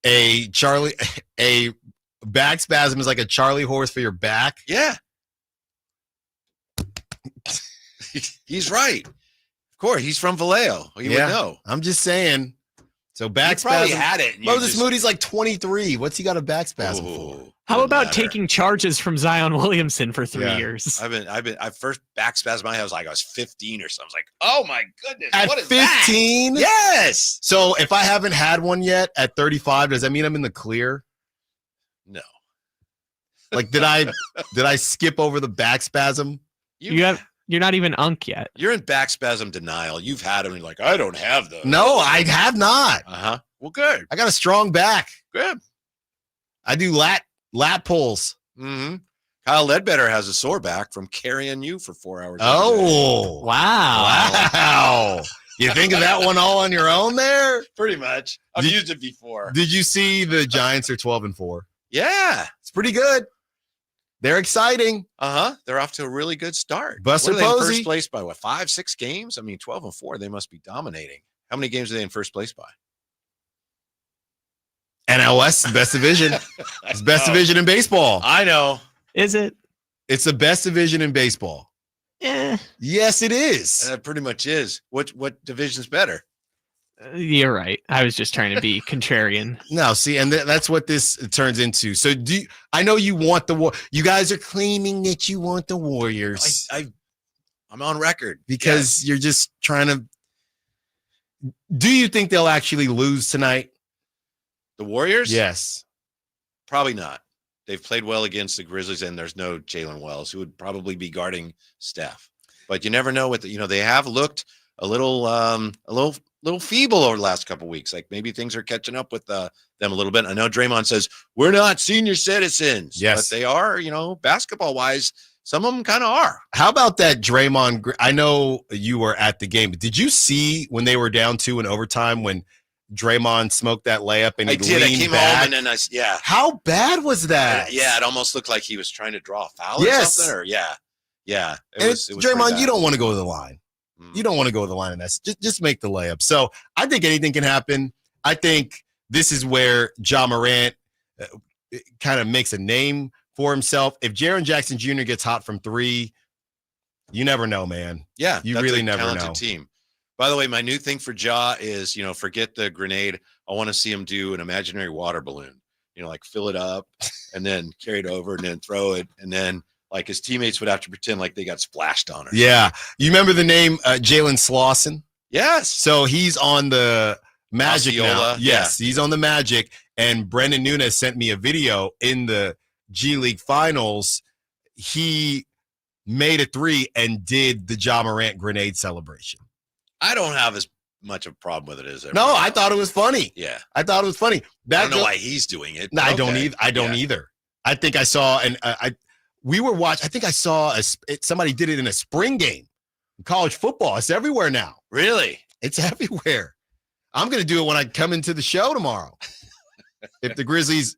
S3: a back spasm is like a Charlie horse for your back.
S8: Yeah. He's right. Of course, he's from Vallejo. You would know.
S3: I'm just saying. So back
S8: You probably
S3: spasm.
S8: had it.
S3: Moses Moody's like 23. What's he got a back spasm for?
S4: How about taking charges from Zion Williamson for 3 years?
S8: I first back spasm I was like I was 15 or something. I was like, oh my goodness.
S3: At
S8: what is
S3: 15?
S8: That? Yes.
S3: So if I haven't had one yet at 35, does that mean I'm in the clear?
S8: No.
S3: Like did I skip over the back spasm?
S4: You're not even unk yet.
S8: You're in back spasm denial. You've had them. You're like, I don't have those.
S3: No, I have not.
S8: Well, good.
S3: I got a strong back.
S8: Good.
S3: I do lat pulls.
S8: Mm-hmm. Kyle Ledbetter has a sore back from carrying you for 4 hours.
S3: Oh, wow. You think of that one all on your own there?
S8: Pretty much. I've used it before.
S3: Did you see the Giants are 12-4?
S8: Yeah.
S3: It's pretty good. They're exciting.
S8: They're off to a really good start.
S3: Buster
S8: What are they in
S3: Posey.
S8: first place by 5-6 games? I mean, 12-4. They must be dominating. How many games are they in first place by?
S3: NLS, best division. It's best division in baseball.
S8: I know.
S4: Is it?
S3: It's the best division in baseball. Yes, it is.
S8: It pretty much is. What division's better?
S4: You're right. I was just trying to be contrarian.
S3: No, see, and that's what this turns into. So I know you want you guys are claiming that you want the Warriors.
S8: I'm on record.
S3: Because you're just trying to. Do you think they'll actually lose tonight?
S8: The Warriors?
S3: Yes.
S8: Probably not. They've played well against the Grizzlies, and there's no Jalen Wells, who would probably be guarding Steph. But you never know they have looked a little feeble over the last couple of weeks. Like maybe things are catching up with them a little bit. I know Draymond says we're not senior citizens.
S3: Yes.
S8: But they are, basketball wise, some of them kind of are.
S3: How about that Draymond? I know you were at the game, but did you see when they were down 2 in overtime when Draymond smoked that layup and he leaned
S8: I came
S3: back?
S8: home and then
S3: How bad was that?
S8: It almost looked like he was trying to draw a foul or something. Or yeah. It was
S3: Draymond, you don't want to go to the line. You don't want to go to the line, and that's just make the layup. So I think anything can happen. I think this is where Ja Morant kind of makes a name for himself. If Jaren Jackson Jr. gets hot from 3, you never know, man.
S8: Yeah,
S3: you
S8: that's
S3: really
S8: a
S3: never
S8: talented
S3: know.
S8: Team. By the way, my new thing for Ja is, forget the grenade. I want to see him do an imaginary water balloon. Like fill it up and then carry it over and then throw it and then like his teammates would have to pretend like they got splashed on.
S3: Yeah. You remember the name Jalen Slauson?
S8: Yes.
S3: So he's on the Magic now.
S8: Osceola,
S3: Yes, he's on the Magic. And Brendan Nunes sent me a video in the G League Finals. He made a three and did the Ja Morant grenade celebration.
S8: I don't have as much of a problem with it as
S3: No, I thought it was funny.
S8: Yeah.
S3: I thought it was funny.
S8: I don't know why he's doing it.
S3: No, I don't either. I don't either. I think I saw, and we were watching, I think I saw somebody did it in a spring game. College football. It's everywhere now.
S8: Really?
S3: It's everywhere. I'm going to do it when I come into the show tomorrow. If the Grizzlies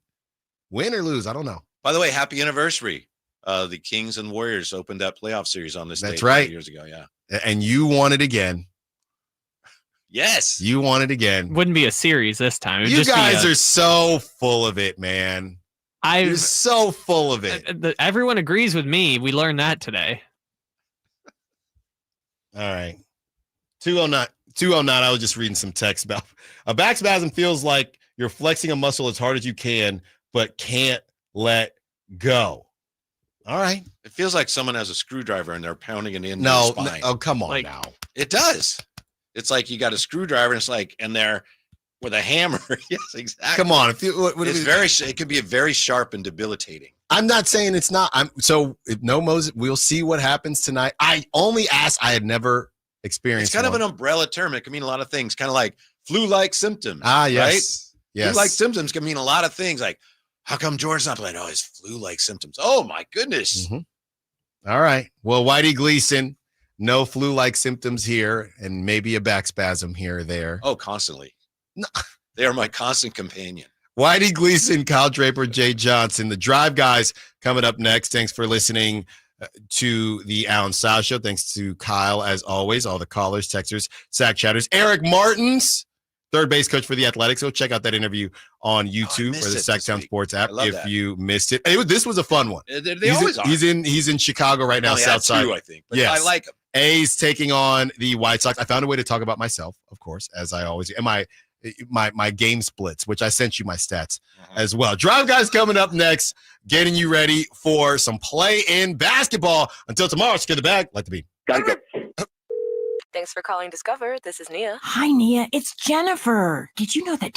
S3: win or lose, I don't know.
S8: By the way, happy anniversary. The Kings and Warriors opened that playoff series on this
S3: That's
S8: stage
S3: right.
S8: years ago. Yeah.
S3: And you won it again.
S8: Yes.
S3: You won it again.
S4: Wouldn't be a series this time.
S3: You guys are so full of it, man. You're so full of it.
S4: Everyone agrees with me. We learned that today.
S3: All right. 209. I was just reading some text about a back spasm feels like you're flexing a muscle as hard as you can, but can't let go. All right.
S8: It feels like someone has a screwdriver and they're pounding it into
S3: No,
S8: the spine.
S3: oh, come on now.
S8: It does. It's like you got a screwdriver and it's like, and they're with a hammer. Yes, exactly.
S3: Come on.
S8: It can be very sharp and debilitating.
S3: I'm not saying it's not. Moses, we'll see what happens tonight. I only asked. I had never experienced.
S8: It's kind of an umbrella term. It can mean a lot of things. Kind of like flu-like symptoms.
S3: Yes.
S8: Right?
S3: Yes.
S8: Flu-like symptoms can mean a lot of things. Like, how come Jordan's not playing? Oh, his flu-like symptoms. Oh my goodness.
S3: Mm-hmm. All right. Well, Whitey Gleason, no flu-like symptoms here, and maybe a back spasm here or there.
S8: Oh, constantly. No. They are my constant companion.
S3: Whitey Gleason, Kyle Draper, Jay Johnson, the Drive Guys coming up next. Thanks for listening to the Allen Stiles Show. Thanks to Kyle, as always, all the callers, texters, sack chatters. Eric Martins, third base coach for the Athletics. Go check out that interview on YouTube or the Sacktown Sports app if you missed it. This was a fun one.
S8: They always are.
S3: He's in Chicago right now, South Side.
S8: I think. But
S3: yes.
S8: I like him.
S3: A's taking on the White Sox. I found a way to talk about myself, of course, as I always do. And my game splits, which I sent you my stats as well. Drive Guys coming up next, getting you ready for some play-in basketball. Until tomorrow, secure the bag. Like the beat.
S9: Gotta go.
S11: Thanks for calling Discover. This is Nia.
S13: Hi, Nia. It's Jennifer. Did you know that